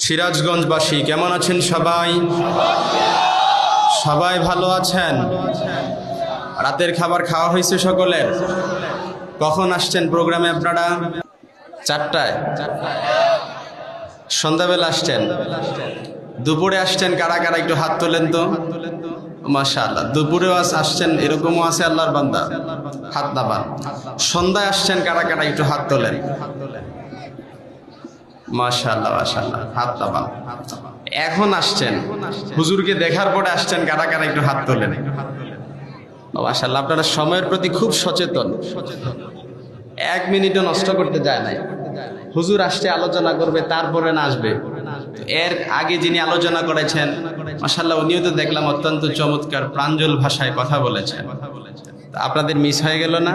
সিরাজগঞ্জবাসী কেমন আছেন সবাই? সবাই ভালো আছেন? রাতের খাবার খাওয়া হয়েছে সকলের? কখন আসছেন প্রোগ্রামে আপনারা? 4টায়। সন্ধ্যাবেলা আসছেন? দুপুরে আসছেন কারা কারা একটু হাত তোলেন তো। মাশাআল্লাহ, দুপুরেও আসছেন, এরকমও আছে আল্লাহর বান্দা, হাত নামান। সন্ধ্যায় আসছেন কারা কারা একটু হাত তোলেন। মাশাআল্লাহ মাশাআল্লাহ, হাত নামান। এখন আসছেন, হুজুরকে দেখার পরে আসছেন কারা কারা একটু হাত তোলেন। মাশাআল্লাহ, আপনারা সময়ের প্রতি খুব সচেতন। 1 মিনিটও নষ্ট করতে যায় নাই। হুজুর আসছে, আলোচনা করবে, তারপরে না আসবে। এর আগে যিনি আলোচনা করেছেন মাশাআল্লাহ, উনিও তো দেখলাম অত্যন্ত চমৎকার প্রাঞ্জল ভাষায় কথা বলেছেন। আপনাদের মিস হয়ে গেল না?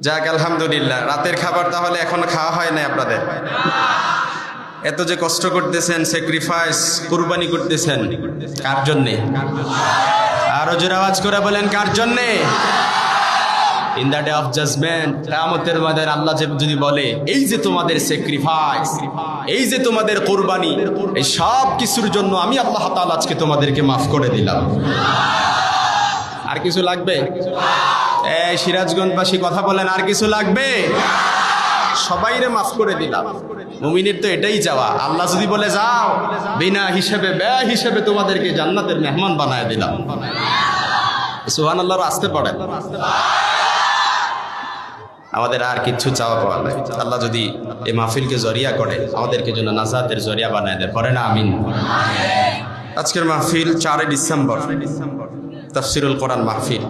যাক আলহামদুলিল্লাহ। রাতের খাবার তাহলে এখনো খাওয়া হয় নাই আপনাদের? এত যে কষ্ট করতেছেন, স্যাক্রিফাইস, কুরবানি করতেছেন, কার জন্যে? আরো জোরে আওয়াজ করে বলেন, কার জন্যে? In the day of judgement, কিয়ামতের ময়দানে আল্লাহ যদি বলে, এই যে তোমাদের স্যাক্রিফাইস, এই যে তোমাদের কুরবানি, এই সব কিছুর জন্য আমি আল্লাহ তাআলা আজকে তোমাদেরকে মাফ করে দিলাম। আর কিছু লাগবে? এই সিরাজগঞ্জবাসী কথা বলেন, আর কিছু লাগবে? সবাইরে মাফ করে দিলাম। মুমিনের তো এটাই চাওয়া। আল্লাহ যদি বলে যাও, বিনা হিসেবে ব্যয় হিসেবে তোমাদেরকে জান্নাতের মেহমান বানায় দিলাম। সুবহানাল্লাহ, আসতে পড়েন। আমাদের আর কিচ্ছু চাওয়া পাওয়া নাই। আল্লাহ যদি এই মাহফিলকে জরিয়া করে আমাদেরকে জন্য নাজাতের জরিয়া বানায় দেয়, পড়ে না আমিন। আজকের মাহফিল 4 ডিসেম্বর, তাফসিরুল কোরআন মাহফিল।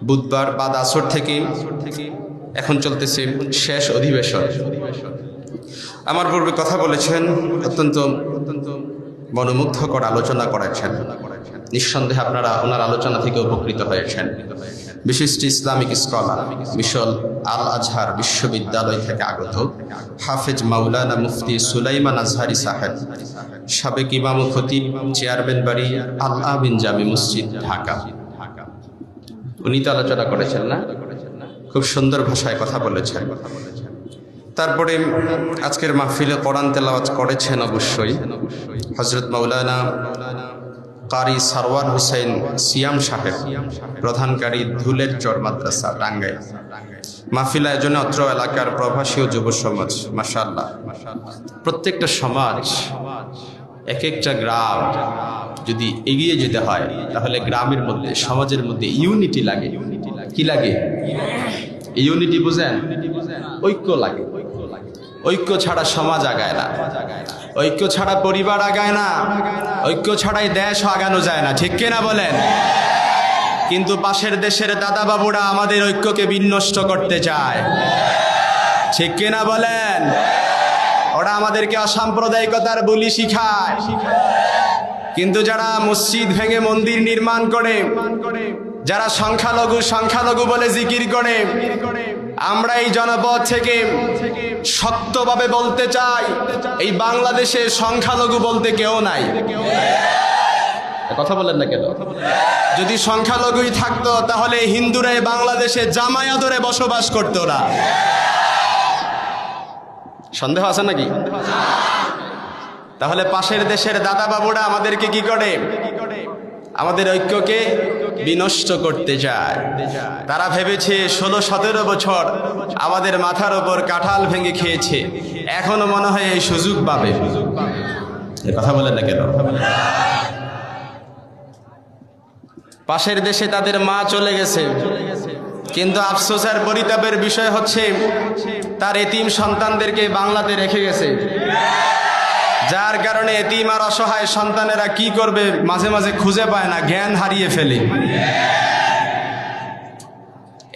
বুধবার বাদ আসর থেকে এখন চলতেছে শেষ অধিবেশন। আমার পূর্বে কথা বলেছেন, অত্যন্ত মনোমুগ্ধকর আলোচনা করেছেন। নিঃসন্দেহে আপনারা ওনার আলোচনা থেকে উপকৃত হয়েছেন। বিশিষ্ট ইসলামিক স্কলার, মিশল আল আজহার বিশ্ববিদ্যালয় থেকে আগত হাফেজ মাওলানা মুফতি সুলাইমান আজহারি সাহেব, সাবেক ইমাম ও খতিব, চেয়ারম্যান বাড়ি আল আমিন জামে মসজিদ, ঢাকা। উনি তো আলোচনা করেছেন না? খুব সুন্দর ভাষায় কথা বলেছেন। তারপরে আজকের মাহফিলে কোরআন তেলাওয়াত করেছেন অবশ্যই হযরত মাওলানা কারি সারওয়ার হোসেন সিয়াম সাহেব, প্রধানকারী ধুলের চর মাদ্রাসা, টাঙ্গাইল। মাহফিল আয়োজনে অত্র এলাকার প্রবাসী ও যুব সমাজ। মাশাআল্লাহ, প্রত্যেকটা সমাজ, এক একটা গ্রাম যদি এগিয়ে যেতে হয় তাহলে গ্রামের মধ্যে, সমাজের মধ্যে ইউনিটি লাগে। কি লাগে? ইউনিটি বুঝেন? ঐক্য লাগে। ঐক্য ছাড়া সমাজ আগায় না, ঐক্য ছাড়া পরিবার আগায় না, ঐক্য ছাড়াই দেশ আগানো যায় না। ঠিক কিনা বলেন? কিন্তু পাশের দেশের দাদা বাবুরা আমাদের ঐক্যকে বিনষ্ট করতে চায়। ঠিক কিনা বলেন? ওরা আমাদেরকে অসাম্প্রদায়িকতার বুলি শিখায়। কিন্তু যারা মসজিদ ভেঙে মন্দির নির্মাণ করে, যারা সংখ্যালঘু সংখ্যালঘু বলে জিকির করে, আমরা এই জনপদ থেকে শক্তভাবে বলতে চাই, এই বাংলাদেশে সংখ্যালঘু বলতে কেউ নাই। কথা বলেন না কেন? যদি সংখ্যালঘুই থাকতো তাহলে হিন্দুরা বাংলাদেশে জামায়া ধরে বসবাস করতো না। সন্দেহ আছে নাকি? তাহলে পাশের দেশের দাদা বাবুরা আমাদেরকে কি করে? আমাদের ঐক্যকে বিনষ্ট করতে চায়। তারা ভেবেছে 16-17 বছর আমাদের মাথার ওপর কাঁঠাল ভেঙে খেয়েছে, এখনো মনে হয় এই সুযোগ পাবে। কথা বলেন না কেন? পাশের দেশে তাদের মা চলে গেছে, কিন্তু আফসোস আর পরিতাপের বিষয় হচ্ছে তার এতিম সন্তানদেরকে বাংলাতে রেখে গেছে, যার কারণে এতিম আর অসহায় সন্তানেরা কি করবে মাঝে মাঝে খুঁজে পায় না, জ্ঞান হারিয়ে ফেলে।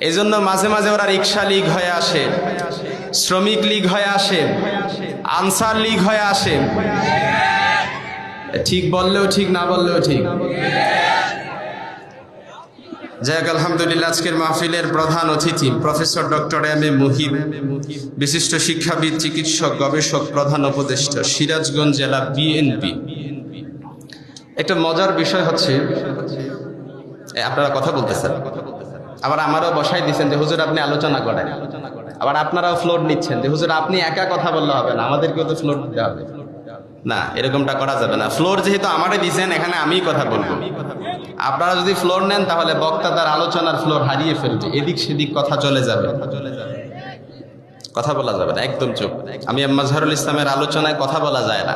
এই জন্য মাঝে মাঝে ওরা রিক্সা লীগ হয়ে আসে, শ্রমিক লীগ হয়ে আসে, আনসার লীগ হয়ে আসে। ঠিক বললেও ঠিক, না বললেও ঠিক। যাক আলহামদুলিল্লাহ, আজকের মাহফিলের প্রধান অতিথি professor doctor M A Muhib, বিশিষ্ট শিক্ষাবিদ, চিকিৎসক, গবেষক, প্রধান উপদেষ্টা, সিরাজগঞ্জ জেলা বিএনপি। একটা মজার বিষয় হচ্ছে, আপনারা কথা বলতেছেন, আবার আমারও বসাই দিচ্ছেন যে হুজুর আপনি আলোচনা করেন। আবার আপনারাও ফ্লোর নিচ্ছেন যে হুজুর আপনি একা কথা বললে হবে না, আমাদেরকেও তো ফ্লোর দিতে হবে। না, এরকমটা করা যাবে না। ফ্লোর যেহেতু আমারে দিয়েছেন, এখানে আমিই কথা বলবো। আপনারা যদি ফ্লোর নেন তাহলে বক্তা তার আলোচনার ফ্লোর হারিয়ে ফেলবে, এদিক সেদিক কথা চলে যাবে, কথা বলা যাবে না, একদম চুপ। আমি মাজহারুল ইসলামের আলোচনায় কথা বলা যায় না।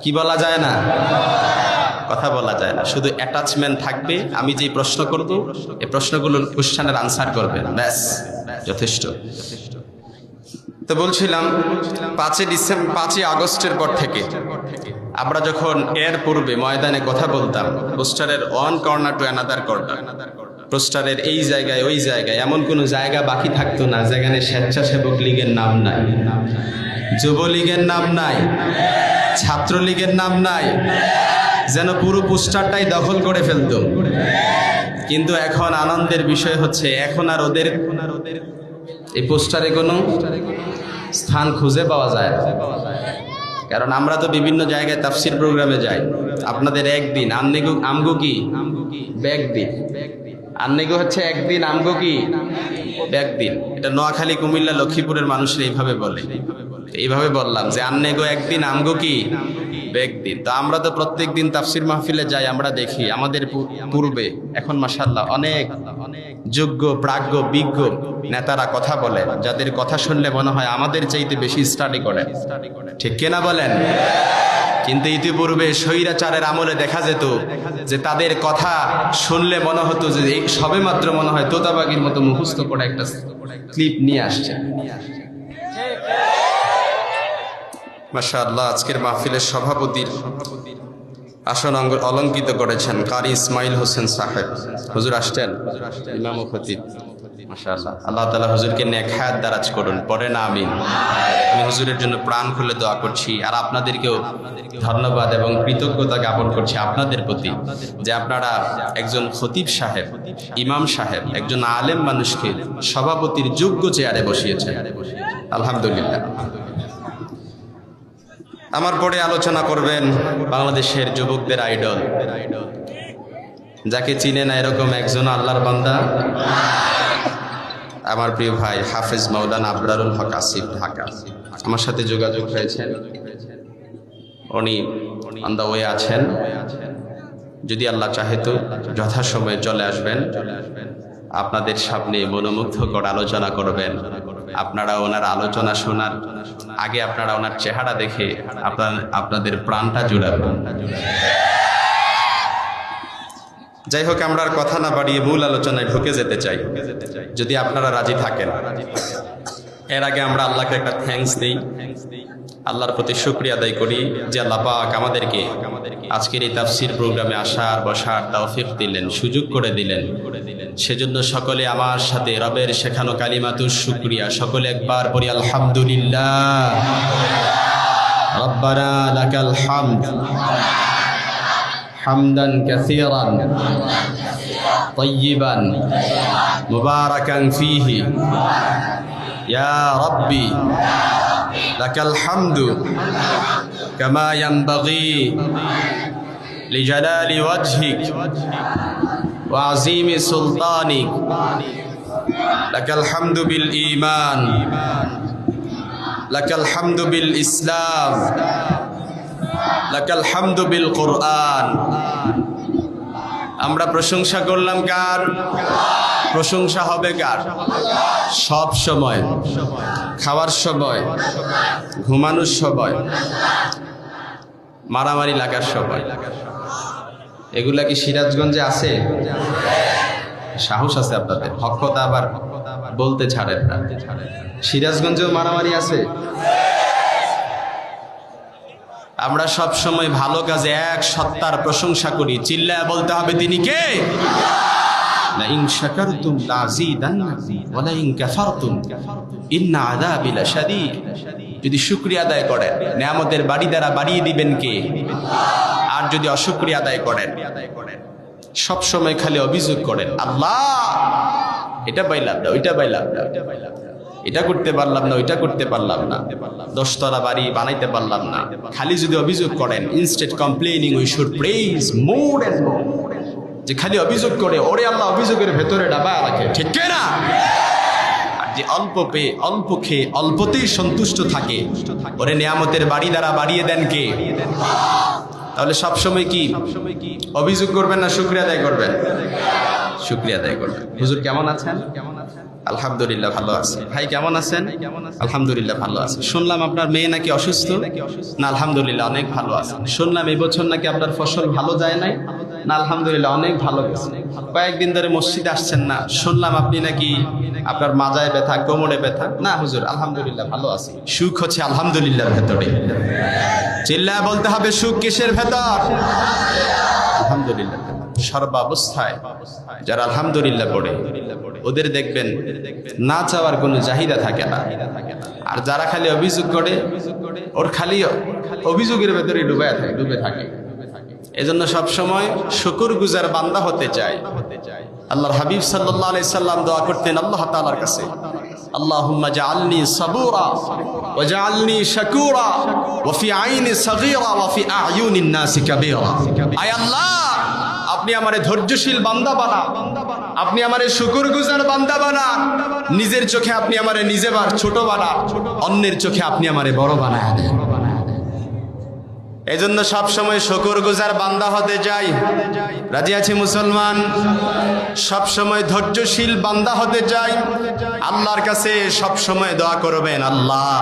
কি বলা যায় না? কথা বলা যায় না, শুধু অ্যাটাচমেন্ট থাকবে। আমি যে প্রশ্ন করব এই প্রশ্নগুলোর কোশ্চেনের আনসার করবেন, ব্যাস যথেষ্ট। তো বলছিলাম 5ই আগস্টের পর থেকে আমরা যখন এর পূর্বে ময়দানে কথা বলতাম, পোস্টারের one corner to another corner, পোস্টারের এই জায়গায় ওই জায়গায় এমন কোনো জায়গা বাকি থাকতো না যেখানে স্বেচ্ছাসেবক লীগের নাম নাই, যুবলীগের নাম নাই, ছাত্রলীগের নাম নাই, যেন পুরো পোস্টারটাই দখল করে ফেলতো। কিন্তু এখন আনন্দের বিষয় হচ্ছে এখন আর ওদের এই পোস্টারে কোনো স্থান খুঁজে পাওয়া যায় না। কারণ আমরা তো বিভিন্ন জায়গায় তাফসির প্রোগ্রামে যাই। আপনাদের একদিন, আমগো কি ব্যাগদিন, আন্নেগো হচ্ছে একদিন, আমগো কি ব্যাগদিন। এটা নোয়াখালী, কুমিল্লা, লক্ষ্মীপুরের মানুষরা এইভাবে বলে। এইভাবে বললাম যে আন্নেগো একদিন, আমগো কি ব্যাগদিন। তো আমরা তো প্রত্যেক দিন তাফসির মাহফিলে যাই, আমরা দেখি আমাদের পূর্বে এখন মাশাআল্লাহ অনেক যোগ্য, প্রাজ্ঞ, বিজ্ঞ নেতারা কথা বলে, যাদের কথা শুনলে মনে হয় আমাদের চাইতে বেশি স্টাডি করে, ঠিক কিনা বলেন? কিন্তু ইতিপূর্বে স্বৈরাচারের আমলে দেখা যেত যে তাদের কথা শুনলে মনে হতো যে সবেমাত্র মনে হয় তোতাবাগির মতো মুখস্থ করে একটা ক্লিপ নিয়ে আসছে। মাশাআল্লাহ, আজকের মাহফিলের সভাপতির আসন অলঙ্কিত করেছেন কারি ইসমাইল হোসেন সাহেব। হুজুর আসছেন, ইমাম ও খতিব। মাশাআল্লাহ, আল্লাহ তাআলা হুজুরকে নেক হায়াত দারাজ করুন, পড়েন আমিন। আমি হুজুরের জন্য প্রাণ খুলে দোয়া করছি, আর আপনাদেরকেও ধন্যবাদ এবং কৃতজ্ঞতা জ্ঞাপন করছি আপনাদের প্রতি যে আপনারা একজন খতিব সাহেব, ইমাম সাহেব, একজন আলেম মানুষকে সভাপতির যোগ্য চেয়ারে বসিয়েছেন। আলহামদুলিল্লাহ। আমার পরে আলোচনা করবেন বাংলাদেশের যুবকদের আইডল, যাকে চিনে না এরকম একজন আল্লাহর বান্দা, আমার প্রিয় ভাই হাফেজ মাওলানা আবরারুল হক আসিফ, ঢাকা। আমার সাথে যোগাযোগ হয়েছেন, উনি অন দ্য ওয়ে আছেন। যদি আল্লাহ চাহে তো যথাসময়ে চলে আসবেন, আপনাদের সামনে মনোমুগ্ধকর আলোচনা করবেন। আপনারা ওনার আলোচনা শোনার আগে আপনারা ওনার চেহারা দেখে আপনাদের প্রাণটা জুড়াবেন। যাই হোক, আমরা আর কথা না বাড়িয়ে মূল আলোচনায় ঢুকে যেতে চাই, যদি আপনারা রাজি থাকেন। এর আগে আমরা আল্লাহকে একটা থ্যাঙ্কস দিই, আল্লাহর প্রতি শুকরিয়া আদায় করি যে আল্লাহ পাক আমাদেরকে আজকের এই তাফসির প্রোগ্রামে আসার বসার তৌফিক দিলেন, সুযোগ করে দিলেন। সেজন্য সকলে আমার সাথে রবের শেখানো কালিমাতুশ শুকরিয়া, সকলে একবার পড়ি আলহামদুলিল্লাহ। রব্বানা লাকাল হামদ হামদান কাসীরান তাইয়িবান মুবারাকান ফীহি ইয়া রাব্বি লাকাল হামদু কামা ইয়ানবাগি লিজালালি ওয়াজহিক ওয়া আযীমি সুলতানিক। লাকাল হামদু বিল ঈমান, লাকাল হামদু বিল ইসলাম, লাকাল হামদু বিল কুরআন। আমরা প্রশংসা করলাম কার? প্রশংসা হবে কার? সব সময়, খাওয়ার সময়, ঘুমানোর সময়, মারামারি লাগার সময়। এগুলা কি সিরাজগঞ্জে আছে? সাহস আছে আপনাদের, হক কথা আবার বলতে ছাড়েন না। সিরাজগঞ্জেও মারামারি আছে। আমরা সব সময় ভালো কাজে এক সত্তার প্রশংসা করি, চিল্লায় বলতে হবে তিনি কে? লাইন শাকারতুম লাযীদান্নাকুম ওয়া লাইন কাফারতুম ইন্না আযাবি লাশাদীদ। যদি শুকরিয়া আদায় করেন, নিয়ামতের বাড়ি দ্বারা বাড়িয়ে দিবেন কে? আর যদি অশুকরিয়া আদায় করেন, সব সময় খালি অভিযোগ করেন, আল্লাহ এটা পাইলাম না, ওইটা পাইলাম না, এটা করতে পারলাম না, ওইটা করতে পারলাম না, 10তলা বাড়ি বানাইতে পারলাম না, খালি যদি অভিযোগ করেন, instead complaining we should praise more and more. যে খালি অভিযোগ করে, ওরে আল্লাহ অভিযোগের ভেতরে ডাবা রাখে, ঠিক না? যে অল্প পেয়ে অল্প খেয়ে অল্পতেই সন্তুষ্ট থাকে, ওরে নিয়ামতের বাড়ি দ্বারা বাড়িয়ে দেন কে? তাহলে সবসময় কি অভিযোগ করবেন না শুকরিয়া আদায় করবেন? শুকরিয়া আদায় করবেন। হুজুর কেমন আছেন? আলহামদুলিল্লাহ ভালো আছি। ভাই কেমন আছেন? আলহামদুলিল্লাহ ভালো আছি। শুনলাম আপনার মেয়ে নাকি অসুস্থ? না আলহামদুলিল্লাহ অনেক ভালো আছে। শুনলাম এই বছর নাকি আপনার ফসল ভালো যায় নাই? না আলহামদুলিল্লাহ অনেক ভালো গেছে। কয়েকদিন ধরে মসজিদে আসছেন না, শুনলাম আপনি নাকি আপনার মাজায় ব্যথা, কোমরে ব্যথা। না হুজুর আলহামদুলিল্লাহ ভালো আছি। সুখ হচ্ছে আলহামদুলিল্লাহর ভেতরে। চিল্লায় বলতে হবে সুখ কিসের ভেতর? আলহামদুলিল্লাহ। সর্বাবস্থায় যারা আলহামদুলিল্লাহ পড়ে ওদের দেখবেন না চাওয়ার কোনো চাহিদা থাকে না। আর যারা খালি অভিযোগ করে ওর খালি অভিযোগের ভেতরে ডুবে থাকে। এজন্য সবসময় শুকরগুজার বান্দা হতে চায়। আল্লাহর হাবিব সাল্লাল্লাহু আলাইহি সাল্লাম দোয়া করতেন আল্লাহ তাআলার কাছে, আল্লাহুম্মা জাআলনি সাবুরা ওয়া জাআলনি শাকুরা ওয়া ফি আইনি সাগীরা ওয়া ফি আ'য়ুনিন নাসি কাবীরা। আয় আল্লাহ, আপনি আমারে ধৈর্যশীল বান্দা বানান, আপনি আমারে শুকরগুজার বান্দা বানান। নিজের চোখে আপনি আমারে নিজেবার ছোট বানান, অন্যের চোখে আপনি আমারে বড় বানায় দেন। এজন্য সব সময় শুকরগুজার বান্দা হতে চাই। রাজি আছি মুসলমান? সব সময় ধৈর্যশীল বান্দা হতে চাই। আল্লাহর কাছে সব সময় দোয়া করবেন, আল্লাহ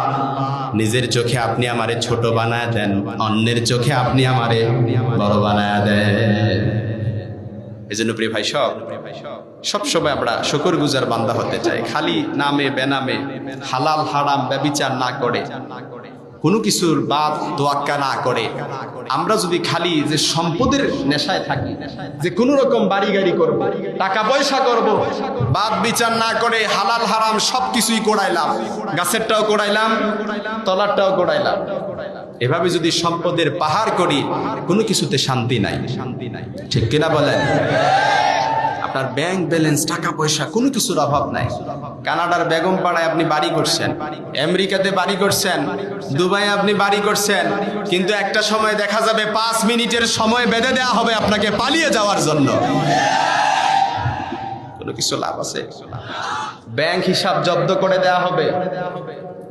নিজের চোখে আপনি আমারে ছোট বানায় দেন, অন্যের চোখে আপনি আমারে বড় বানায় দেন। এজন্য প্রিয় ভাই সব সময় আমরা শুকরগুজার বান্দা হতে চাই। খালি নামে বেনামে হালাল হারাম ব্যভিচার না করে, কোনো কিছুর বাদ তোয়াক্কা না করে, আমরা যদি খালি যে সম্পদের নেশায় থাকি, যে কোনো রকম বাড়ি গাড়ি করব, টাকা পয়সা করব, বাদ বিচার না করে হালাল হারাম সব কিছুই কোড়াইলাম, গাছেরটাও কোড়াইলাম, তলারটাও কোড়াইলাম, এভাবে যদি সম্পদের পাহাড় করি, কোনো কিছুতে শান্তি নাই। ঠিক কিনা বলেন? আপনার ব্যাংক ব্যালেন্স, টাকা পয়সা, কোনো কিছুর অভাব নাই। কানাডার বেগম পাড়ায় আপনি বাড়ি করছেন, আমেরিকাতে বাড়ি করছেন, দুবাই আপনি বাড়ি করছেন, কিন্তু একটা সময় দেখা যাবে 5 মিনিটের সময় বেঁধে দেওয়া হবে আপনাকে পালিয়ে যাওয়ার জন্য। কোনো কিছু লাভ আছে? ব্যাংক হিসাব জব্দ করে দেওয়া হবে।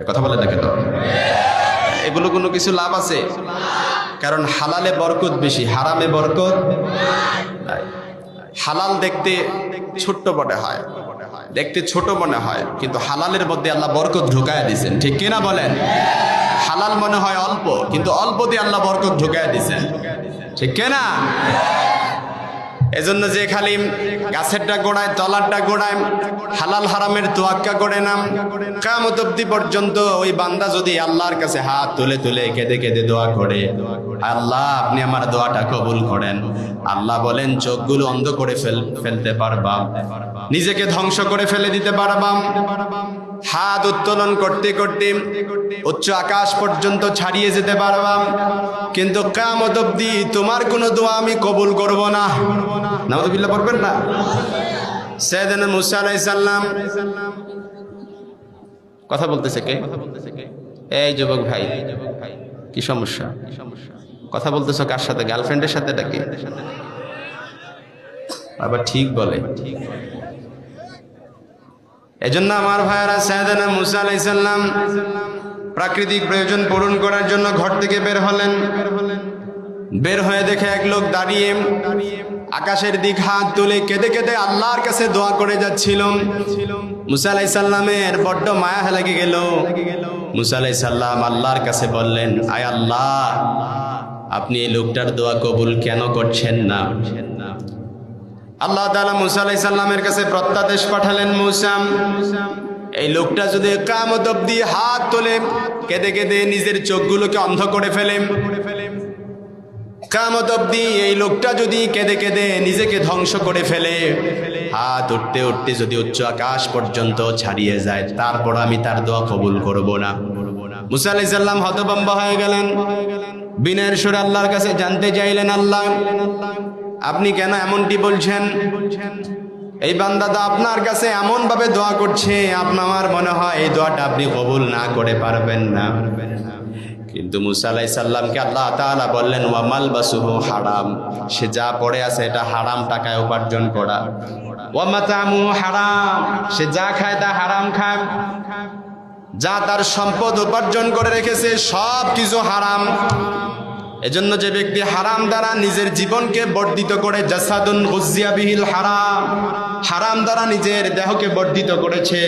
কথা বলে দেখে তো, এগুলো কোনো কিছু লাভ আছে? কারণ হালালে বরকত বেশি, হারামে বরকত নাই। হালাল দেখতে ছোট্ট মনে হয়, দেখতে ছোট মনে হয়, কিন্তু হালালের মধ্যে আল্লাহ বরকত ঢুকায় দিয়েছেন। ঠিক কিনা বলেন? হালাল মনে হয় অল্প, কিন্তু অল্প দিয়ে আল্লাহ বরকত ঢুকায় দিয়েছেন। ঠিক কিনা? এজন্য যে খালি গাছেরটা গোড়ায়, তলারটা গোড়ায় হালাল হারামের তোয়াক্কা করে না, কিয়ামত অবধি পর্যন্ত ওই বান্দা যদি আল্লাহর কাছে হাত তুলে তুলে কেঁদে কেঁদে দোয়া করে, আল্লাহ আপনি আমার দোয়াটা কবুল করেন, আল্লাহ বলেন চোখগুলো অন্ধ করে ফেলতে পারবা, নিজেকে ধ্বংস করে ফেলে দিতে পারবা, হাত উত্তোলন করতে করতে উচ্চ আকাশ পর্যন্ত ছাড়িয়ে যেতে পারবা, কিন্তু কিয়ামত অবধি তোমার কোনো দোয়া আমি কবুল করব না। নাউযুবিল্লাহ পড়বেন না? সাইয়েদনা মুসা আলাইহিস সালাম কথা বলতেছে কে? এই যুবক ভাই, কি সমস্যা? কথা বলতেছো কার সাথে? গার্লফ্রেন্ডের সাথে নাকি? আবার ঠিক বলে। এজন্য আমার ভাইয়েরা, সাইয়েদনা মুসা আলাইহিস সালাম প্রাকৃতিক প্রয়োজন পূরণ করার জন্য ঘর থেকে বের হলেন। বের হয়ে দেখে এক লোক দাঁড়িয়ে আকাশের দিক হাত তুলে কেঁদে কেঁদে আল্লাহর কাছে দোয়া করে যাচ্ছিল। মুসা আলাইহিস সালামের বড্ড মায়া লেগে গেল। মুসা আলাইহিস সালাম আল্লাহর কাছে বললেন, আয় আল্লাহ, আপনি এই লোকটার দোয়া কবুল কেন করছেন না? আল্লাহ তাআলা মুসা আলাইহিস সালামের কাছে প্রত্যাদেশ পাঠালেন, মুসা, এই লোকটা যদি কিয়ামত অবধি হাত তোলে কেঁদে কেঁদে নিজের চোখগুলোকে অন্ধ করে ফেলে, কিয়ামত অবধি এই লোকটা যদি কেঁদে কেঁদে নিজেকে ধ্বংস করে ফেলে, হাত উঠতে উঠতে যদি উচ্চ আকাশ পর্যন্ত ছাড়িয়ে যায়, তারপর আমি তার দোয়া কবুল করব না। মুসা আলাইহিস সালাম হতভম্ব হয়ে গেলেন। বিনয়ের সুরে আল্লাহর কাছে জানতে চাইলেন, আল্লাহ আপনি কেন এমনটি বলছেন? এই বান্দা তো আপনার কাছে এমন ভাবে দোয়া করছে, আপনার মনে হয় এই দোয়াটা আপনি কবুল না করে পারবেন না। কিন্তু মুসা আলাইহিস সালামকে আল্লাহ তাআলা বললেন ওয়া মালবাসুহু হারাম, সে যা পড়ে আছে এটা হারাম টাকায় উপার্জন করা। ওয়া মাতামুহু হারাম, সে যা খায় তা হারাম খায়, যা তার সম্পদ উপার্জন করে রেখেছে সব কিছু হারাম। এজন্য যে ব্যক্তি হারাম দ্বারা নিজের জীবনকে বর্ধিত করে, জাসাদুন গুযিয়া বিহিল হারাম, হারাম দ্বারা নিজের দেহকে বর্ধিত করেছে,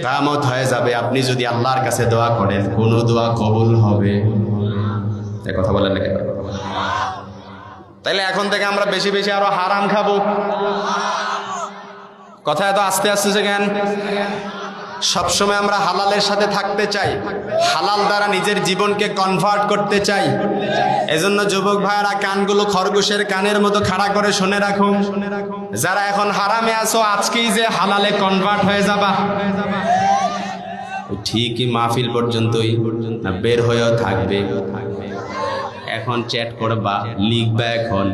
কিয়ামত হয়ে যাবে আপনি যদি আল্লাহর কাছে দোয়া করেন কোন দোয়া কবুল হবে? এই কথা বলেন না কেন? তাইলে এখন থেকে আমরা বেশি বেশি আরো হারাম খাবো। কথা এত আস্তে আস্তে কেন? সবসময় আমরা হালালের সাথে থাকতে চাই, হালাল দ্বারা নিজের জীবনকে কনভার্ট করতে চাই। এজন্য যুবক ভাইয়েরা কানগুলো খরগোশের কানের মতো খাড়া করে শুনে রাখুন, যারা এখন হারামে আছো আজকেই যে হালালে কনভার্ট হয়ে যাবা। ঠিকই মাহফিল পর্যন্তই বের হয়েও থাকবে। এখন চ্যাট করবা, লিখবা এখন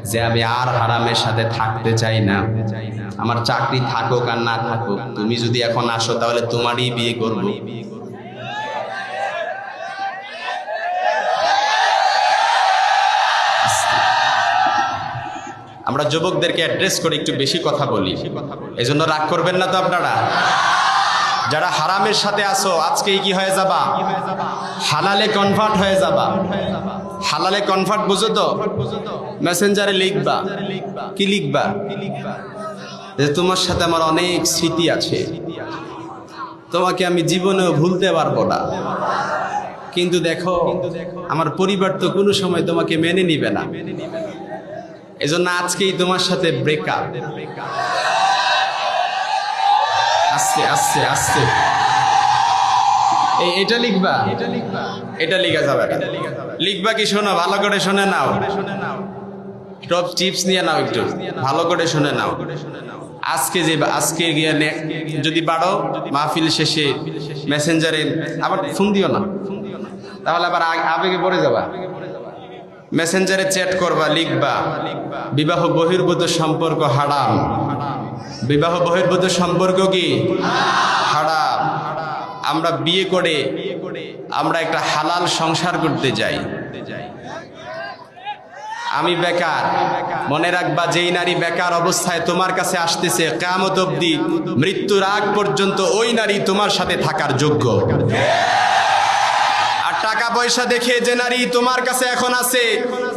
যে আমি আর হারামের সাথে থাকতে চাই না, আমার চাকরি থাকুক আর না থাকুক, তুমি যদি এখন আসো তাহলে তোমারই বিয়ে করব। আমরা যুবকদেরকে অ্যাড্রেস করে একটু বেশি কথা বলি, এজন্য রাগ করবেন না তো আপনারা? যারা হারামের সাথে আসো আজকেই কি হয়ে যাবা? হালালে কনভার্ট হয়ে যাবা। হালালে কনভার্ট বুঝো তো? মেসেঞ্জারে লিখবা, কি লিখবা? যে তোমার সাথে আমার অনেক স্মৃতি আছে, তোমাকে আমি জীবনেও ভুলতে পারবো না, কিন্তু দেখো আমার পরিবার তো কোনো সময় তোমাকে মেনে নিবে না, এজন্য আজকেই তোমার সাথে ব্রেকআপ। আস্তে আস্তে আস্তে এটা লিখবা, এটা লিখা যাবে না। লিখবা কি? শোনো, ভালো করে শুনে নাও, টপ টিপস নিয়ে নাও, একটু ভালো করে শুনে নাও। আজকে গিয়ে যদি পারো মাহফিল শেষে মেসেঞ্জারে আবার ফোন দিও না, তাহলে আবার আবেগে পড়ে যাবা। মেসেঞ্জারে চ্যাট করবা, লিখবা বিবাহ বহির্ভূত সম্পর্ক হারাম। বিবাহ বহির্ভূত সম্পর্ক কি হারাম। আমরা বিয়ে করে আমরা একটা হালাল সংসার করতে যাই। আমি বেকার, মনে রাখবা যেই নারী বেকার অবস্থায় তোমার কাছে আসতেছে কিয়ামত অবধি মৃত্যুর আগ পর্যন্ত ওই নারী তোমার সাথে থাকার যোগ্য। আর টাকা পয়সা দেখে যে নারী তোমার কাছে এখন আছে,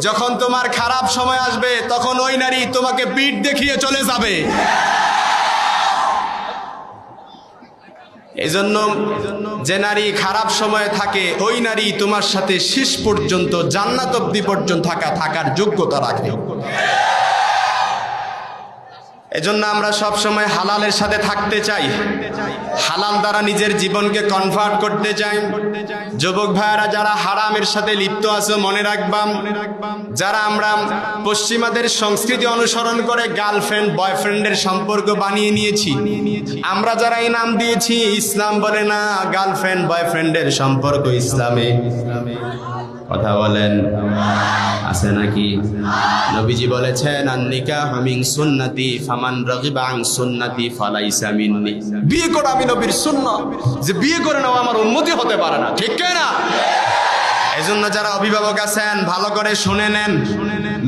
যখন তোমার খারাপ সময় আসবে তখন ওই নারী তোমাকে পিঠ দেখিয়ে চলে যাবে। এজন্য যে নারী খারাপ সময়ে থাকে ওই নারী তোমার সাথে শেষ পর্যন্ত জান্নাত অবধি পর্যন্ত থাকার যোগ্যতা রাখে। এজন্য আমরা সব সময় হালালের সাথে থাকতে চাই, হালাল দ্বারা নিজের জীবনকে কনভার্ট করতে চাই। যুবক ভাইয়েরা যারা হারামের সাথে লিপ্ত আছে মনে রাখবাম, যারা আমরা পশ্চিমাদের সংস্কৃতি অনুসরণ করে গার্লফ্রেন্ড বয়ফ্রেন্ডের সম্পর্ক বানিয়ে নিয়েছি, আমরা যারা এই নাম দিয়েছি, ইসলাম বলে না গার্লফ্রেন্ড বয়ফ্রেন্ডের সম্পর্ক ইসলামে। কথা বলেন আছে নাকি? নবীজি বলেছেন আন-নিকাহু মিন সুন্নতি ফামান রাগিবা আন সুন্নতি ফালাইসা মিন্নি। বিয়ে করা আমি নবীর সুন্নাত, যে বিয়ে করে নাও আমার উম্মতি হতে পারে না, ঠিক কি না? এজন্য যারা অভিভাবক আছেন ভালো করে শুনে নেন,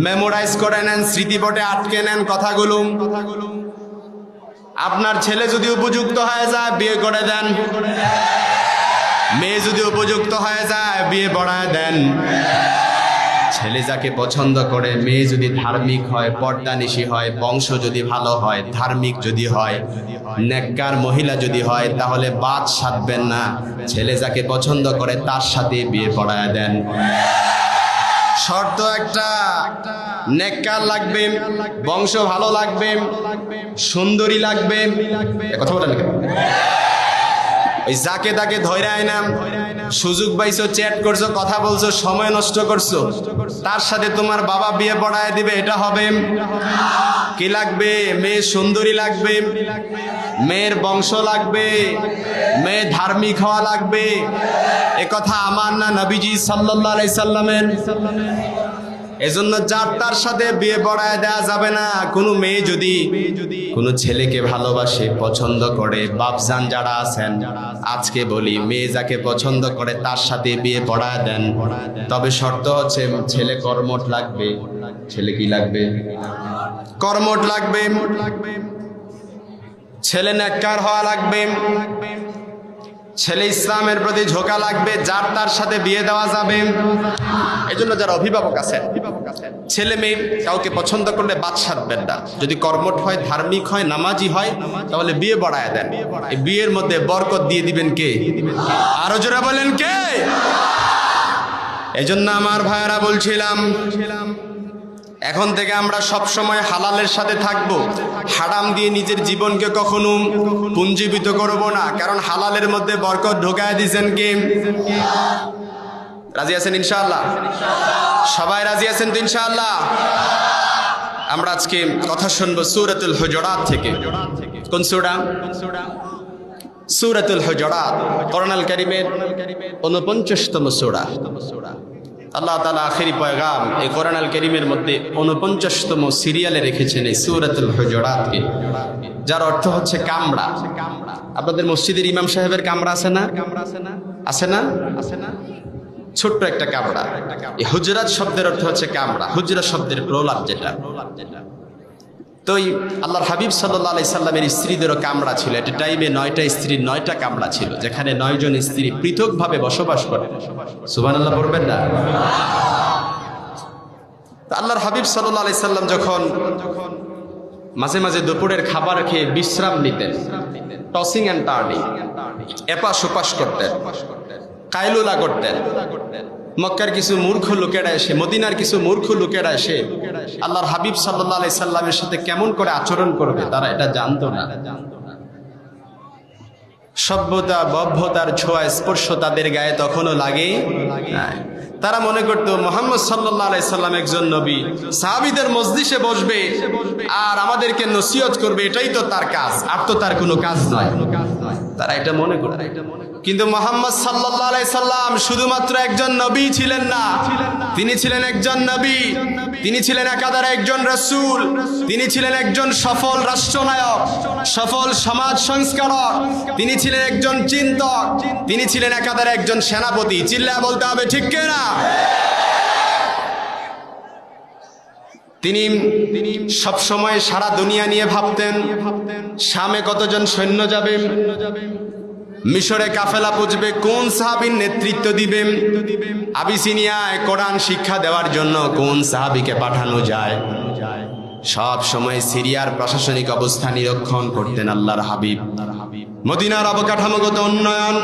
মেমোরাইজ করে নেন, স্মৃতিপটে আটকে নেন কথাগুলো। আপনার ছেলে যদি উপযুক্ত হয়ে যায় বিয়ে করে দেন, মেয়ে যদি উপযুক্ত হয়ে যায় বিয়ে পড়ায় দেন। ছেলে যাকে পছন্দ করে, মেয়ে যদি ধার্মিক হয়, পর্দানিশী হয়, বংশ যদি ভালো হয়, ধার্মিক যদি হয়, নেককার মহিলা যদি হয়, তাহলে বাদ সাধবেন না। ছেলে যাকে পছন্দ করে তার সাথে বিয়ে পড়ায় দেন। শর্ত একটা, নেককার লাগবে, বংশ ভালো লাগবে, সুন্দরী লাগবে। কথা বলেন কেন? ওই যাকে তাকে ধৈরায় না, সুযোগ পাইছো, চ্যাট করছো, কথা বলছো, সময় নষ্ট করছো, তার সাথে তোমার বাবা বিয়ে পড়ায় দিবে, এটা হবে? কি লাগবে? মেয়ে সুন্দরী লাগবে, মেয়ের বংশ লাগবে, মেয়ে ধার্মিক হওয়া লাগবে। এ কথা আমার না, নবীজি সাল্লাল্লাহু আলাইহি সাল্লামের। এজন্য যার তার সাথে বিয়ে পড়ায় দেওয়া যাবে না। কোনো মেয়ে যদি কোনো ছেলেকে ভালোবাসে, পছন্দ করে, বাপজান যারা আছেন আজকে বলি, মেয়ে যাকে পছন্দ করে তার সাথে বিয়ে পড়ায় দেন, তবে শর্ত হচ্ছে ছেলে কর্মঠ লাগবে। ছেলে কি লাগবে? কর্মঠ লাগবে। ছেলে নেককার হওয়া লাগবে, ছেলে ইসলামের প্রতি ঝোঁকা লাগবে, যার তার সাথে বিয়ে দেওয়া যাবে। এই জন্য যারা অভিভাবক আছেন, ছেলে মেয়ে কাউকে পছন্দ করলে বাদ সাধবেন না। যদি কর্মঠ হয়, ধার্মিক হয়, নামাজি হয়, তাহলে বিয়ে বাড়ায় দেন। এই বিয়ের মধ্যে বরকত দিয়ে দিবেন কে? আরো জোরে বলেন কে? এই জন্য আমার ভাইয়েরা বলছিলাম, এখন থেকে আমরা সব সময় হালালের সাথে থাকব, হারাম দিয়ে নিজের জীবনকে কখনো পুঞ্জীবিত করব না। কারণ হালালের মধ্যে বরকত ঢোকায় দিয়েছেন কে? রাজি আছেন ইনশাআল্লাহ? সবাই রাজি আছেন তো ইনশাআল্লাহ? আমরা আজকে কথা শুনবো সূরাতুল হুজুরাত থেকে। কোন সূরা? সূরাতুল হুজুরাত, কোরআনুল কারীমের 49তম সূরা। আল্লাহ তাআলা আখেরি পয়গাম এই কোরআনুল কারীমের মধ্যে 49তম সিরিয়ালে রেখেছেন এই সূরাতুল হুজুরাতকে, যার অর্থ হচ্ছে কামড়া। আপনাদের মসজিদের ইমাম সাহেবের কামড়া আছে না? আছে না? ছোট্ট একটা কামড়া। এই হুজরাত শব্দের অর্থ হচ্ছে কামড়া। হুজরা শব্দের প্রলাপ যেটা। তো আল্লাহর হাবিব সাল্লাল্লাহু আলাইহি সাল্লামের স্ত্রীদেরও কামড়া ছিল। একটা টাইমে 9টা স্ত্রীর 9টা কামড়া ছিল, যেখানে 9 জন স্ত্রী পৃথকভাবে বসবাস করে। সুবহানাল্লাহ পড়বেন না? আল্লাহর হাবিব সাল্লাল্লাহু আলাইহি সাল্লাম যখন মাঝে মাঝে দুপুরের খাবার খেয়ে বিশ্রাম নিতেন, টসিং অ্যান্ড টার্নিং, এপাশ ওপাশ করতেন, কায়লুলা করতেন। মক্কার কিছু মূর্খ লোকেরা এসে, মদিনার কিছু মূর্খ লোকেরা এসে আল্লাহর হাবিব সাল্লাল্লাহু আলাইহি সাল্লামের সাথে কেমন করে আচরণ করবে তারা এটা জানতো না। সভ্যতা ভব্যতার ছোঁয়া স্পর্শ তাদের গায়ে তখনও লাগে নাই। তারা মনে করতো মুহাম্মদ সাল্লাল্লাহু আলাইহি সাল্লাম একজন নবী, সাহাবীদের মজলিসে বসবে আর আমাদেরকে নসিহত করবে, এটাই তো তার কাজ, আর তো তার কোনো কাজ নয়। তারা এটা মনে করত। কিন্তু মুহাম্মদ সাল্লাল্লাহু আলাইহি সাল্লাম শুধুমাত্র একজন নবী ছিলেন না, তিনি ছিলেন একজন নবী, তিনি ছিলেন একাধারে একজন রাসূল, তিনি ছিলেন একজন সফল রাষ্ট্রনায়ক, সফল সমাজ সংস্কারক, তিনি ছিলেন একজন চিন্তক, তিনি ছিলেন একাধারে একজন সেনাপতি। চিল্লায়া বলতে হবে ঠিক কিনা? তিনি সব সময় সারা দুনিয়া নিয়ে ভাবতেন। শামে কতজন সৈন্য যাবে, মিশরে কাফেলা পৌঁছবে, কোন সাহাবীর নেতৃত্ব দিবেন, আবিসিনিয়ায় কোরআন শিক্ষা দেওয়ার জন্য কোন সাহাবীকে পাঠানো যায়, সব সময় সিরিয়ার প্রশাসনিক অবস্থা নিরীক্ষণ করতেন আল্লাহর হাবিব। মদিনার অবকাঠামোগত উন্নয়ন,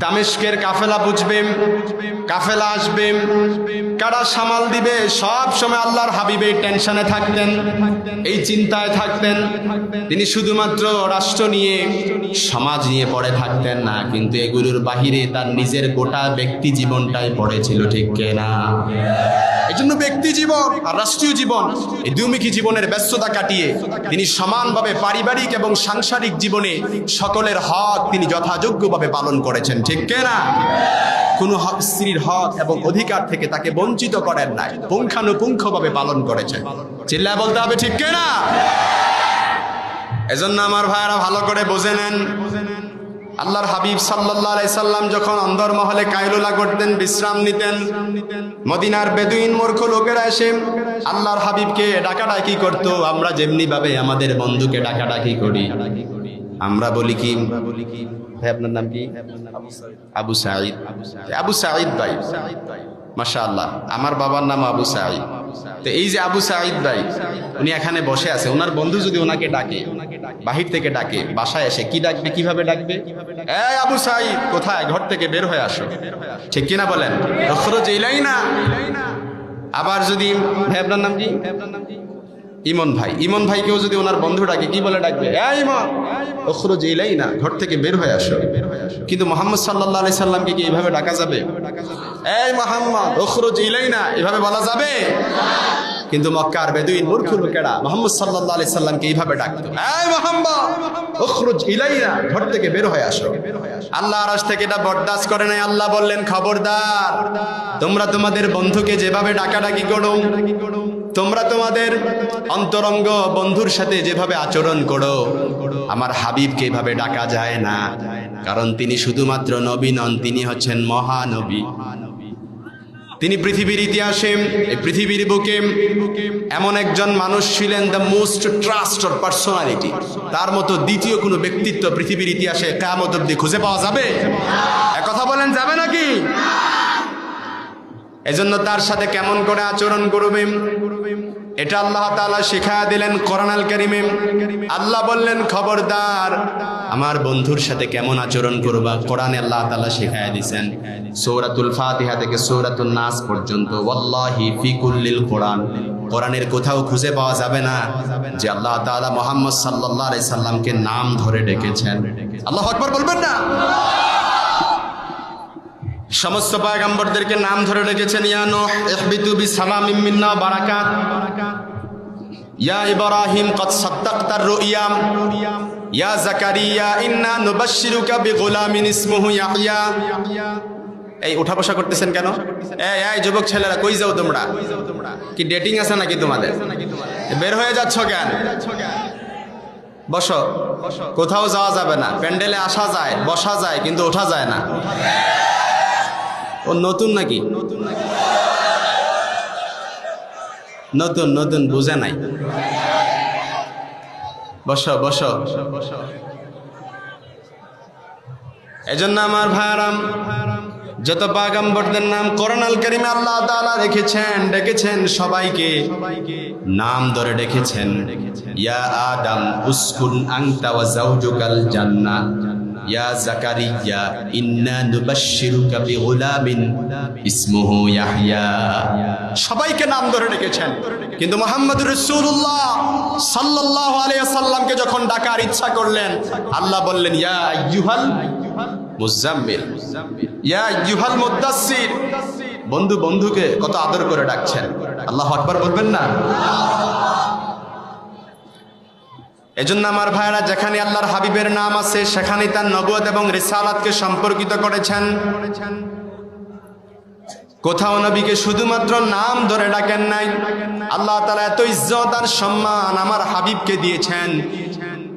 দামেস্কের কাফেলা বুঝবে, কাফেলা আসবে, কারা সামাল দিবে, সব সময় আল্লাহর হাবিব এই টেনশনে থাকতেন, এই চিন্তায় থাকতেন। তিনি শুধুমাত্র রাষ্ট্র নিয়ে, সমাজ নিয়ে পড়ে থাকতেন না, কিন্তু এগুলোর বাহিরে তার নিজের গোটা ব্যক্তি জীবনটাই পড়েছিল। ঠিক কিনা? এই জন্য ব্যক্তি জীবন আর রাষ্ট্রীয় জীবন, এই দুমুখী জীবনের ব্যস্ততা কাটিয়ে তিনি সমানভাবে পারিবারিক এবং সাংসারিক জীবনে সকলের হক তিনি যথাযোগ্যভাবে পালন করেছেন। ঠিক কিনা? কোনো স্ত্রীর হক এবং অধিকার থেকে তাকে বঞ্চিত করেন নাই, পুঙ্খানুপুঙ্খভাবে পালন করেছেন। চিল্লায় বলতে হবে ঠিক কিনা? এজন্য আমার ভাইয়েরা ভালো করে বুঝে নেন, আল্লাহর হাবিব সাল্লাল্লাহু আলাইহি সাল্লাম যখন অন্দরমহলে কায়লুলা করতেন, বিশ্রাম নিতেন, মদিনার বেদুইন মূর্খ লোকেরা এসে আল্লাহর হাবিবকে ডাকাডাকি করত। আমরা যেমনি ভাবে আমাদের বন্ধুকে ডাকাডাকি করি, আমরা বলি কি, ভাই আপনার নাম কি? আবু সাঈদ। আবু সাঈদ ভাই, মাশাআল্লাহ, আমার বাবার নাম আবু সাঈদ। তো এই যে আবু সাঈদ ভাই, উনি এখানে বসে আছে, ওনার বন্ধু যদি ওনাকে ডাকে, বাহির থেকে ডাকে, বাসায় এসে কি ডাকবে, কিভাবে ডাকবে? এই আবু সাঈদ, কোথায়? ঘর থেকে বের হয়ে আসো। ঠিক কিনা বলেন? উখরুজ ইলাইনা। আবার যদি, ভাই আপনার নাম কি? ইমন ভাই। ইমন ভাইকেও যদি ওনার বন্ধু ডাকে, কি বলে ডাকবে? এই ইমন, উখরুজ ইলাইনা, ঘর থেকে বের হয়ে আসো। কিন্তু মুহাম্মদ সাল্লাল্লাহু আলাইহি সাল্লামকে কি এইভাবে ডাকা যাবে? এই মুহাম্মদ, উখরুজ ইলাইনা, এভাবে বলা যাবে? কিন্তু মক্কার বেদুইন মূর্খ লোকেরা মুহাম্মদ সাল্লাল্লাহু আলাইহি সাল্লামকে এইভাবে ডাকতো, এই মুহাম্মদ, উখরুজ ইলাইনা, ঘর থেকে বের হয়ে আসো। আল্লাহ আরশ থেকে এটা বরদাস্ত করে নাই। আল্লাহ বললেন, খবরদার, তোমরা তোমাদের বন্ধুকে যেভাবে ডাকাডাকি করো, তোমরা তোমাদের অন্তরঙ্গ বন্ধুর সাথে যেভাবে আচরণ করো, আমার হাবিবকে এভাবে ডাকা যায় না। কারণ তিনি শুধুমাত্র নবী নন, তিনি হচ্ছেন মহানবী। তিনি পৃথিবীর ইতিহাসে, এই পৃথিবীর বুকে এমন একজন মানুষ ছিলেন, দ্য মোস্ট ট্রাস্টেড পার্সোনালিটি। তার মতো দ্বিতীয় কোনো ব্যক্তিত্ব পৃথিবীর ইতিহাসে কিয়ামত অবধি খুঁজে পাওয়া যাবে? কথা বলেন, যাবে নাকি? এজন্য তার সাথে কেমন করে আচরণ করবে এটা আল্লাহ তাআলা শিখায়া দিলেন কোরআন আল কারীমে। আল্লাহ বললেন, খবরদার, আমার বন্ধুর সাথে কেমন আচরণ করবা, কোরআনে আল্লাহ তাআলা শিখায়া দিয়েছেন। সূরাতুল ফাতিহা থেকে সূরাতুন নাস পর্যন্ত, ওয়াল্লাহি ফি কুল্লিল কোরআন, কোরআনের কোথাও খুঁজে পাওয়া যাবে না যে আল্লাহ তাআলা মুহাম্মদ সাল্লাল্লাহু আলাইহি সাল্লামকে নাম ধরে ডেকেছেন। আল্লাহু আকবার বলবেন না? সমস্ত পয়গম্বরদেরকে নাম ধরে রেখেছেন। ইয়া নূহ ইহবিতু বিসালামিম মিন্না বারাকাত, ইয়া ইব্রাহিম কদ সাদ্দাকতার রুইয়া, ইয়া জাকারিয়া ইন্না নুবাশশিরুকা বিগুলামিন ইসমুহু ইয়াহইয়া। এই উঠা বসা করতেছেন কেন? এই যুবক ছেলেরা, কই যাও তোমরা? কি ডেটিং আছে নাকি তোমাদের? বের হয়ে যাচ্ছ কেন? বসো। কোথাও যাওয়া যাবে না। প্যান্ডেলে আসা যায়, বসা যায়, কিন্তু ওঠা যায় না। ও নতুন নাকি? নতুন নতুন বুঝে নাই। বসো বসো। এজন্য আমার ভাইরাম, যত পয়গম্বরদের নাম কোরআন আল কারীমে আল্লাহ তাআলা রেখেছেন, ডেকেছেন সবাইকে নাম ধরে ডেকেছেন। ইয়া আদম উসকুন আনতা ওয়া যাওজুকাল জান্নাহ, ইয়া জাকারিয়া ইন্না নুবাশশিরুকা বিগুলামিন ইসমুহু ইয়াহইয়া। সবাইকে নাম ধরে ডেকেছেন। কিন্তু মুহাম্মদুর রাসূলুল্লাহ সাল্লাল্লাহু আলাইহি ওয়াসাল্লামকে যখন ডাকার ইচ্ছা করলেন, আল্লাহ বললেন, ইয়া আইয়ুহাল মুজাম্মিল, ইয়া আইয়ুহাল মুদাসসির। বন্ধু বন্ধুকে কত আদর করে ডাকছেন। আল্লাহু আকবার বলবেন না? এজন্য আমার ভাইরা, যেখানে আল্লাহর হাবিবের নাম আছে সেখানে তার নবুয়ত এবং রিসালাতকে সম্পর্কিত করেছেন। কোথাও নবীকে শুধুমাত্র নাম ধরে ডাকেন নাই। আল্লাহ তাআলা এত ইজ্জত আর সম্মান আমার হাবিবকে দিয়েছেন,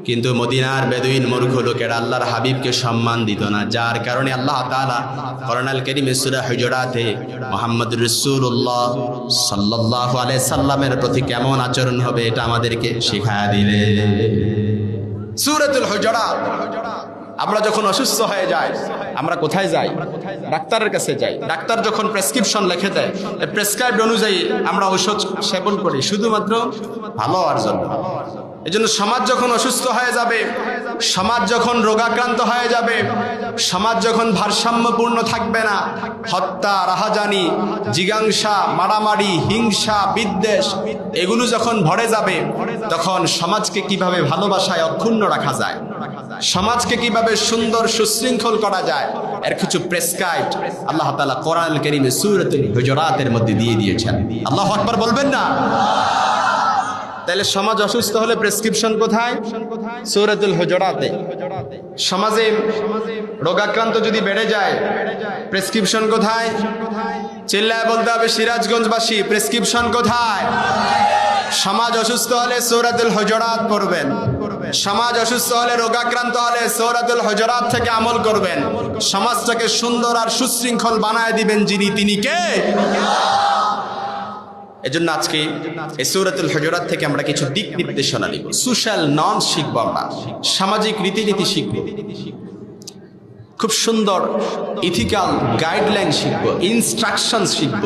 কিন্তু মদিনার বেদুইন মূর্খ লোকেরা আল্লাহর হাবিবকে সম্মান দিত না। যার কারণে আল্লাহ তাআলা কোরআন আল কারীমে সূরা হুজুরাতে মুহাম্মদুর রাসূলুল্লাহ সাল্লাল্লাহু আলাইহি সাল্লামের প্রতি কেমন আচরণ হবে এটা আমাদেরকে শিখায়া দিলেন। সূরাতুল হুজুরাত। আমরা যখন অসুস্থ হয়ে যাই, আমরা কোথায় যাই? ডাক্তারের কাছে যাই। ডাক্তার যখন প্রেসক্রিপশন লিখে দেয়, প্রেসক্রাইবড অনুযায়ী আমরা ঔষধ সেবন করি শুধুমাত্র ভালো হওয়ার জন্য। এজন্য সমাজ যখন অসুস্থ হয়ে যাবে, সমাজ যখন রোগাক্রান্ত হয়ে যাবে, সমাজ যখন ভারসাম্যপূর্ণ থাকবে না, হত্যা, রাহাজানি, জিজ্ঞাসা, মারামারি, হিংসা, বিদ্বেষ এগুলো যখন ভরে যাবে, তখন সমাজকে কিভাবে ভালোবাসায় অক্ষুণ্ণ রাখা যায়, সমাজকে কিভাবে সুন্দর সুশৃঙ্খল করা যায়, এর কিছু প্রেসক্রাইবড আল্লাহ তাআলা কোরআন কারীমে সূরাতুল হুজুরাতের মধ্যে দিয়ে দিয়েছেন। আল্লাহু আকবার বলবেন না? তাহলে সমাজ অসুস্থ হলে প্রেসক্রিপশন কোথায়? সূরাতুল হুজুরাতে। সমাজে রোগাক্রান্ত যদি বেড়ে যায়, প্রেসক্রিপশন কোথায়? চিল্লায় বলতে হবে সিরাজগঞ্জবাসী, প্রেসক্রিপশন কোথায়? সমাজ অসুস্থ হলে সূরাতুল হুজুরাত পড়বেন। সমাজ অসুস্থ হলে, রোগাক্রান্ত হলে সূরাতুল হুজুরাত থেকে আমল করবেন। সমাজটাকে সুন্দর আর সুশৃঙ্খল বানায় দিবেন যিনি, তিনি কে? এজন্য আজকে এই সূরাতুল হুজুরাত থেকে আমরা কিছু দিক নির্দেশনা নিব। সোশ্যাল নর্ম শিখব, আমরা সামাজিক রীতিনীতি শিখব, খুব সুন্দর ইথিক্যাল গাইডলাইন শিখব, ইনস্ট্রাকশন শিখব,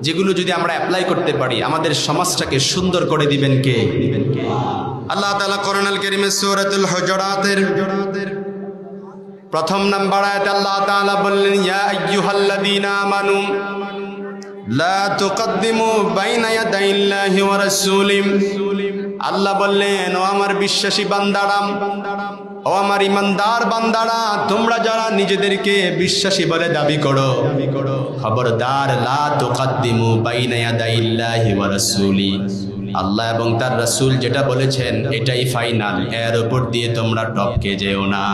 যেগুলো যদি আমরা অ্যাপ্লাই করতে পারি আমাদের সমাজটাকে সুন্দর করে দিবেন কে? আল্লাহ তাআলা কোরআন আল কারীমে সূরাতুল হুজুরাতের প্রথম নাম্বার আয়াতে আল্লাহ তাআলা বললেন, ইয়া আইয়ুহাল্লাযীনা আমানু লা তুকদ্দিমু বাইনা ইয়াদাইল্লাহি ওয়া রাসূলিহি। আল্লাহ বললেন, ও আমার বিশ্বাসী বান্দারা, ও আমার ইমানদার বান্দারা, তোমরা যারা নিজেদেরকে বিশ্বাসী বলে দাবি করো, খবরদার, লা তুকদ্দিমু বাইনা ইয়াদাইল্লাহি ওয়া রাসূলিহি। আল্লাহ এবং তার রাসূল যেটা বলেছেন এটাই ফাইনাল, এর উপর দিয়ে তোমরা টপকে যেও না।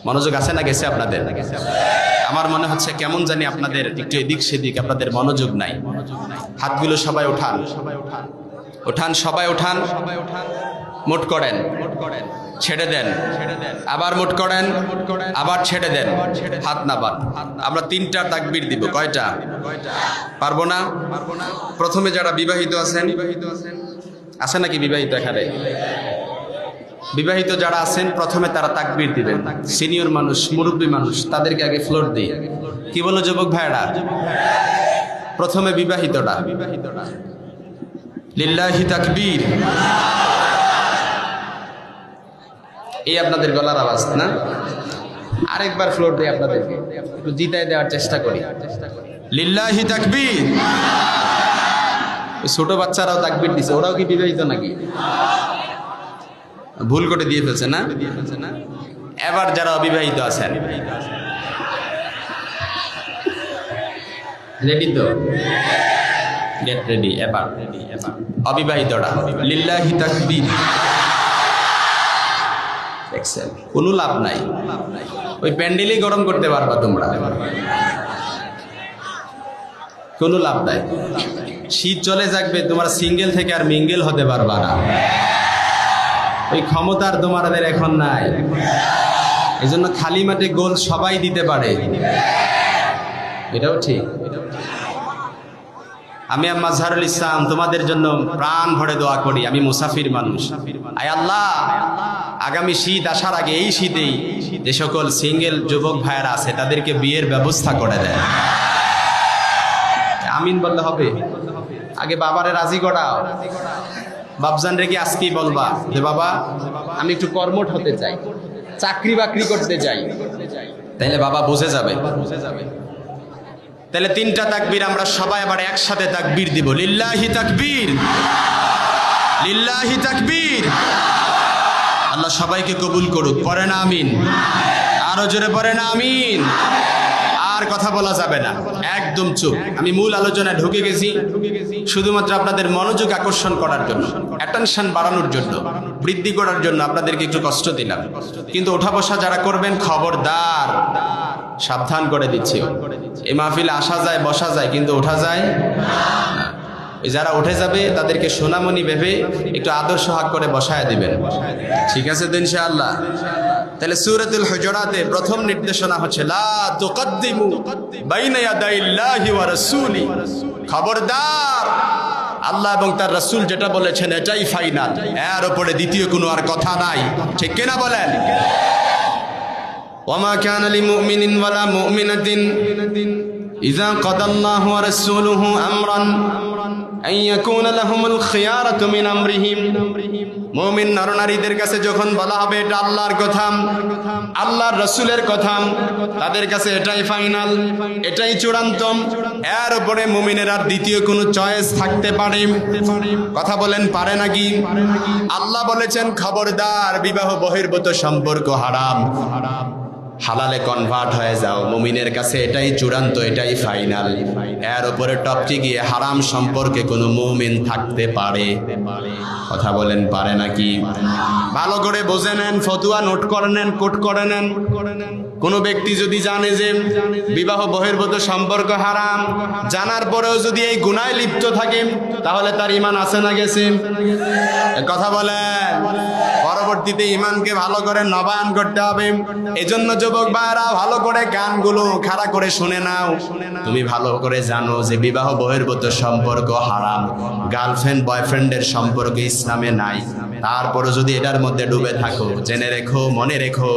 মনোযোগ আছে না গেছে আপনাদের? আমার মনে হচ্ছে কেমন জানি আপনাদের একটু এদিক সেদিক, আপনাদের মনোযোগ নাই। হাতগুলো সবাই উঠান, উঠান, সবাই উঠান। মুট করেন, ছেড়ে দেন, আবার মুট করেন, আবার ছেড়ে দেন, হাত নাবান। আমরা 3টা তাকবীর দিব। কয়টা? পারবো না? প্রথমে যারা বিবাহিত আছেন, আছে নাকি বিবাহিত এখানে? বিবাহিত যারা আছেন প্রথমে তারা তাকবীর দিবেন। সিনিয়র মানুষ, মুরব্বী মানুষ, তাদেরকে আগে ফ্লোর দিই। কি বলো যুবক ভাইরা? প্রথমে বিবাহিতটা। লিল্লাহি তাকবীর। এই আপনাদের গলার আওয়াজ না? আরেকবার ফ্লোর দিই আপনাদেরকে, একটু জিতায় দেওয়ার চেষ্টা করি। লিল্লাহি তাকবীর। ছোট বাচ্চারাও তাকবীর দিছে, ওরাও কি বিবাহিত নাকি? ভুল করে দিয়ে ফেলছে না? এবার যারা অবিবাহিত আছেন, রেডি তো? Get ready. এবার অবিবাহিতরা লিল্লাহি তাকবীর। কোনো লাভ নাই, ওই প্যান্ডেলই গরম করতে পারবা তোমরা, কোনো লাভ নাই। শীত চলে যাবে, তোমার সিঙ্গেল থেকে আর মিঙ্গেল হতে পারবা না। ওই ক্ষমতার তোমাদের এখন নাই। এই জন্য খালি মাঠে গোল সবাই দিতে পারে, এটাও ঠিক। আমি মাজহারুল ইসলাম তোমাদের জন্য প্রাণ ভরে দোয়া করি। আমি মুসাফির মানুষ। আয় আল্লাহ, আগামী শীত আসার আগে, এই শীতেই যে সকল সিঙ্গেল যুবক ভাইয়েরা আছে তাদেরকে বিয়ের ব্যবস্থা করে দেয়। আমিন বললে হবে? আগে বাবারে রাজি করাও। বাবজান রেখে আজকেই বলবা যে বাবা আমি একটু কর্মঠ হতে চাই, চাকরি বাকরি করতে চাই, তাইলে বাবা বুঝে যাবে। তাহলে 3টা তাকবীর আমরা সবাই আবার একসাথে তাকবীর দিব। লিল্লাহি তাকবীর, লিল্লাহি তাকবীর। আল্লাহ সবাইকে কবুল করুক। পড়ে না আমিন? আরো জোরে পড়ে না আমিন? আর কথা বলা যাবে না, একদম চুপ। আমি মূল আলোচনায় ঢুকে গেছি শুধুমাত্র আপনাদের মনোযোগ আকর্ষণ করার জন্য, অ্যাটেনশন বাড়ানোর জন্য, বৃদ্ধি করার জন্য আপনাদেরকে একটু কষ্ট দিলাম। কিন্তু ওঠা বসা যারা করবেন, খবরদার, সাবধান করে দিচ্ছি। এই মাহফিলে আসা যায়, বসা যায়, কিন্তু ওঠা যায় না। যারা উঠে যাবে তাদেরকে সোনামণি ভেবে একটু আদর সোহাগ করে বসায় দিবেন, ঠিক আছে তো ইনশাআল্লাহ? তাহলে সূরাতুল হুজুরাতে প্রথম নির্দেশনা হচ্ছে লা তুকদ্দিমু বাইনা ইয়াদাইল্লাহি ওয়া রাসূলি। খবরদার, আল্লাহ এবং তার রাসূল যেটা বলেছেন এটাই ফাইনাল, এর উপরে দ্বিতীয় কোনো আর কথা নাই, ঠিক কিনা বলেন? ওয়ামা কানা লিমুমিনিন ওয়ালা মুমিনাতিন ইযা কাদাল্লাহু ওয়া রাসূলুহু আমরান আন ইয়াকুনা লাহুমুল খিয়ারাতু মিন আমরিহিম। মুমিন নরনারীদের কাছে যখন বলা হবে এটা আল্লাহর কথা, আল্লাহর রাসূলের কথা, তাদের কাছে এটাই ফাইনাল, এটাই চূড়ান্ত, এর উপরে মুমিনের আর দ্বিতীয় কোনো চয়েস থাকতে পারে? কথা বলেন, পারে নাকি? আল্লাহ বলেছেন খবরদার, বিবাহ বহির্ভূত সম্পর্ক হারাম, হালালে কনভার্ট হয়ে যাও। মুমিনের কাছে এটাই চূড়ান্ত, এটাই ফাইনাল, এর উপরে টপকে গিয়ে হারাম সম্পর্কে কোনো মুমিন থাকতে পারে? কথা বলেন, পারে নাকি? ভালো করে বুঝে নেন, ফতুয়া নোট করে নেন, কোট করে নেন। কোনো ব্যক্তি যদি জানে যে বিবাহ বহির্ভূত সম্পর্ক হারাম, জানার পরেও যদি এই গুনায় লিপ্ত থাকে, তাহলে তার ঈমান আছে না গেছে? কথা বলেন। পরবর্তীতে ঈমানকে ভালো করে নবায়ন করতে হবে। এজন্য যুবক ভাইরা ভালো করে গানগুলো খাড়া করে শুনে নাও। তুমি ভালো করে জানো যে বিবাহ বহির্ভূত সম্পর্ক হারাম, গার্লফ্রেন্ড বয়ফ্রেন্ডের সম্পর্ক ইসলামে নাই। তারপরে যদি এটার মধ্যে ডুবে থাকো, জেনে রেখো, মনে রেখো,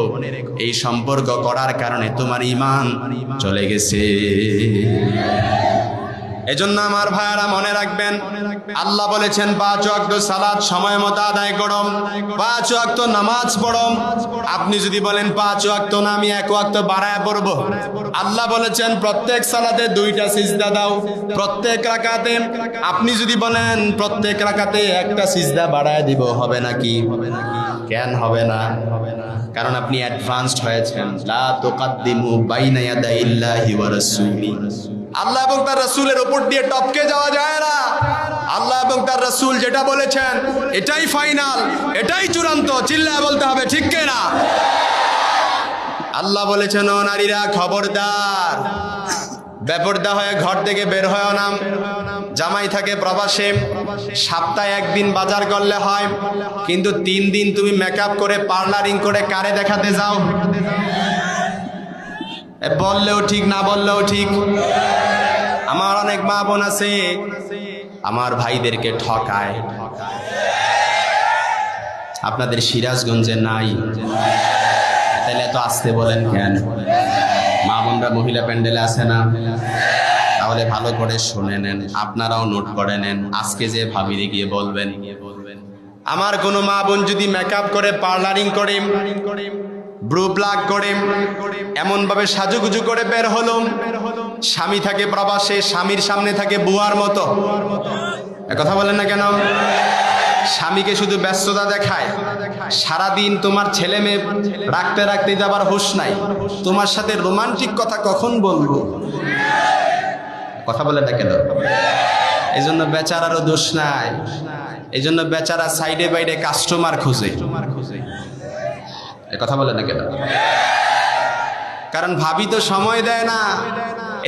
এই সম্পর্ক করার কারণে তোমার ঈমান চলে গেছে। এজন্য আমার ভাইয়ারা মনে রাখবেন, আল্লাহ বলেছেন 5 ওয়াক্ত সালাত সময় মতো আদায় করো, 5 ওয়াক্ত নামাজ পড়ো। আপনি যদি বলেন 5 ওয়াক্ত না, আমি 1 ওয়াক্ত বাড়ায় পড়বো, আল্লাহ বলেছেন প্রত্যেক সালাতে 2টা সিজদা দাও প্রত্যেক রাকাতে। আপনি যদি বলেন প্রত্যেক রাকাতে 1টা সিজদা বাড়ায় দিব, হবে নাকি? কেন হবে না? কারণ আপনি অ্যাডভান্সড হয়েছেন। লা তুকদ্দিমু বাইনা ইয়াদাইল্লাহি ওয়া রাসূলি। আল্লাহ এবং তার রাসূলের উপর দিয়ে টপকে যাওয়া যায় না। আল্লাহ এবং তার রাসূল যেটা বলেছেন এটাই ফাইনাল, এটাই চূড়ান্ত। চিল্লায় বলতে হবে, ঠিক কিনা? আল্লাহ বলেছেন, ও নারীরা খবরদার, বেপরদা হয়ে ঘর থেকে বের হয় না। জামাই থাকে প্রবাসে, সপ্তাহে একদিন বাজার করলে হয়, কিন্তু 3 দিন তুমি মেকআপ করে পার্লারিং করে কারে দেখাতে যাও? বললেও ঠিক, না বললেও ঠিক। আমার অনেক মা বোন আছে আমার ভাইদেরকে ঠকায়। আপনাদের সিরাজগঞ্জে নাই, তাহলে এত আসতে বলেন কেন? মা বোনরা মহিলা প্যান্ডেলে আছে না? তাহলে ভালো করে শুনে নেন, আপনারাও নোট করে নেন। আজকে যে ভাবিরে গিয়ে বলবেন, আমার কোনো মা বোন যদি মেকআপ করে পার্লারিং করে ব্রু প্লাগ করে এমন ভাবে সাজুগুজু করে বের হলো, স্বামী থাকে প্রবাসে, স্বামীর সামনে থাকে বুয়ার মতো। কথা বলেন না কেন? স্বামীকে শুধু ব্যস্ততা দেখায়, সারাদিন তোমার ছেলে মেয়ে রাখতে রাখতে যাবার হুঁশ নাই, তোমার সাথে রোমান্টিক কথা কখন বলবো? কথা বলেন না কেন? এই জন্য বেচারারও দোষ নাই, এই জন্য বেচারা সাইডে বাইডে কাস্টমার খুঁজে। কথা বলেন না কেন? কারণ ভাবি তো সময় দেয় না।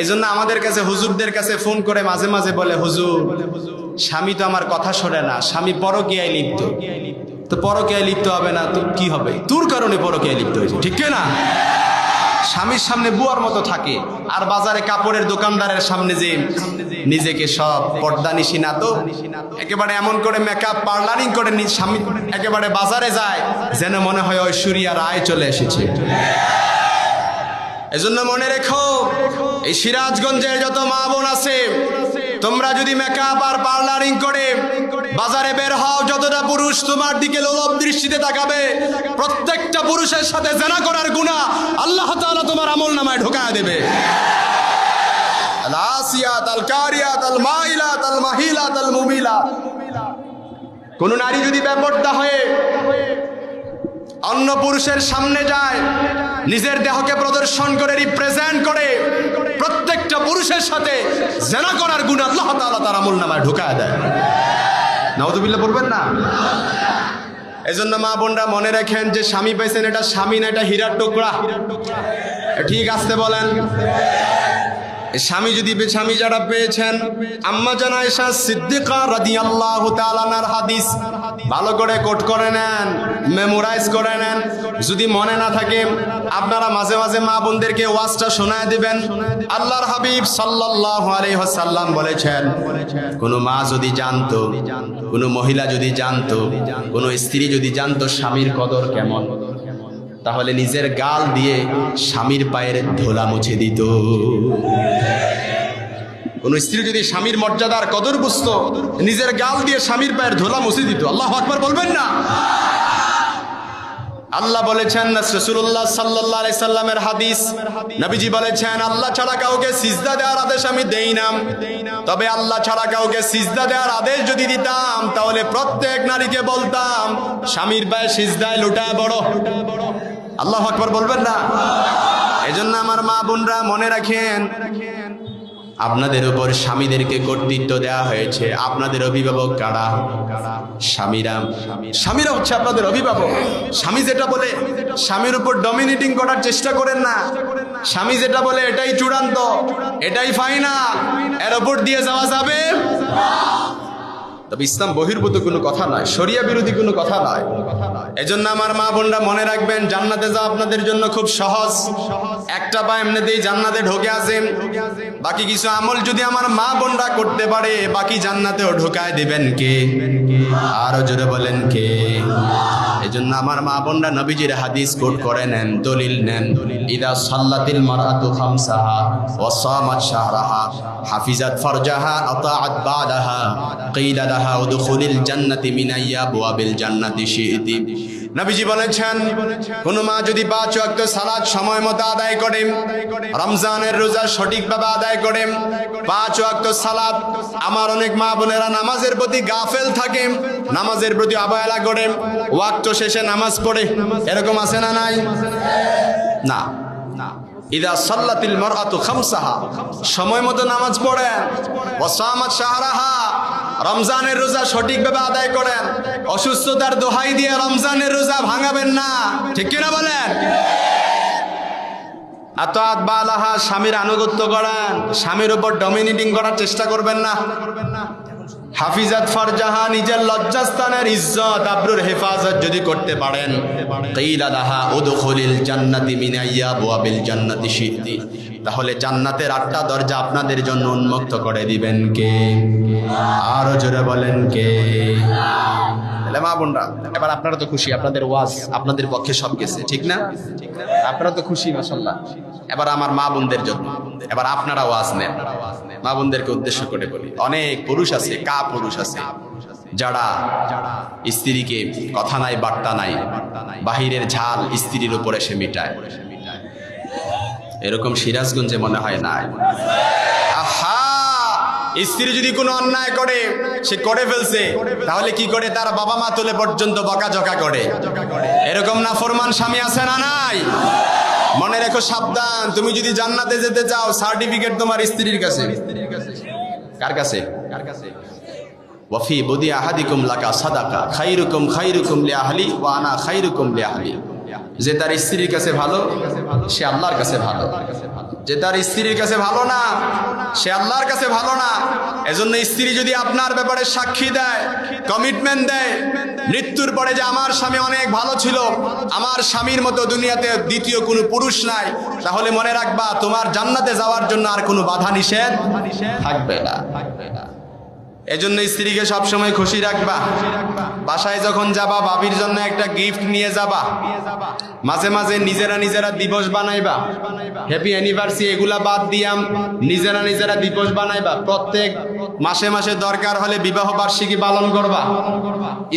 এই জন্য আমাদের কাছে হুজুরদের কাছে ফোন করে মাঝে মাঝে বলে, হুজুর স্বামী তো আমার কথা শোনে না, স্বামী পরকীয়ায় লিপ্ত। তো পরকীয়ায় লিপ্ত হবে না তো কি হবে? তোর কারণে পরকীয়ায় লিপ্ত হয়েছে, ঠিক না? স্বামীর সামনে বুয়ার মতো থাকে, আর বাজারে কাপড়ের দোকানদারের সামনে যে নিজেকে সব পর্দানিশী না, তো একেবারে এমন করে মেকআপ পার্লারিং করে স্বামী একেবারে বাজারে যায় যেন মনে হয় ঐশ্বরিয়া রায় চলে এসেছে। এজন্য মনে রেখো, এই সিরাজগঞ্জের যত মা বোন আছে, তোমরা যদি মেকআপ আর পার্লারিং করে বাজারে বের হও, যতটা পুরুষ তোমার দিকে লোলভ দৃষ্টিতে তাকাবে, প্রত্যেকটা পুরুষের সাথে জেনা করার গুনাহ আল্লাহ তাআলা তোমার আমলনামায় ঢোকায় দেবে। আল আসিয়াত আল কারিয়াত আল মাইলাত আল মাহিলাত আল মুমিলাত। কোন নারী যদি বেপরদা হয়ে অন্য পুরুষের সামনে যায়, নিজের দেহকে প্রদর্শন করে রিপ্রেজেন্ট করে প্রত্যেকটা পুরুষের সাথে জেনা করার গুনাহ আল্লাহ তাআলা তার আমলনামায় ঢোকায় দেয়। নাউযুবিল্লাহ বলবেন না? এজন্য মা বোনরা মনে রাখেন যে স্বামী পাইছেন, এটা স্বামী না, এটা হীরার টুকরা। ঠিক আসতে বলেন। স্বামী যদি স্বামী যারা পেয়েছেন, আম্মা জান আয়েশা সিদ্দিকা রাদিয়াল্লাহু তাআলা আনহার হাদিস ভালো করে কোট করে নেন, মেমোরাইজ করে নেন। যদি মনে না থাকে আপনারা মাঝে মাঝে মা বোনদেরকে ওয়াজটা শোনায় দিবেন। আল্লাহর হাবিব সাল্লাল্লাহু আলাইহি ওয়াসাল্লাম বলেছেন, কোন মা যদি জানতো, কোন মহিলা যদি জানতো, কোন স্ত্রী যদি জানতো স্বামীর কদর কেমন, তাহলে নিজের গাল দিয়ে স্বামীর পায়ের ধুলা মুছে দিত। কোন স্ত্রী যদি স্বামীর মর্যাদার কদর বুঝতো, নিজের গাল দিয়ে স্বামীর পায়ের ধুলা মুছে দিত। আল্লাহু আকবার বলবেন না? আল্লাহ বলেছেন, রাসূলুল্লাহ সাল্লাল্লাহু আলাইহি সাল্লামের হাদিস, নবীজি বলেছেন, আল্লাহ ছাড়া কাউকে সিজদা দেওয়ার আদেশ আমি দেই না, তবে আল্লাহ ছাড়া কাউকে সিজদা দেওয়ার আদেশ যদি দিতাম তাহলে প্রত্যেক নারীকে বলতাম স্বামীর পায়ে সিজদায় লুটায় পড়ো। আল্লাহু আকবার বলবেন না? এজন্য আমার মা বোনরা মনে রাখেন, আপনাদের উপর স্বামীদেরকে কর্তৃত্ব দেওয়া হয়েছে। আপনাদের অভিভাবক কারা? স্বামীরা। স্বামীরা হচ্ছে আপনাদের অভিভাবক। স্বামী যেটা বলে স্বামীর উপর ডমিনেটিং করার চেষ্টা করেন না। স্বামী যেটা বলে এটাই চূড়ান্ত, এটাই ফাইনাল, এর উপর দিয়ে যাওয়া যাবে। তবে ইসলাম বহির্ভূত কোনো কথা নয়, শরিয়া বিরোধী কোনো কথা নয়। এজন্য আমার মা বোনরা মনে রাখবেন, জান্নাতে যাওয়া আপনাদের জন্য খুব সহজ। একটা পা এমনিতেই জান্নাতে ঢোকে আসেন। বাকি কিছু আমল যদি আমার মা বোনরা করতে পারে, বাকি জান্নাতেও ঢোকায় দিবেন কে? আরো জোরে বলেন কে? এজন্য আমার মা বোনরা নবীজির হাদিস কোট করে নেন, দলিল নেন। ইদা সাল্লাতিল মারআতু খামসাহা ওয়া সামাত শাহরাহা হাফিজাত ফারজাহা আতাআত বাদাহা কিলা লাহা উদখুলিল জান্নাতি মিন আবওয়াবিল জান্নাতি শি'তি। নবীজি বলেছেন, কোন মা যদি 5 ওয়াক্ত সালাত সময় মতো আদায় করে, রমজানের রোজা সঠিকভাবে আদায় করে, 5 ওয়াক্ত সালাত, আমার অনেক মা বোনেরা নামাজের প্রতি গাফেল থাকে, নামাজের প্রতি অবহেলা করে, ওয়াক্ত শেষে নামাজ পড়ে, এরকম আছে না নাই? না। ইদা সাল্লাতিল মারআতু খামসাহা, সময় মতো নামাজ পড়েন, ওয়া সামাত শাহরাহা, রমজানের রোজা সঠিকভাবে আদায় করেন। অসুস্থতার দোহাই দিয়ে রমজানের রোজা ভাঙাবেন না, ঠিক কিনা বলেন? আতাত বালাহা, স্বামীর আনুগত্য করান, স্বামীর উপর ডমিনেটিং করার চেষ্টা করবেন না। হাফিজাত ফারজাহা, নিজের লজ্জাস্থানের ইজ্জত আবরুর হেফাজত যদি করতে পারেন, কিলা লাহা উদখুলিল জান্নাতি মিন আবওয়াবিল জান্নাতি শিতি, তাহলে জান্নাতের 8টা দরজা আপনাদের জন্য উন্মুক্ত করে দিবেন কে? আরো জোরে বলেন কে? তাহলে মা বোনরা, এবার আপনারা তো খুশি, আপনাদের ওয়াজ আপনাদের পক্ষে সব গেছে, ঠিক না? আপনারা তো খুশি মাশাআল্লাহ। এবার আমার মা বোনদের জন্য এবার আপনারা ওয়াজ নেন। মা বোনদেরকে উদ্দেশ্য করে বলি, অনেক পুরুষ আছে, পুরুষ আছে যারা স্ত্রীকে কথা নাই বার্তা নাই, বাহিরের ঝাল স্ত্রীর উপর এসে মিটায়। এরকম সিরাজগঞ্জে মনে হয় না। আহা, স্ত্রী যদি কোনো অন্যায় করে, সে করে ফেলছে, তাহলে কি করে? তার বাবা মা তুলে পর্যন্ত বকাঝকা করে। এরকম নাফরমান স্বামী আছে না নাই? মনে রেখো, সাবধান, তুমি যদি জান্নাতে যেতে চাও, সার্টিফিকেট তোমার স্ত্রীর কাছে। কার কাছে? ওয়াফি বুদি আহাদিকুম লাকা সাদাকা খাইরুকুম খাইরুকুম লিআহলি ওয়া আনা খাইরুকুম লিআহলি। যে তার স্ত্রীর কাছে ভালো, সে আল্লাহর কাছে ভালো। যে তার স্ত্রীর কাছে ভালো না, সে আল্লাহর কাছে ভালো না। এজন্য স্ত্রী যদি আপনার ব্যাপারে সাক্ষী দেয়, কমিটমেন্ট দেয় মৃত্যুর পরে যে আমার স্বামী অনেক ভালো ছিল, আমার স্বামীর মতো দুনিয়াতে দ্বিতীয় কোনো পুরুষ নাই, তাহলে মনে রাখবা তোমার জান্নাতে যাওয়ার জন্য আর কোনো বাধা নিষেধ থাকবে না। এজন্য স্ত্রীকে সবসময় খুশি রাখবা। বাসায় যখন যাবা, বাবির জন্য একটা গিফট নিয়ে যাবা। মাঝে মাঝে নিজেরা দিবস বানাইবা, হ্যাপি অ্যানিভার্সারি এগুলা বাদ দিয়াম নিজেরা দিবস বানাইবা। প্রত্যেক মাসে মাসে দরকার হলে বিবাহ বার্ষিকী পালন করবা।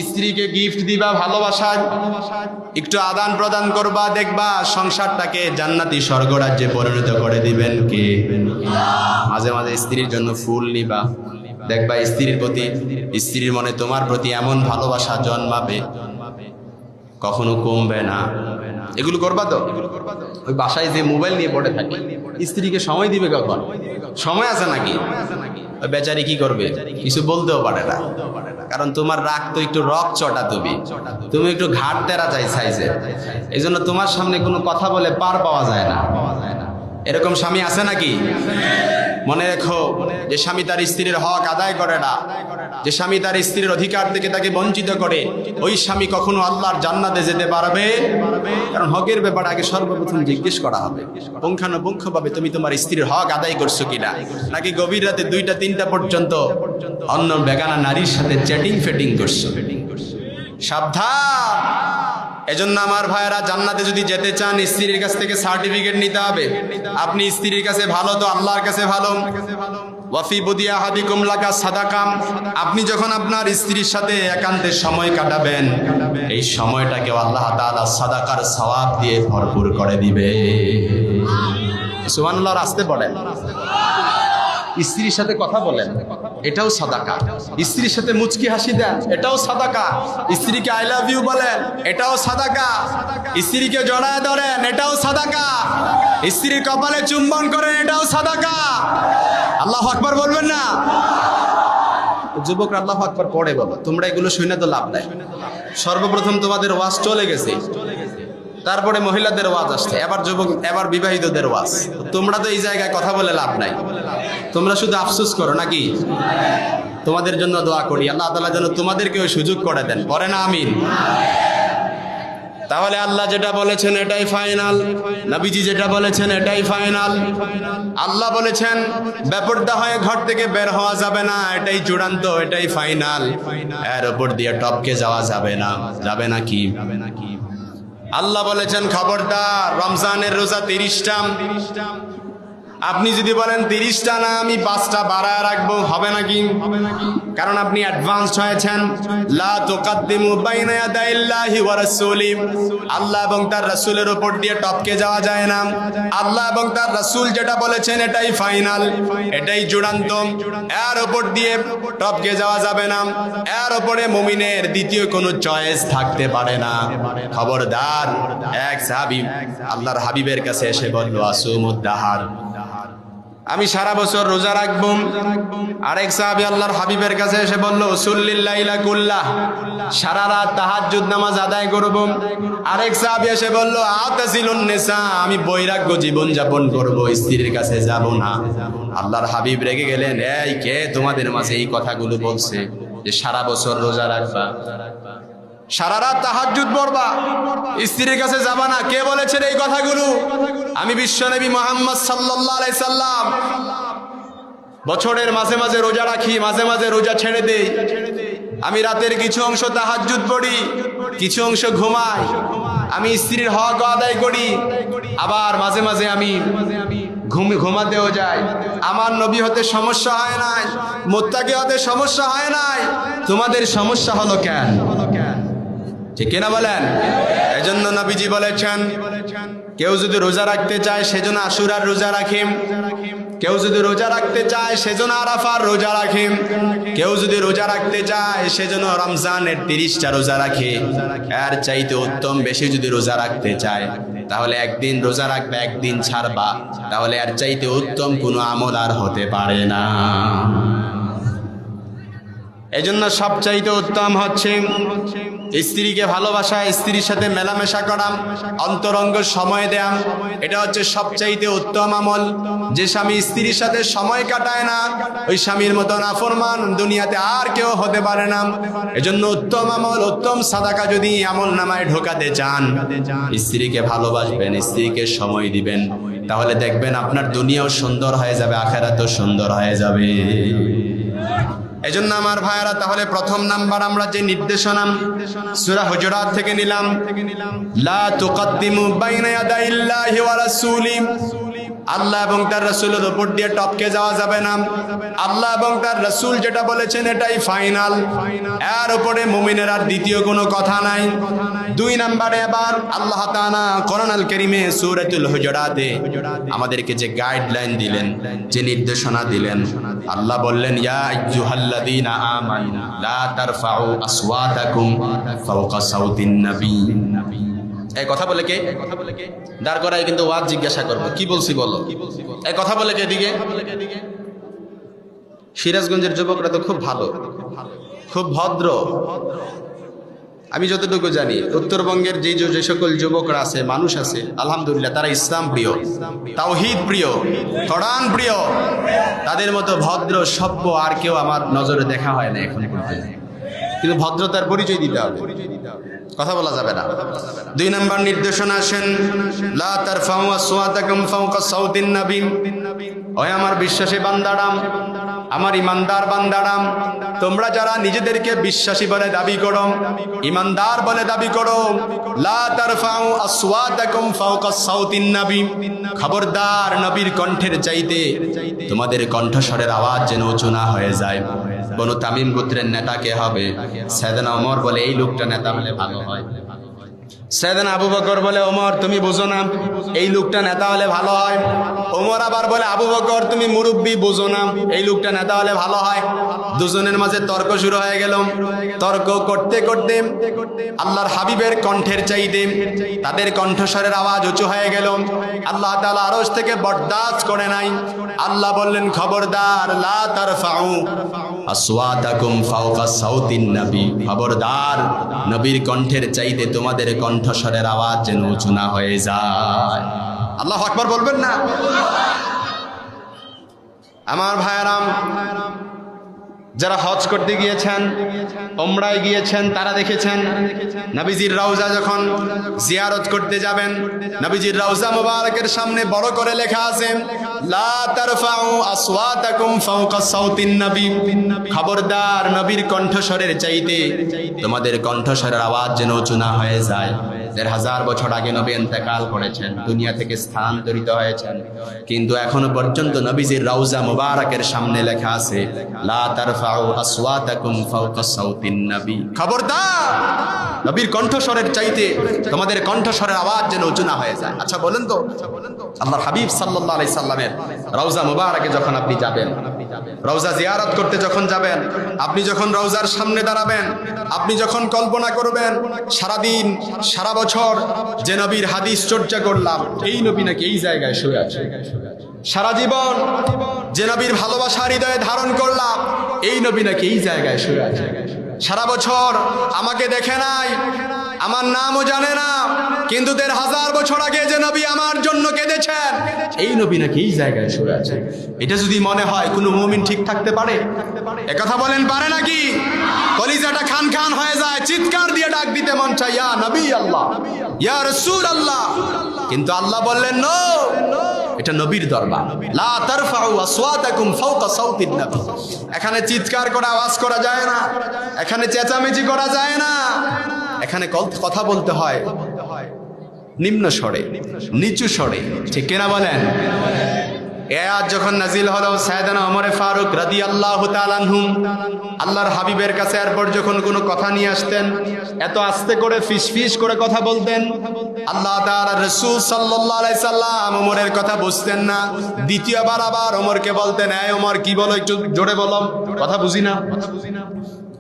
স্ত্রীকে গিফট দিবা, ভালোবাসায় একটু আদান প্রদান করবা। দেখবা সংসারটাকে জান্নাতি স্বর্গরাজ্যে পরিণত করে দিবেন কে? মাঝে মাঝে স্ত্রীর জন্য ফুল নিবা, দেখবা স্ত্রীর প্রতি, স্ত্রীর মনে তোমার প্রতি এমন ভালোবাসা জন্মাবে, কখনো কমবে না। এগুলো করবা তো? ওই বাসায় যে মোবাইল নিয়ে পড়ে থাকে, স্ত্রীকে সময় দিবে কখন? সময় আছে নাকি? ওই বেচারি কি করবে? কিছু বলতেও পারে না, কারণ তোমার রাগ তো একটু রক চটা, তুমি একটু ঘাট তেরা চাই সাইজে, এই জন্য তোমার সামনে কোনো কথা বলে পার পাওয়া যায় না। এরকম স্বামী আছে নাকি? মনে রেখো, যে স্বামী তার স্ত্রীর হক আদায় করে না, যে স্বামী তার স্ত্রীর অধিকার থেকে তাকে বঞ্চিত করে, ওই স্বামী কখনো আল্লাহর জান্নাতে যেতে পারবে? কারণ হকের ব্যাপারে আগে সর্বপ্রথম জিজ্ঞেস করা হবে পুঙ্খানুপুঙ্খভাবে, তুমি তোমার স্ত্রীর হক আদায় করছো কিনা, নাকি গভীর রাতে 2টা-3টা পর্যন্ত অন্য বেগানা নারীর সাথে চ্যাটিং ফেটিং করছো। সাবধান। এজন্য আমার ভাইয়েরা, জান্নাতে যদি যেতে চান, স্ত্রীর কাছ থেকে সার্টিফিকেট নিতে হবে। আপনি স্ত্রীর কাছে ভালো তো আল্লাহর কাছে ভালো। ওয়াফি বুদিয়া হাদিকুম লাকা সাদাকাম, আপনি যখন আপনার স্ত্রীর সাথে একান্তে সময় কাটাবেন, এই সময়টাকে আল্লাহ তাআলা সাদাকার সওয়াব দিয়ে ভরপুর করে দিবে। সুবহানাল্লাহ। আসতে পড়েন। স্ত্রীর সাথে কথা বলেন, এটাও সাদাকা। স্ত্রীর সাথে মুচকি হাসি দেন, এটাও সাদাকা। স্ত্রীকে আই লাভ ইউ বলেন, এটাও সাদাকা। স্ত্রীকে জড়ায় ধরেন, এটাও সাদাকা। স্ত্রীর কপালে চুম্বন করেন, এটাও সাদাকা। আল্লাহু আকবার বলবেন না? যুবকরা আল্লাহু আকবার পড়ে বলো। তোমরা এগুলো শুনে তো লাভ নাই। সর্বপ্রথম তোমাদের ওয়াজ চলে গেছে, তারপরে মহিলাদের ওয়াজ আসছে, এবার বিবাহিতদের ওয়াজ। তোমরা তো এই জায়গায় কথা বলে লাভ নাই, তোমরা শুধু আফসোস করো নাকি? তোমাদের জন্য দোয়া করি, আল্লাহ তাআলা যেন তোমাদেরকেও সুযোগ করে দেন। পরে না আমিন। তাহলে আল্লাহ যেটা বলেছেন এটাই ফাইনাল, নবীজি যেটা বলেছেন এটাই ফাইনাল। আল্লাহ বলেছেন বেপরদা হয়ে ঘর থেকে বের হওয়া যাবে না, এটাই চূড়ান্ত, এটাই ফাইনাল। এর উপর দিয়ে টপকে যাওয়া যাবে না। যাবে নাকি? আল্লাহ বলেছেন খবরদার, রমজানের রোজা 30টা। আপনি যদি বলেন 30টা না, আমি 5টা বাড়ায় রাখবো, হবে নাকি? কারণ আপনি অ্যাডভান্সড হয়েছেন। লা তুকাদ্দিমু বাইনা ইয়াদাইল্লাহি ওয়া রাসূলি, আল্লাহ এবং তার রাসূলের উপর দিয়ে টপকে যাওয়া যায় না। আল্লাহ এবং তার রাসূল যেটা বলেছেন এটাই ফাইনাল, এটাই চূড়ান্ত। এর উপর দিয়ে টপকে যাওয়া যাবে না। এর উপরে মুমিনের দ্বিতীয় কোনো চয়েস থাকতে পারে না। খবরদার। এক সাহাবী আল্লাহর হাবিবের কাছে এসে বলল, আসুমুদ দাহার, আমি সারা বছর রোজা রাখবো। আরেক সাহাবী আল্লাহর হাবিবের কাছে এসে বলল, উসুল্লিল লাইলা কুল্লাহ, সারা রাত তাহাজ্জুদ নামাজ আদায় করব। আরেক সাহাবী এসে বলল, আতাসিলুন নিসা, আমি বৈরাগ্য জীবন যাপন করব, স্ত্রীর কাছে যাব না। আল্লাহর হাবিব রেগে গেলেন, এই কে তোমাদের মাঝে এই কথাগুলো বলছে যে সারা বছর রোজা রাখবা, সারা রাত তাহাজ্জুদ পড়বা, স্ত্রীর কাছে যাবা না? কে বলেছেন এই কথাগুলো? আমি বিশ্বনবী মুহাম্মদ সাল্লাল্লাহু আলাইহি সাল্লাম। বছরের মাঝে মাঝে রোজা রাখি, মাঝে মাঝে রোজা ছেড়ে দেই। আমি রাতের কিছু অংশ তাহাজ্জুদ পড়ি, কিছু অংশ ঘুমাই। আমি স্ত্রীর হক আদায় করি, আবার মাঝে মাঝে আমি ঘুমাতেও যাই। আমার নবী হতে সমস্যা হয় নাই, মুত্তাকি হতে সমস্যা হয় নাই। তোমাদের সমস্যা হলো কেন? ঠিক কিনা বলেন? এজন্য নবীজি বলেছেন, কেউ যদি রোজা রাখতে চায় সেজন্য আশুরার রোজা রাখেন, কেউ যদি রোজা রাখতে চায় সেজন্য আরাফার রোজা রাখেন, কেউ যদি রোজা রাখতে চায় সেজন্য রমজানের 30টা রোজা রাখে। এর চাইতে উত্তম বেশি যদি রোজা রাখতে চায় তাহলে একদিন রোজা রাখবে, একদিন ছাড়বা। তাহলে এর চাইতে উত্তম কোনো আমল আর হতে পারে না। এজন্য সবচাইতে উত্তম হচ্ছে স্ত্রীকে ভালোবাসা, স্ত্রীর সাথে মেলামেশা করা, অন্তরঙ্গ সময় দেয়া। এটা হচ্ছে সবচাইতে উত্তম আমল। যে স্বামী স্ত্রীর সাথে সময় কাটায় না, ওই স্বামীর মতো নাফরমান দুনিয়াতে আর কেউ হতে পারে না। এজন্য উত্তম আমল, উত্তম সাদাকা যদি আমল নামায় ঢোকাতে চান, স্ত্রীকে ভালোবাসবেন, স্ত্রীকে সময় দিবেন, তাহলে দেখবেন আপনার দুনিয়াও সুন্দর হয়ে যাবে, আখিরাতও সুন্দর হয়ে যাবে। এজন্য আমার ভাইয়েরা, তাহলে প্রথম নাম্বার আমরা যে নির্দেশনা সূরা হুজুরাত থেকে নিলাম, লা তুকদ্দিমু বাইনা ইয়াদাইল্লাহি ওয়া রাসূলি, আল্লাহ এবং তার রাসূলের উপর দিয়ে টপকে যাওয়া যাবে না। আল্লাহ এবং তার রাসূল যেটা বলেছেন এটাই ফাইনাল, এর উপরে মুমিনের আর দ্বিতীয় কোনো কথা নাই। দুই নম্বরে আবার আল্লাহ তাআলা কোরআনুল কারীমে সূরাতুল হুজুরাতে আমাদেরকে যে গাইডলাইন দিলেন, যে নির্দেশনা দিলেন, আল্লাহ বললেন, ইয়া আইয়ুহাল্লাযীনা আমানু লা তারফাউ আসওয়াতাকুম ফাওকা সাউতিন নবী। এই কথা বলে কে? দাঁড় করায় কিন্তু ওয়াজ জিজ্ঞাসা করবো, কি বলছি বলো। এই কথা বলে কে? দিকে সিরাজগঞ্জের যুবকরা তো খুব ভালো, খুব ভদ্র। আমি যতটুকু জানি উত্তরবঙ্গের যে সকল যুবকরা আছে, মানুষ আছে, আলহামদুলিল্লাহ তারা ইসলাম প্রিয়, তাওহীদ প্রিয়, কোরআন প্রিয়। তাদের মতো ভদ্র সভ্য আর কেউ আমার নজরে দেখা হয় না এখন পর্যন্ত। কিন্তু ভদ্রতার পরিচয় দিতে হবে, কথা বলা যাবে না। দুই নম্বর নির্দেশনা আসেন, লা তারফাউ আসওয়াতাকুম ফাওকা সাউতিন নবী। ওই আমার বিশ্বাসী বান্দারাম, আমার ইমানদার বান্দারাম, তোমরা যারা নিজেদেরকে বিশ্বাসী বলে দাবি করো, ইমানদার বলে দাবি করো, লা তারফাউ আসওয়াতাকুম ফাওকা সাউতিন নবী, খবরদার নবীর কণ্ঠের চাইতে তোমাদের কণ্ঠস্বরের আওয়াজ যেন উঁচু না হয়ে যায়। বনু তামিম গোত্রের নেতা কে হবে? সাইয়েদনা ওমর বলে এই লোকটা নেতা হলে ভালো হয়। সাইয়েদনা আবু বকর বলে, ওমর তুমি বুঝো না, এই লোকটা নেতা হলে ভালো হয়। ওমর আবার বলে, আবু বকর তুমি মুরব্বী, বুঝো না, এই লোকটা নেতা হলে ভালো হয়। দুজনের মাঝে তর্ক শুরু হয়ে গেল। তর্ক করতে করতে আল্লাহর হাবিবের কণ্ঠের চাইতে তাদের কণ্ঠস্বরের আওয়াজ উঁচু হয়ে গেল। আল্লাহ তাআলা আরশ থেকে বরদাস্ত করে নাই। আল্লাহ বললেন, খবরদার, লা তারফাউ আসওয়াতাকুম ফাওকা সাউতিন নবী, খবরদার নবীর কণ্ঠের চাইতে তোমাদের কণ্ঠস্বরের আওয়াজ যেন উঁচু না হয়ে যায়। আল্লাহু আকবার বলবেন না? আমার ভাইরাম, যারা হজ করতে গিয়েছেন, উমরায় গিয়েছেন, তারা দেখেছেন নবীজির রওজা যখন জিয়ারত করতে যাবেন, নবীজির রওজা মুবারকের সামনে বড় করে লেখা আছে, লা তারফাউ আসওয়াতাকুম ফাওকা সাউতিন নবী, খবরদার নবীর কণ্ঠস্বরের চাইতে তোমাদের কণ্ঠস্বরের আওয়াজ যেন উঁচু না হয়ে যায়। ১,৫০০ বছর আগে নবী ইন্তেকাল করেছেন, দুনিয়া থেকে স্থানান্তরিত হয়েছেন, কিন্তু এখনো পর্যন্ত নবীজির রওজা মুবারকের সামনে লেখা আছে, লা তারফাউ আসওয়াতাকুম ফাওকা সাউতিন নবী, খবরদার নবীর কণ্ঠস্বরের চাইতে তোমাদের কণ্ঠস্বরের আওয়াজ যেন উঁচু না হয়ে যায়। আচ্ছা বলেন তো, আল্লাহর হাবিব সাল্লাল্লাহু আলাইহি সাল্লামের রওজা মুবারকে যখন আপনি যাবেন, রওজা জিয়ারত করতে যখন যাবেন, আপনি যখন রওজার সামনে দাঁড়াবেন, আপনি যখন কল্পনা করবেন সারাদিন সারা বছর যে নবীর হাদিস চর্চা করলাম, এই নবী নাকি এই জায়গায় শুয়ে আছে, সারা জীবন যে নবীর ভালোবাসা হৃদয়ে ধারণ করলাম, এই নবী নাকি এই জায়গায় শুয়ে আছে। সারা বছর আমাকে দেখে নাই, আমার নামও জানে না, কিন্তু 1500 বছর আগে যে নবী আমার জন্য কেঁদেছেন, এই নবী নাকি এই জায়গায় শুয়ে আছে। এটা যদি মনে হয় কোনো মুমিন ঠিক থাকতে পারে? একথা বলেন, পারে নাকি? কলিজাটা খান খান হয়ে যায়, চিৎকার দিয়ে ডাক দিতে মন চায়, ইয়া নবী আল্লাহ, ইয়া রাসূল আল্লাহ। কিন্তু আল্লাহ বললেন নো, এটা নবীর দরবার। লা তারফাউ আসওয়াতাকুম ফাওকা সাওতিন নবী। এখানে চিৎকার করে আওয়াজ করা যায় না, এখানে চেঁচামেচি করা যায় না, এখানে কথা বলতে হয় নিম্ন স্বরে, নিচু স্বরে, ঠিক কিনা বলেন? এ আয়াত যখন নাজিল হলো, সাইয়েদনা ওমর ফারুক রাদিয়াল্লাহু তাআলা আনহু আল্লাহর হাবিবের কাছে এরপর যখন কোনো কথা নিয়ে আসতেন, এত আস্তে করে ফিসফিস করে কথা বলতেন, আল্লাহ তাআলা রাসূল সাল্লাল্লাহু আলাইহি সাল্লাম ওমরের কথা বুঝতেন না। দ্বিতীয়বার আবার ওমরকে বলতেন, এই ওমর কি বলো, একটু জোরে বলো, কথা বুঝি না।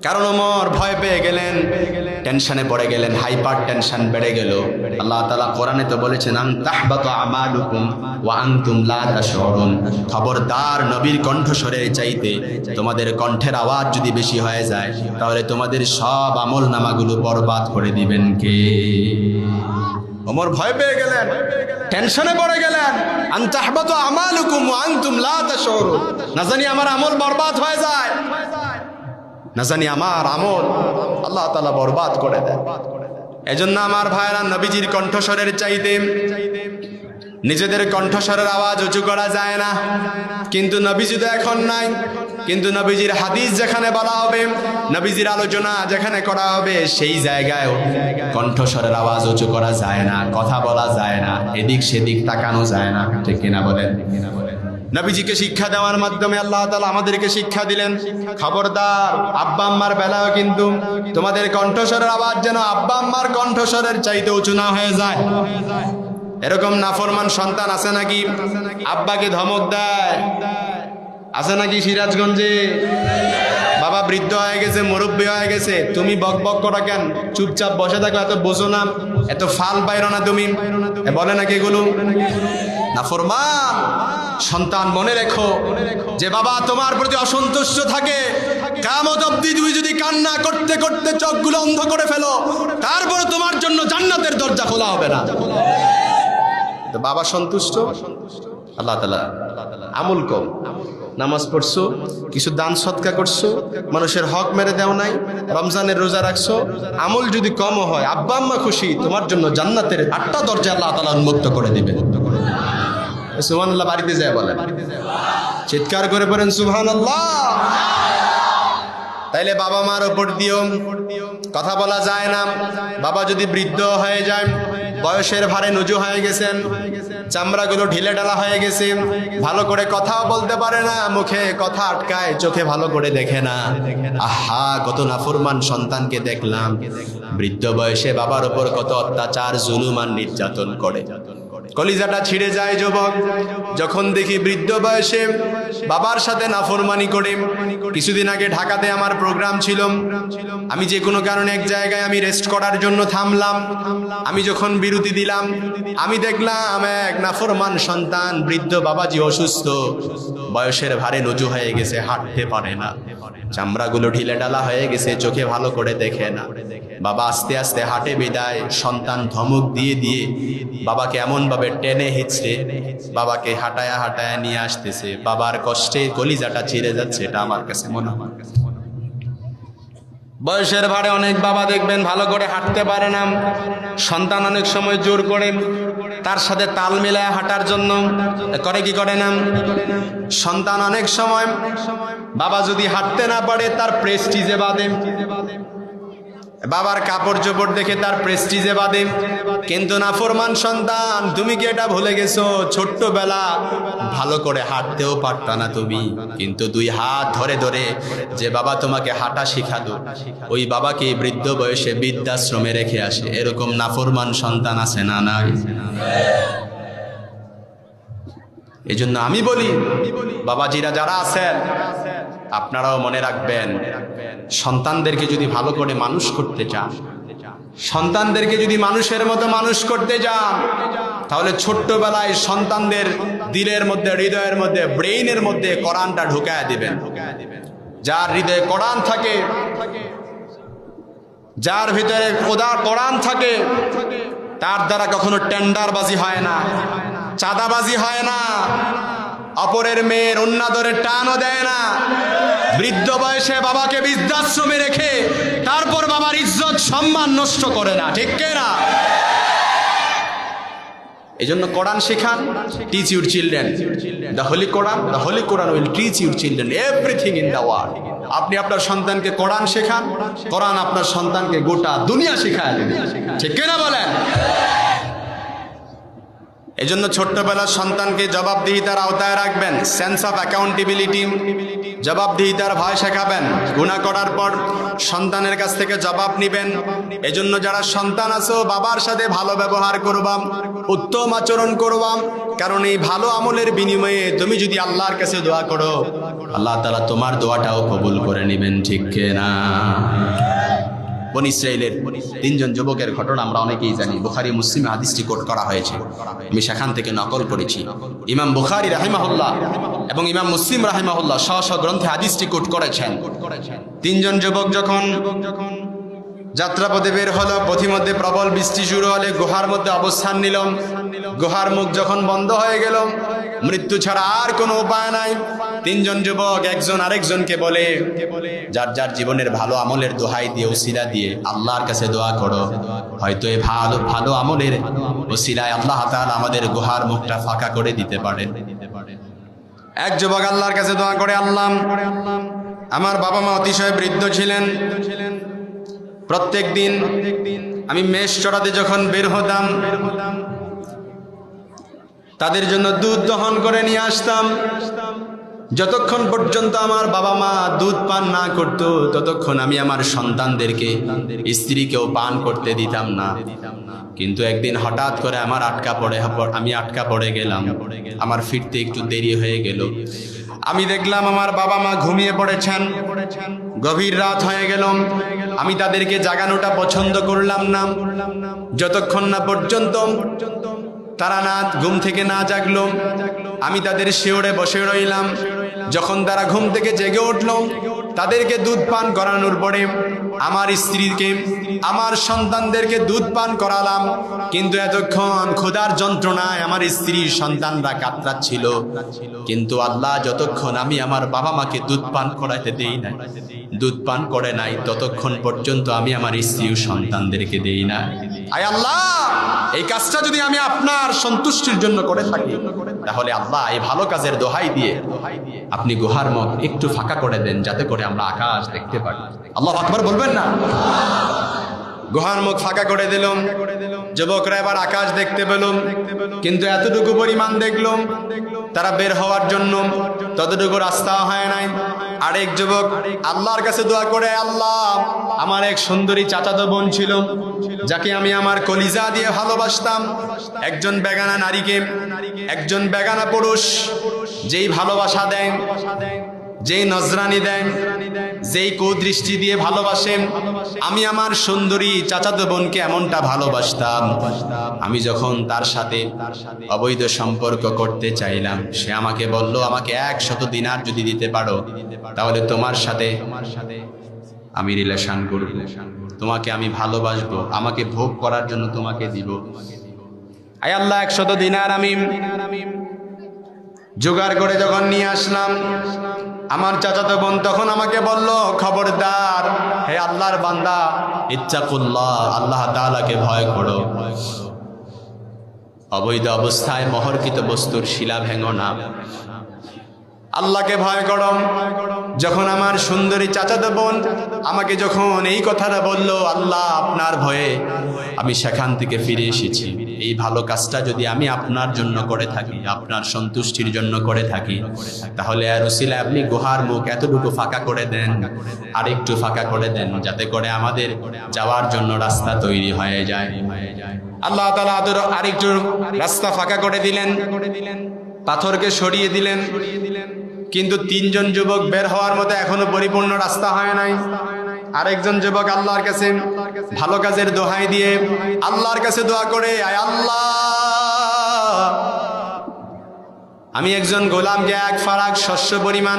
কারণ ওমর ভয় পেয়ে গেলেন, টেনশনে পড়ে গেলেন, হাইপার টেনশন বেড়ে গেল। আল্লাহ তাআলা কোরআনে তো বলেছেন, আন তাহবাতু আমালুকুম ওয়া আনতুম লা তাশউরুন। খবরদার, নবীর কণ্ঠস্বরের চাইতে তোমাদের কণ্ঠের আওয়াজ যদি বেশি হয়ে যায়, তাহলে তোমাদের সব আমল নামাগুলো বরবাদ করে দিবেন কে? ওমর ভয় পেয়ে গেলেন, টেনশনে পড়ে গেলেন, আন তাহবাতু আমালুকুম ওয়া আনতুম লা তাশউরুন। না জানি আমার আমল বরবাদ হয়ে যায়, না জানি আমার আমল আল্লাহ তাআলা বরবাদ করে দেয়। এজন্য আমার ভাইরা, নবীজির কণ্ঠস্বরের চাইতে নিজেদের কণ্ঠস্বরের আওয়াজ উঁচু করা যায় না। কিন্তু নবীজি তো এখন নাই, কিন্তু নবীজির হাদিস যেখানে বলা হবে, নবীজির আলোচনা যেখানে করা হবে, সেই জায়গায় কণ্ঠস্বরের আওয়াজ উঁচু করা যায় না, কথা বলা যায় না, এদিক সেদিক তাকানো যায় না, ঠিক কিনা বলেন? নবীজিকে শিক্ষা দেওয়ার মাধ্যমে আল্লাহ তাআলা আমাদেরকে শিক্ষা দিলেন, খবরদার আব্বা আম্মার বেলাও কিন্তু তোমাদের কণ্ঠস্বরের আওয়াজ যেন আব্বা আম্মার কণ্ঠস্বরের চাইতে উঁচু না হয়ে যায়। এরকম নাফরমান সন্তান আছে নাকি আব্বাকে ধমক দেয়? আছে নাকি সিরাজগঞ্জে? বাবা বৃদ্ধ হয়ে গেছে, মুরব্বী হয়ে গেছে, তুমি বক বক করা কেন, চুপচাপ বসে থাকো, এত বোঝো না, এত ফাল বাইরো না তুমি, বলে নাকি এগুলো? নাফরমান সন্তান, মনে রেখো যে বাবা তোমার প্রতি অসন্তুষ্ট থাকে, কিয়ামত অবধি তুমি যদি কান্না করতে করতে চোখগুলো অন্ধ করে ফেলো, তারপর তোমার জন্য জান্নাতের দরজা খোলা হবে না। তো বাবা সন্তুষ্ট, আল্লাহ তাআলা আমল কম, নামাজ পড়ছো, কিছু দান সদকা করছো, মানুষের হক মেরে দেও নাই, রমজানের রোজা রাখছো, আমল যদি কম হয়, আব্বা আম্মা খুশি, তোমার জন্য জান্নাতের 8টা দরজা আল্লাহ তাআলা উন্মুক্ত করে দিবেন। সুবহানাল্লাহ, বাড়িতে যায় বলেন, চিৎকার করে বলেন সুবহানাল্লাহ। তাইলে বাবা মার উপর দিয়েও কথা বলা যায় না। বাবা যদি বৃদ্ধ হয়ে যায়, বয়সের ভারে নুজু হয়ে গেছেন, চামড়াগুলো ঢিলে ঢালা হয়ে গেছে, ভালো করে কথাও বলতে পারে না, মুখে কথা আটকায়, চোখে ভালো করে দেখে না। আহা, কত নাফরমান সন্তানকে দেখলাম বৃদ্ধ বয়সে বাবার উপর কত অত্যাচার, জুলুম আর নির্যাতন করে। কলিজাটা ছিঁড়ে যায় যুবক, যখন দেখি বৃদ্ধ বয়সে বাবার সাথে নাফরমানি করে। কিছুদিন আগে ঢাকাতে আমার প্রোগ্রাম ছিল, আমি যে কোনো কারণে এক জায়গায় আমি রেস্ট করার জন্য থামলাম। আমি যখন বিরতি দিলাম, আমি দেখলাম এক নাফরমান সন্তান, বৃদ্ধ বাবাজি অসুস্থ, বয়সের ভারে নুজু হয়ে গেছে, হাঁটতে পারে না, চামড়াগুলো ঢিলে ঢালা হয়ে গেছে, চোখে ভালো করে দেখে না। বাবা আস্তে আস্তে হাঁটে বিদায়, সন্তান ধমক দিয়ে দিয়ে বাবাকে এমন ভাবে টেনে হিচড়ে বাবাকে হাঁটায়া হাঁটায়া নিয়ে আসতেছে। বাবার কষ্টে কলিজাটা ছিঁড়ে যাচ্ছে, এটা আমার কাছে মনে হয়। বয়সের ভারে অনেক বাবা দেখবেন ভালো করে হাঁটতে পারে না, সন্তান অনেক সময় জোর করে তার সাথে তাল মিলায় হাঁটার জন্য করে, কি করে না? সন্তান অনেক সময় বাবা যদি হাঁটতে না পারে তার প্রেস্টিজে বাঁধে, বাবার কাপড় চোপড় দেখে তার প্রেস্টিজে বাঁধে। কিন্তু নাফরমান সন্তান, তুমি কি এটা ভুলে গেছো? ছোট্টবেলা ভালো করে হাঁটতেও পারতা না তুমি, কিন্তু 2 হাত ধরে ধরে যে বাবা তোমাকে হাঁটা শিখালো, ওই বাবাকে বৃদ্ধ বয়সে বৃদ্ধাশ্রমে রেখে আসে। এরকম নাফরমান সন্তান আছে না নাই? এই জন্য আমি বলি, বাবাজিরা যারা আছেন, আপনারাও মনে রাখবেন, সন্তানদেরকে যদি ভালো করে মানুষ করতে চান, সন্তানদেরকে যদি মানুষের মতো মানুষ করতে যান, তাহলে ছোট্টবেলায় সন্তানদের দিলের মধ্যে, হৃদয়ের মধ্যে, ব্রেইনের মধ্যে কোরআনটা ঢুকায় দিবেন। যার হৃদয়ে কোরআন থাকে, যার ভিতরে খোদার কোরআন থাকে, তার দ্বারা কখনো টেন্ডারবাজি হয় না, চাঁদাবাজি হয় না, অপরের মেয়ের অন্যাদরের টানও দেয় না। বৃদ্ধ বয়সে বাবাকে বৃদ্ধাশ্রমে রেখে তারপর বাবার ইজ্জত সম্মান নষ্ট করে না, ঠিক না? এই জন্য কোরআন শেখান, teach your children the Holi Quran will teach your children everything in the world. আপনি আপনার সন্তানকে কোরআন শেখান, কোরআন আপনার সন্তানকে গোটা দুনিয়া শেখায় দেবে, ঠিক না বলেন? এই জন্য ছোট্টবেলার সন্তানকে জবাবদিহিতার আওতায় রাখবেন, সেন্স অফ অ্যাকাউন্টেবিলিটি, জবাবদিহিতার ভয় শেখাবেন। গুনাহ করার পর সন্তানের কাছ থেকে জবাব নিবেন। এজন্য যারা সন্তান আছো, বাবার সাথে ভালো ব্যবহার করবাম, উত্তম আচরণ করবাম, কারণ এই ভালো আমলের বিনিময়ে তুমি যদি আল্লাহর কাছে দোয়া করো, আল্লাহ তাআলা তোমার দোয়াটাও কবুল করে নেবেন, ঠিক না? বনী ইসরাইলের 3 জন যুবকের ঘটনা আমরা অনেকেই জানি। বুখারী মুসলিমে হাদিসটি কোট করা হয়েছে, আমি সেখান থেকে নকল করেছি। ইমাম বুখারী রাহিমাহুল্লাহ এবং ইমাম মুসলিম রাহিমাহুল্লাহ স্ব গ্রন্থে হাদিসটি কোট করেছেন। 3 জন যুবক যখন যাত্রাপথে বের হলো, পথিমধ্যে প্রবল বৃষ্টি শুরু হলে গুহার মধ্যে অবস্থান নিল। গুহার মুখ যখন বন্ধ হয়ে গেল, মৃত্যু ছাড়া আর কোনো উপায় নাই, 3 জন যুবক একজন আরেকজনকে বলে, যার যার জীবনের ভালো আমলের দোহাই দিয়ে, ওসিলা দিয়ে আল্লাহর কাছে দোয়া করো, হয়তো এই ভালো আমলের ওসিলায় আল্লাহ তাআলা আমাদের গুহার মুখটা ফাঁকা করে দিতে পারে। এক যুবক আল্লাহর কাছে দোয়া করে, আল্লাহ, আমার বাবা মা অতিশয় বৃদ্ধ ছিলেন, প্রত্যেক দিন আমি মেষ চড়াতে যখন বের হতাম, তাদের জন্য দুধ দহন করে নিয়ে আসতাম। যতক্ষণ পর্যন্ত আমার বাবা মা দুধ পান না করতো, ততক্ষণ আমি আমার সন্তানদেরকে, স্ত্রীকেও পান করতে দিতাম না। কিন্তু একদিন হঠাৎ করে আমি আটকা পড়ে গেলাম, আমার ফিরতে একটু দেরি হয়ে গেল। আমি দেখলাম আমার বাবা মা ঘুমিয়ে পড়েছেন, গভীর রাত হয়ে গেল। আমি তাদেরকে জাগানোটা পছন্দ করলাম না, যতক্ষণ না পর্যন্ত তারা ঘুম থেকে না জাগলো। আমি তাদের শিওরে বসে রইলাম। যখন তারা ঘুম থেকে জেগে উঠল, তাদেরকে দুধ পান করানোর পরে আমার স্ত্রীকে, আমার সন্তানদেরকে দুধ পান করালাম। কিন্তু এতক্ষণ ক্ষুধার যন্ত্রণায় আমার স্ত্রী সন্তানরা কাতরাচ্ছিল। কিন্তু আল্লাহ, যতক্ষণ আমি আমার বাবা মাকে দুধ পান করাতে দেই নাই, দুধ পান করে নাই, ততক্ষণ পর্যন্ত আমি আমার স্ত্রী ও সন্তানদেরকে দেই না। আয় আল্লাহ, এই কাজটা যদি আমি আপনার সন্তুষ্টির জন্য করে থাকি, তাহলে আল্লাহ এই ভালো কাজের দোহাই দিয়ে আপনি গুহার মুখ একটু ফাঁকা করে দেন, যাতে করে আমরা আকাশ দেখতে পারি। আল্লাহু আকবার বলবেন না? গুহার মুখ ফাঁকা করে দিলাম, যুবকরা এবার আকাশ দেখতে পেলাম। কিন্তু এতটুকু পরিমাণ দেখলাম, তারা বের হওয়ার জন্য ততটুকু রাস্তা হয় নাই। আরেক যুবক আল্লাহর কাছে দোয়া করে, আল্লাহ, আমার এক সুন্দরী চাচাতো বোন ছিল, যাকে আমি আমার কলিজা দিয়ে ভালোবাসতাম। একজন বেগানা নারীকে, একজন বেগানা পুরুষ যেই ভালোবাসা দেন, যেই নজরানি দেন, যেই কুদৃষ্টি দিয়ে ভালোবাসেন, আমি আমার সুন্দরী চাচাতো বোনকে এমনটা ভালোবাসতাম। আমি যখন তার সাথে অবৈধ সম্পর্ক করতে চাইলাম, সে আমাকে বলল, আমাকে 100 দিনার যদি দিতে পারো, তাহলে তোমার সাথে আমি রিলেশন করব, তোমাকে আমি ভালোবাসবো, আমাকে ভোগ করার জন্য তোমাকে দিব। আয় আল্লাহ, 100 দিনার আমি জোগাড় করে যখন নিয়ে আসলাম, আমার চাচাতো বোন তখন আমাকে বলল, খবরদার হে আল্লাহর বান্দা, ইত্তাকুল্লাহ, আল্লাহ তাআলাকে ভয় করো, অবৈধ অবস্থায় মহরকৃত বস্তুর শিলা ভেঙো না, আল্লাহকে ভয় করো। যখন আমার সুন্দরী চাচাতো বোন আমাকে যখন এই কথাটা বলল, আল্লাহ আপনার ভয়ে আমি সেখান থেকে ফিরে এসেছি। এই ভালো কাজটা যদি আমি আপনার জন্য করে থাকি, আপনার সন্তুষ্টির জন্য করে থাকি, তাহলে আর উসিলায় আপনি গুহার মুখ এতটুকু ফাঁকা করে দেন, আর একটু ফাঁকা করে দেন, যাতে করে আমাদের যাওয়ার জন্য রাস্তা তৈরি হয়ে যায়। আল্লাহ তাআলা আরেকটু রাস্তা ফাঁকা করে দিলেন, পাথরকে সরিয়ে দিলেন। কিন্তু 3 জন যুবক বের হওয়ার মতো এখনো পরিপূর্ণ রাস্তা হয় নাই। আরেকজন যুবক আল্লাহর কাছে ভালো কাজের দোহাই দিয়ে আল্লাহর কাছে দোয়া করে, আয় আল্লাহ, আমি একজন গোলামকে এক ফারাক শস্য পরিমাণ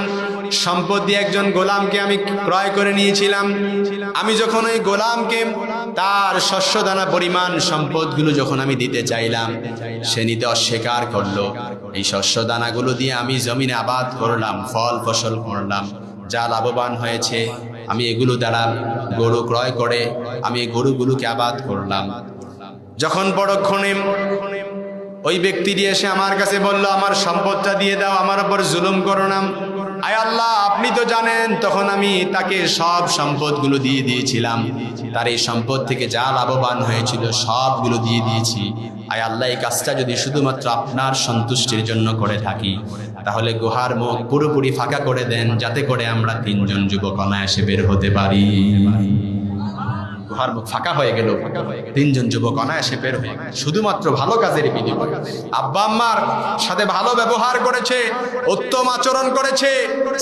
সম্পদ দিয়ে একজন গোলামকে আমি ক্রয় করে নিয়েছিলাম। আমি যখন ওই গোলামকে তার শস্য দানা পরিমাণ সম্পদগুলো যখন আমি দিতে চাইলাম, সে নিতে অস্বীকার করলো। এই শস্য দানাগুলো দিয়ে আমি জমিনে আবাদ করলাম, ফল ফসল করলাম, যা লাভবান হয়েছে আমি এগুলো দ্বারা গরু ক্রয় করে আমি এই গরুগুলোকে আবাদ করলাম। যখন পরক্ষণে ওই ব্যক্তিটি এসে আমার কাছে বলল, আমার সম্পদটা দিয়ে দাও, আমার উপর জুলুম করো না। আয় আল্লাহ, আপনি তো জানেন তখন আমি তাকে সব সম্পদগুলো দিয়ে দিয়েছিলাম, তার এই সম্পদ থেকে যা লাভবান হয়েছিল সবগুলো দিয়ে দিয়েছি। আয় আল্লাহ, এই কাজটা যদি শুধুমাত্র আপনার সন্তুষ্টির জন্য করে থাকি, তাহলে গুহার মুখ পুরোপুরি ফাঁকা করে দেন, যাতে করে আমরা 3 জন যুবক অনায়াসে বের হতে পারি। গুহার মুখ ফাঁকা হয়ে গেল, 3 জন যুবক অনায়াসে বের হয়ে গেল, শুধুমাত্র ভালো কাজের বিনিময়ে। আব্বা আম্মার সাথে ভালো ব্যবহার করেছে, উত্তম আচরণ করেছে,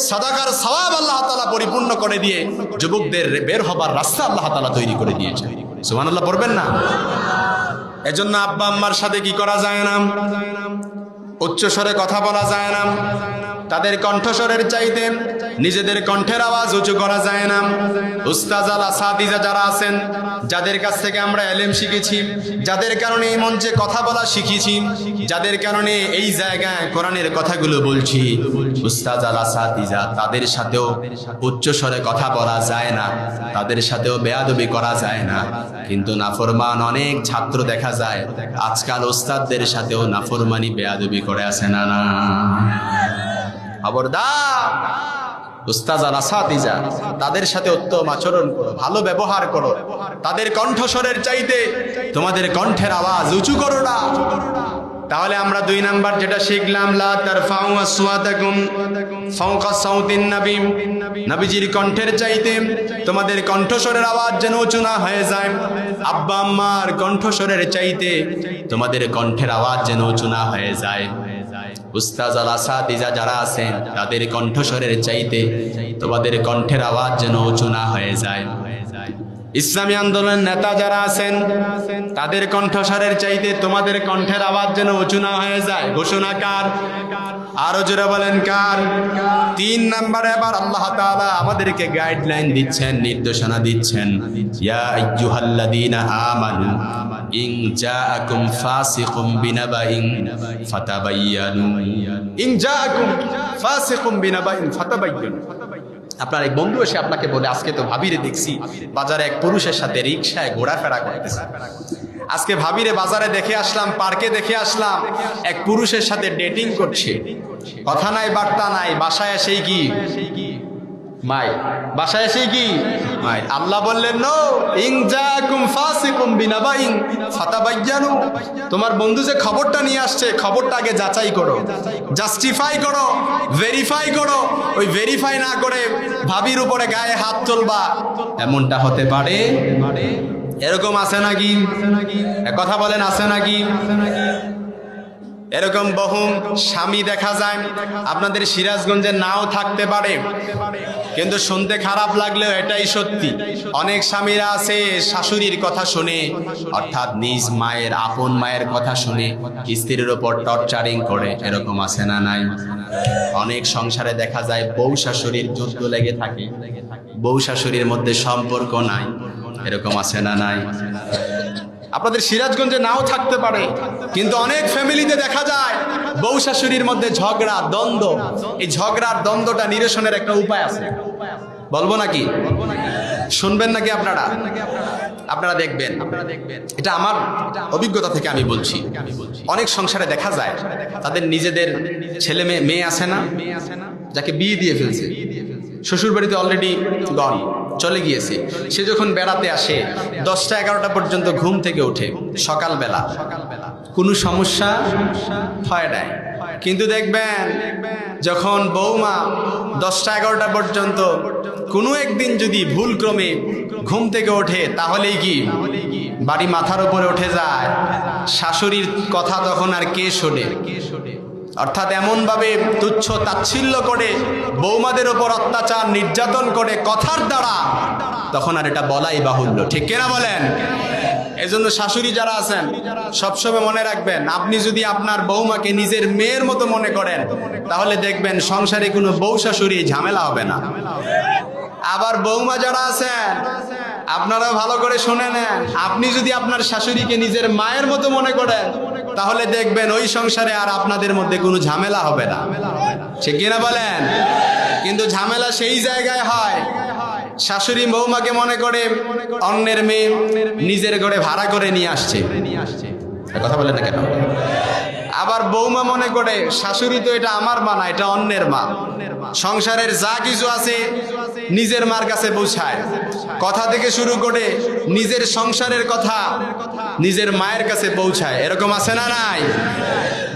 সাদাকার সওয়াব আল্লাহ তাআলা পরিপূর্ণ করে দিয়ে যুবকদের বের হবার রাস্তা আল্লাহ তাআলা তৈরি করে দিয়েছে। সুবহানাল্লাহ পড়বেন না? এজন্য আব্বা আম্মার সাথে কি করা যায় না? উচ্চ স্বরে কথা বলা যায় না, তাদের কণ্ঠস্বরের চাইতে নিজেদের কণ্ঠের আওয়াজ উঁচু করা যায় না। উস্তাজ আল আসাদিজা যারা আছেন, যাদের কাছ থেকে আমরা ইলম শিখেছি, যাদের কারণে এই মঞ্চে কথা বলা শিখেছি, যাদের কারণে এই জায়গায় কোরআনের কথাগুলো বলছি, উস্তাজ আল আসাদিজা, তাদের সাথেও উচ্চ স্বরে কথা বলা যায় না, তাদের সাথেও বেয়াদবি করা যায় না। কিন্তু নাফরমান অনেক ছাত্র দেখা যায় আজকাল উস্তাদদের সাথেও নাফরমানি বেয়াদবি করে আছে না? না, খবরদার। উস্তাজ আর আসাতিজা, তাদের সাথে উত্তম আচরণ করো, ভালো ব্যবহার করো, তাদের কণ্ঠস্বরের চাইতে তোমাদের কণ্ঠের আওয়াজ উঁচু করো না। তাহলে আমরা 2 নাম্বার যেটা শিখলাম, লা তারফাউ আসওয়াতাকুম ফাওকা সাউতিন নবী, নবীজির কণ্ঠের চাইতে তোমাদের কণ্ঠস্বরের আওয়াজ যেন উঁচু না হয়ে যায়। আব্বা আম্মার কণ্ঠস্বরের চাইতে তোমাদের কণ্ঠের আওয়াজ যেন উঁচু না হয়ে যায়। উস্তাজ আল আসাতিজা যারা আছেন, তাদের কণ্ঠস্বরের চাইতে তোমাদের কণ্ঠের আওয়াজ যেন উঁচু না হয়ে যায়। ইসলামী আন্দোলনের নেতা যারা আছেন, তাদের কণ্ঠস্বরের চাইতে তোমাদের কণ্ঠের আওয়াজ যেন উঁচু না হয়ে যায়। ঘোষণা কার? আরো জোরে বলেন কার? 3 নম্বরে এবার আল্লাহ তাআলা আমাদেরকে গাইডলাইন দিচ্ছেন, নির্দেশনা দিচ্ছেন, ইয়া আইয়ুহাল্লাযীনা আমানু ইন জাআকুম ফাসিকুম বিনাবাইন ফাতাবায়ানু, ইন জাআকুম ফাসিকুম বিনাবাইন ফাতাবায়ানু। আপনার এক বন্ধু এসে আপনাকে বলে, আজকে তো ভাবিরে দেখছি বাজারে এক পুরুষের সাথে রিকশায় ঘোরাফেরা করতেছে, আজকে ভাবিরে বাজারে দেখে আসলাম, পার্কে দেখে আসলাম, এক পুরুষের সাথে ডেটিং করছে, কথা নাই বার্তা নাই, বাসায় এসেই কি মাই, বাসায় এসেই কি মাই। আল্লাহ বললেন, নো, ইন জাআকুম ফাসিকুম বিনাবাইন ফাতাবায়ানু, তোমার বন্ধু যে খবরটা নিয়ে আসছে, খবরটা আগে যাচাই করো, জাস্টিফাই করো, ভেরিফাই করো। ওই ভেরিফাই না করে ভাবির উপরে গায়ে হাত তুলবা, এমনটা হতে পারে? এরকম আছে নাকি? কথা বলেন, আছে নাকি? এরকম বহু স্বামী দেখা যায়, আপনাদের সিরাজগঞ্জে নাও থাকতে পারে, কিন্তু শুনতে খারাপ লাগলেও এটাই সত্যি। অনেক স্বামীরা আছে শাশুড়ির কথা শুনে, অর্থাৎ নিজ মায়ের, আপন মায়ের কথা শুনে স্ত্রীর উপর টর্চারিং করে। এরকম আছে না নাই? অনেক সংসারে দেখা যায় বউ শাশুড়ির যুদ্ধ লেগে থাকে, বউ শাশুড়ির মধ্যে সম্পর্ক নাই। এরকম আছে না নাই? আপনাদের সিরাজগঞ্জে নাও থাকতে পারে, কিন্তু অনেক ফ্যামিলিতে দেখা যায় বউ শাশুড়ির মধ্যে ঝগড়া, দ্বন্দ্ব। এই ঝগড়ার দ্বন্দ্বটা নিরসনের একটা উপায় আছে, বলবো নাকি? শুনবেন নাকি আপনারা? আপনারা দেখবেন, এটা আমার অভিজ্ঞতা থেকে আমি বলছি। অনেক সংসারে দেখা যায় তাদের নিজেদের ছেলে মেয়ে আছে না, যাকে বিয়ে দিয়ে ফেলছে, শ্বশুর বাড়িতে অলরেডি গন, চলে গিয়েছে। সে যখন বেড়াতে আসে 10টা 11টা পর্যন্ত ঘুম থেকে ওঠে, সকালবেলা কোনো সমস্যা হয় নাই। কিন্তু দেখবেন যখন বৌমা 10টা 11টা পর্যন্ত কোনো একদিন যদি ভুলক্রমে ঘুম থেকে ওঠে, তাহলেই কি বাড়ি মাথার উপরে উঠে যায়। শাশুড়ির কথা তখন আর কে শোনে? অর্থাৎ এমনভাবে তুচ্ছ তাচ্ছিল্য করে, বৌমাদের ওপর অত্যাচার নির্যাতন করে, কথার দ্বারা তখন আর এটা বলাই বাহুল্য, ঠিক কিনা বলেন? এজন্য শাশুড়ি যারা আছেন সবসময় মনে রাখবেন, আপনি যদি আপনার বৌমাকে নিজের মেয়ের মতো মনে করেন তাহলে দেখবেন সংসারে কোনো বউ শাশুড়ি ঝামেলা হবে না। আবার বৌমা যারা আছেন আপনারা ভালো করে শুনে নেন, আপনি যদি আপনার শাশুড়িকে নিজের মায়ের মতো মনে করেন তাহলে দেখবেন ওই সংসারে আর আপনাদের মধ্যে কোনো ঝামেলা হবে না, ঠিক কিনা বলেন? কিন্তু ঝামেলা সেই জায়গায় হয়, শাশুড়ি বৌমাকে মনে করে অন্যের মেয়ে নিজের ঘরে ভাড়া করে নিয়ে আসছে, কথা বলেন না কেন? আবার বৌমা মনে করে শাশুড়ি তো এটা আমার মা না, এটা অন্যের মা। সংসারের যা কিছু আছে নিজের মার কাছে পৌঁছায়, কথা থেকে শুরু করে নিজের সংসারের কথা নিজের মায়ের কাছে পৌঁছায়। এরকম আছে না নাই?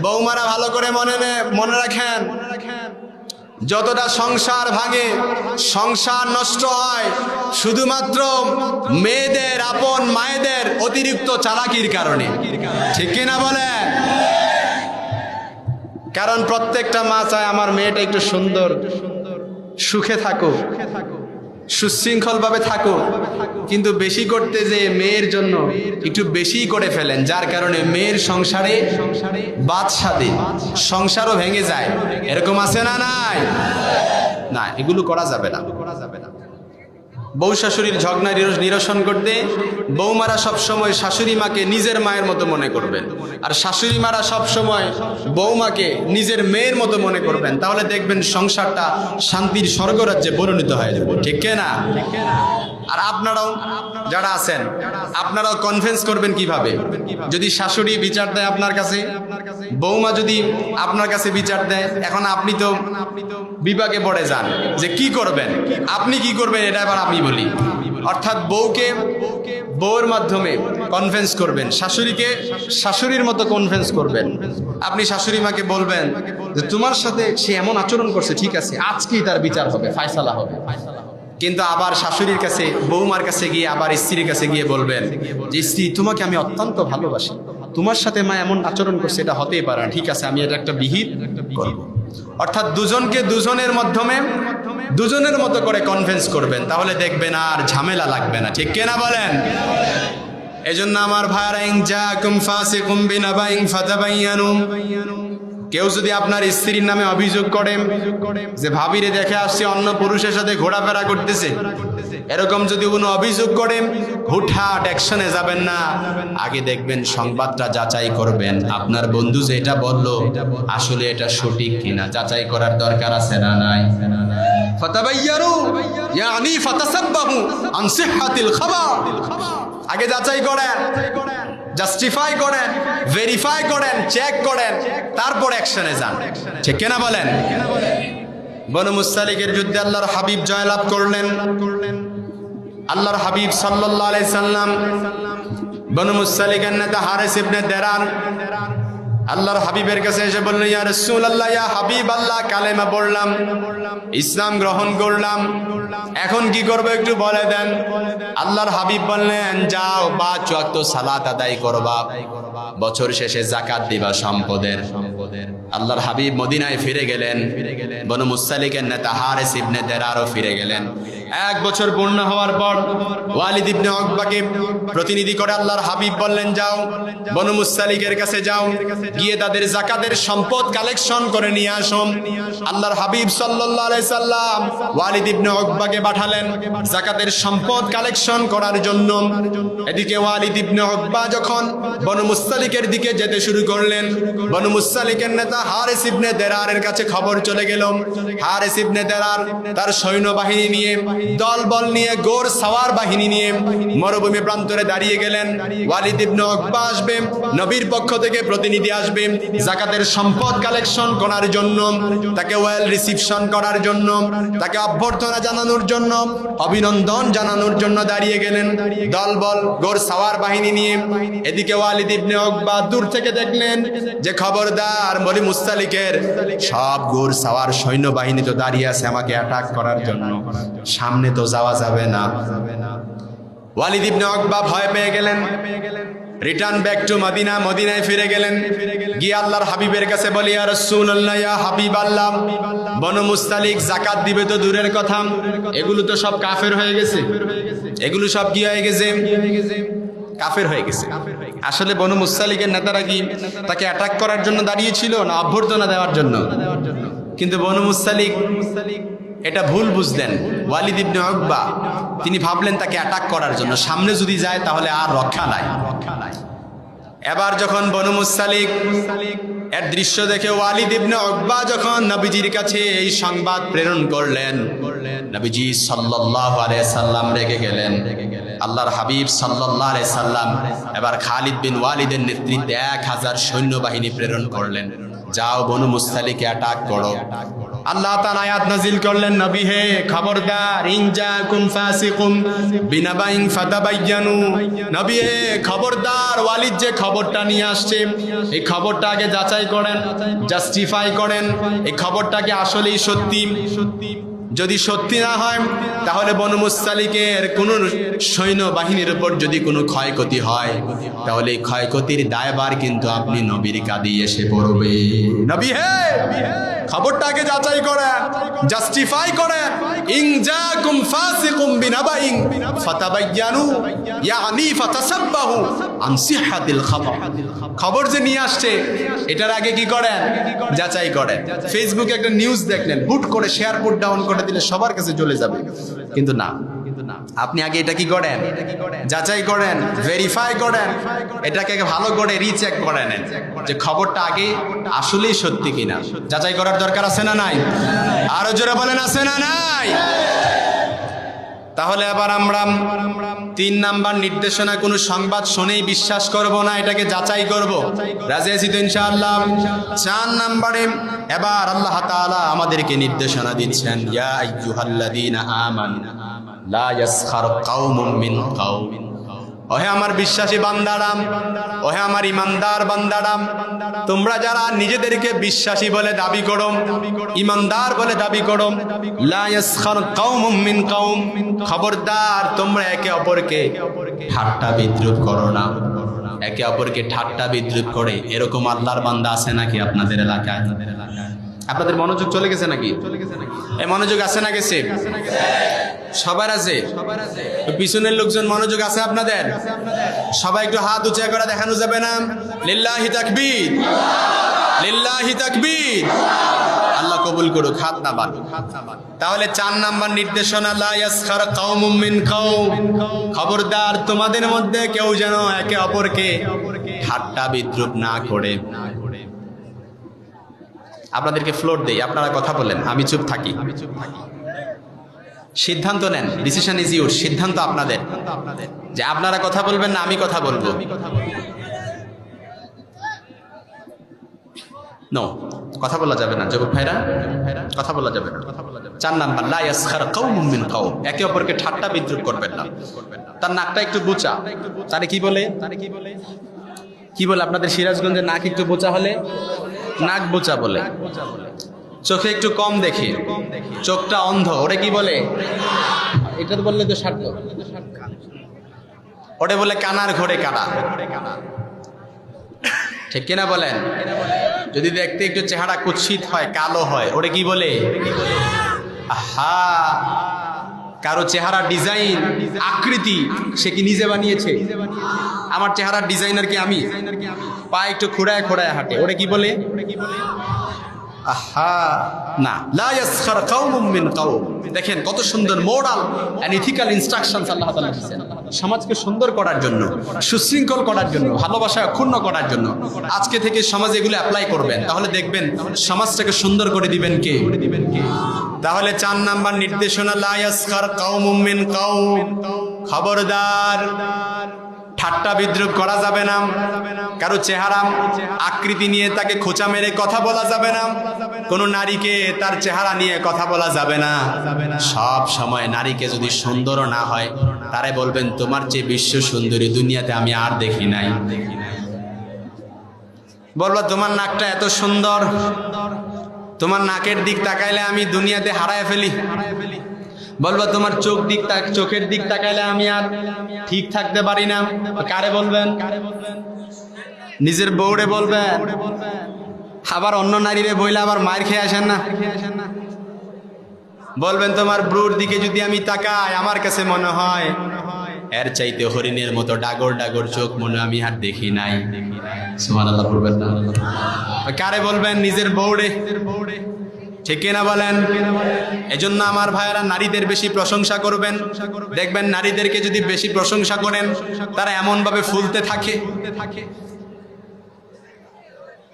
বৌমারা ভালো করে মনে রাখেন, যতটা সংসার ভাঙে, সংসার নষ্ট হয় শুধুমাত্র মেয়েদের, আপন মায়েদের অতিরিক্ত চালাকির কারণে, ঠিক কিনা বলেন? কারণ প্রত্যেকটা মা চায় আমার মেয়েটা একটু সুন্দর, সুখে থাকুক, সুশৃঙ্খল ভাবে থাকুক, কিন্তু বেশি করতে যে মেয়ের জন্য একটু বেশি করে ফেলেন, যার কারণে মেয়ের সংসারে বাদশাদী, সংসারও ভেঙে যায়। এরকম আছে না নাই? না, এগুলো করা যাবে না। বউ শাশুড়ির ঝগড়া নিরসন করতে বৌমারা সবসময় শাশুড়ি মাকে নিজের মায়ের মতো মনে করবেন, আর শাশুড়ি মারা সবসময় বৌমাকে নিজের মেয়ের মতো মনে করবেন। তাহলে দেখবেন সংসারটা শান্তির স্বর্গরাজ্যে পরিণত হয়ে যাবে, ঠিক না? আর আপনারাও যারা আছেন আপনারাও কনফিডেন্স করবেন কিভাবে? যদি শাশুড়ি বিচার দেয় আপনার কাছে, বৌমা যদি আপনার কাছে বিচার দেয়, এখন আপনি তো বিপাকে পড়ে যান যে কি করবেন। আপনি কি করবেন এটা এবার আমি বলি। অর্থাৎ বউকে বউর মাধ্যমে কনফিডেন্স করবেন, শাশুড়িকে শাশুড়ির মতো কনফিডেন্স করবেন। আপনি শাশুড়ি মাকে বলবেন যে তোমার সাথে সে এমন আচরণ করছে, ঠিক আছে আজকেই তার বিচার হবে, ফায়সালা হবে। কিন্তু আবার শাশুড়ির কাছে, বৌমার কাছে গিয়ে আবার স্ত্রীর কাছে গিয়ে বলবেন যে স্ত্রী তোমাকে আমি অত্যন্ত ভালোবাসি, তোমার সাথে মা এমন আচরণ করছে, এটা হতেই পারে না, ঠিক আছে আমি এটা একটা বিহিত করব। অর্থাৎ দুজনকে দুজনের মাধ্যমে দুজনের মতো করে কনফিডেন্স করবেন, তাহলে দেখবেন আর ঝামেলা লাগবে না, ঠিক কিনা বলেন? এজন্য আমার ভাইরা, ইন জাকুম ফাসিকুম বিনাবাইন ফাতাবায়ানু, কেউ যদি আপনার স্ত্রীর নামে অভিযোগ করেন যে ভাবিরে দেখে আসছে অন্য পুরুষের সাথে ঘোরাফেরা করতেছে, এরকম যদি কোনো অভিযোগ করেন হুটহাট অ্যাকশনে যাবেন না, আগে দেখবেন সংবাদটা যাচাই করবেন, আপনার বন্ধু যে এটা বললো আসলে এটা সঠিক কিনা যাচাই করার দরকার আছে না নাই? ফাতাবায়ানু ইয়ানি ফাতাসাব্বাহু আন সিহহাতিল খাবার, আগে যাচাই করেন, জাস্টিফাই করেন, ভেরিফাই করেন, চেক করেন, তারপর অ্যাকশনে যান, ঠিক কিনা বলেন? বনু মুস্তালিকের যুদ্ধে আল্লাহর হাবিব জয়লাভ করলেন। আল্লাহর হাবিব সাল্লাল্লাহু আলাইহি সাল্লাম বনু মুস্তালিকের নেতা হারিস ইবনে দেরার আল্লাহর হাবিবের কাছে এসে বললেন, ইয়া রাসূলুল্লাহ, ইয়া হাবিব আল্লাহ, কালেমা পড়লাম, ইসলাম গ্রহণ করলাম, এখন কি করবো একটু বলে দেন। আল্লাহর হাবিব বললেন, যাও 5 ওয়াক্ত সালাত আদায় করবা, বছর শেষে যাকাত দিবা সম্পদের। আল্লাহর হাবিব মদিনায় ফিরে গেলেন, বনু মুস্তালিকের নেতা হারিস ইবনে দেরারও ফিরে গেলেন। 1 বছর পূর্ণ হওয়ার পর ওয়ালিদ ইবনে উকবাকে প্রতিনিধি করে আল্লাহর হাবিব বললেন, যাও বনু মুস্তালিকের কাছে যাও, গিয়ে তাদের যাকাতের সম্পদ কালেকশন করে নিয়ে আসো। আল্লাহর হাবিব সাল্লাল্লাহু আলাইহি সাল্লাম ওয়ালিদ ইবনে উকবাকে পাঠালেন যাকাতের সম্পদ কালেকশন করার জন্য। এদিকে ওয়ালিদ ইবনে উকবা যখন বনু মুস্তালিকের দিকে যেতে শুরু করলেন, বনু মুস্তালিকের নেতা হারিস ইবনে দেরারের কাছে খবর চলে গেল। হারিস ইবনে দেরার তার সৈন্যবাহিনী নিয়ে, দলবল নিয়ে, গোর সাওয়ার বাহিনী নিয়ে মরুভূমি প্রান্তরে দাঁড়িয়ে গেলেন। ওয়ালিদ ইবনে উকবা আসবে, নবীর পক্ষ থেকে প্রতিনিধি আসবে যাকাতের সম্পদ কালেকশন করার জন্য, তাকে ওয়েল রিসিপশন করার জন্য, তাকে অভ্যর্থনা জানানোর জন্য, অভিনন্দন জানানোর জন্য দাঁড়িয়ে গেলেন দলবল গোর সাওয়ার বাহিনী নিয়ে। এদিকে ওয়ালিদ ইবনে উকবা দূর থেকে দেখলেন যে খবরদার, বনু মুস্তালিকের সব গোর সাওয়ার সৈন্যবাহিনী তো দাঁড়িয়ে আছে আমাকে অ্যাটাক করার জন্য, সামনে তো যাওয়া যাবে না। ওয়ালিদ ইবনে উকবা ভয় পেয়ে গেলেন। রিটার্ন ব্যাক টু মদিনা, মদিনায় ফিরে গেলেন। গিয়ে আল্লাহর হাবিবের কাছে বলি, ইয়া রাসূলুল্লাহ, ইয়া হাবিবাল্লাহ, বনু মুস্তালিক যাকাত দিবে তো দূরের কথা, এগুলো তো সব কাফের হয়ে গেছে, এগুলো সব কি হয়ে গেছে? কাফের হয়ে গেছে। আসলে বনু মুস্তালিকের নেতারা কি তাকে অ্যাটাক করার জন্য দাঁড়িয়েছিল না অভ্যর্থনা দেওয়ার জন্য? কিন্তু বনু মুস্তালিক এটা ভুল বুঝলেন। ওয়ালিদ ইবনে উকবা তিনি ভাবলেন তাকে অ্যাটাক করার জন্য, সামনে যদি যায় তাহলে আর রক্ষা নাই। এবার যখন বনু মুস্তালিক এর দৃশ্য দেখে ওয়ালিদ ইবনে উকবা যখন নবীজির কাছে এই সংবাদ প্রেরণ করলেন, নবীজি সাল্লাল্লাহু আলাইহি সাল্লাম রেগে গেলেন। আল্লাহর হাবিব সাল্লাল্লাহু আলাইহি সাল্লাম এবার খালিদ বিন ওয়ালিদের নেতৃত্বে 1000 সৈন্যবাহিনী প্রেরণ করলেন, যাও বনু মুস্তালিকে অ্যাটাক করো। আল্লাহ তাআলা আয়াত নাযিল করলেন, নবী হে খবরদার, ইনজাকুম ফাসিকুম বিনাবাইন ফাতাবায়ানু, নবী হে খবরদার, ওয়ালিদ যে খবরটা নিয়ে আসছে এই খবরটা আগে যাচাই করেন, জাস্টিফাই করেন, এই খবরটাকে আসলেই সত্যি। যদি সত্যি না হয় তাহলে বনু মুস্তালিকের কোন সৈন্যবাহিনীর উপর যদি কোনো ক্ষয়ক্ষতি হয় তাহলে এই ক্ষয়ক্ষতির দায়ভার কিন্তু আপনি নবীর কাঁধে এসে পড়বে। নবী হে খবরটাকে যাচাই করেন, জাস্টিফাই করেন। ইনজাকুম ফাসিকুম বিনাবাইন ফাতাবায়ানু ইয়ানি ফাতাসাব্বাহু আন সিহহাতিল খবর, খবর যে নিয়ে আসছে এটার আগে কি করেন? যাচাই করেন। ফেসবুকে একটা নিউজ দেখলেন, হুট করে শেয়ার পুট ডাউন করে দিলে সবার কাছে চলে যাবে, কিন্তু না, আপনি আগে এটা কি করেন? যাচাই করেন, ভেরিফাই করেন, এটাকে ভালো করে রিচেক করে নেন যে খবরটা আগে আসলেই সত্যি কিনা। যাচাই করার দরকার আছে না নাই? আরো জোরে বলেন, আছে না নাই? তাহলে এবার আমরা 3 নাম্বার নির্দেশনা, কোনো সংবাদ শুনেই বিশ্বাস করব না, এটাকে যাচাই করব। রাজি আছি তো ইনশাআল্লাহ? 4 নাম্বারে এবার আল্লাহ তাআলা আমাদেরকে নির্দেশনা দিচ্ছেন, ইয়া আইয়ুহাল্লাযীনা আমানু লা ইয়াসখার কাওমুম মিন কাওম, ওহে আমার বিশ্বাসী বান্দারা, ওহে আমার ইমানদার বান্দারা, তোমরা যারা নিজেদেরকে বিশ্বাসী বলে দাবি করো, ইমানদার বলে দাবি করো, লা ইয়াসখার কাওমুম মিন কাওম, খবরদার তোমরা একে অপরকে ঠাট্টা বিদ্রুপ করো না। একে অপরকে ঠাট্টা বিদ্রুপ করে এরকম আল্লাহর বান্দা আছে নাকি আপনাদের এলাকায়? আপনাদের মনোযোগ চলে গেছে নাকি? এই মনোযোগ আছে না গেছে? সবার আছে? পিছনের লোকজন মনোযোগ আছে আপনাদের? সবাই একটু হাত উঁচা করে দেখানো যাবে না? লিল্লাহি তাকবীর, লিল্লাহি তাকবীর। আল্লাহ কবুল করুক, হাত না বান। তাহলে 4 নাম্বার নির্দেশনা, লা ইয়াসখার কাওমুম মিন কাওম, খবরদার তোমাদের মধ্যে কেউ যেন একে অপরকে ঠাট্টা বিদ্রুপ না করে। আপনাদেরকে ফ্লোর দেই, আপনারা কথা বলেন, আমি চুপ থাকি। সিদ্ধান্ত নেন, ডিসিশন ইজ ইউর, সিদ্ধান্ত আপনাদের যে আপনারা কথা বলবেন না আমি কথা বলবো। নো, কথা বলা যাবে না যুবক ভাইরা, কথা বলা যাবে না। 4 নাম্বার, লা ইয়াসখার কাওমুম মিন কাওম, একে অপরকে ঠাট্টা বিদ্রুপ করবেন না। তার নাকটা একটু বোচা, তারে কি বলে? কি বলে আপনাদের সিরাজগঞ্জে? নাক একটু বোচা হলে নাক বোচা বলে। চোখে একটু কম দেখে, চোখটা অন্ধ, ওরে কি বলে? এটা তো বললে তো সার্থক। ওরে বলে কানার ঘোরে কানা, ঠিক কিনা বলেন? যদি দেখতে একটু চেহারা কুৎসিত হয়, কালো হয়, ওরে কি বলে? আহা, কারো চেহারা ডিজাইন আকৃতি সে কি নিজে বানিয়েছে? আমার চেহারার ডিজাইনার কি আমি? পা একটু খোড়ায় খোড়ায় হাঁটে, ওরে কি বলে? আহা, না, লা ইয়াসখার কাওমুম মিন কাওম। দেখেন কত সুন্দর মোরাল এন্ড ইথিক্যাল ইনস্ট্রাকশনস আল্লাহ তাআলা দিয়েছেন সমাজকে সুন্দর করার জন্য, সুশৃঙ্খল করার জন্য, ভালোবাসা অক্ষুণ্ণ করার জন্য। আজকে থেকে সমাজে এগুলো অ্যাপ্লাই করবেন, তাহলে দেখবেন সমাজটাকে সুন্দর করে দিবেন কে? তাহলে 4 নাম্বার নির্দেশনা, লা ইয়াসখার কাওমুম মিন কাওম, খবরদার ঠাট্টা বিদ্রুপ করা যাবে না, কারো চেহারা আকৃতি নিয়ে তাকে খোঁচা মেরে কথা বলা যাবে না, কোনো নারীকে তার চেহারা নিয়ে কথা বলা যাবে না। সব সময় নারীকে যদি সুন্দর না হয় তারে বলবেন তোমার চেয়ে বিশ্ব সুন্দরী দুনিয়াতে আমি আর দেখি নাই। বলবো তোমার নাকটা এত সুন্দর, তোমার নাকের দিক তাকাইলে আমি দুনিয়াতে হারায় ফেলি। বলবা তোমার চোখের দিক তাকাইলে আমি আর ঠিক থাকতে পারি না। কারে বলবেন? নিজের বউরে বলবেন। আবার অন্য নারীরে বইলে আবার মার খেয়ে আসেন না। বলবেন তোমার ব্রুর দিকে যদি আমি তাকাই আমার কাছে মনে হয় এর চাইতে হরিণের মতো ডাগর ডাগর চোখ মনে আমি আর দেখি নাই। সুবহানাল্লাহ বলবেন না? কারে বলবেন? নিজের বউরে। ঠিক কিনা বলেন? এজন্য আমার ভাইয়েরা নারীদের বেশি প্রশংসা করবেন। দেখবেন নারীদেরকে যদি বেশি প্রশংসা করেন তারা এমন ভাবে ফুলতে থাকে,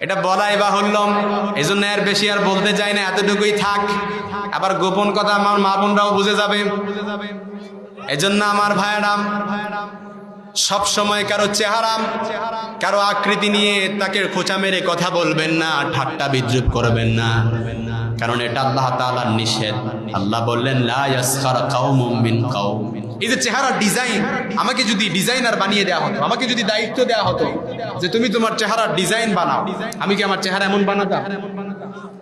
এটা বলাই বাহুল্য। এজন্য এর বেশি আর বলতে চাই না, এতটুকুই থাক। আবার গোপন কথা আমার মা বোনরাও বুঝে যাবে। এজন্য আমার ভাইয়েরা সব সময় কারো চেহারা কারো আকৃতি নিয়ে তাকে খোঁচা মেরে কথা বলবেন না, ঠাট্টা বিদ্রুপ করবেন না, কারণ এটা আল্লাহ তাআলার নিষেধ। আল্লাহ বললেন লা ইয়াসখার কাওমুম মিন কাওম। এই যে চেহারা ডিজাইন, আমাকে যদি ডিজাইনার বানিয়ে দেওয়া হতো, আমাকে যদি দায়িত্ব দেওয়া হতো যে তুমি তোমার চেহারার ডিজাইন বানাও, আমি কি আমার চেহারা এমন বানাতাম?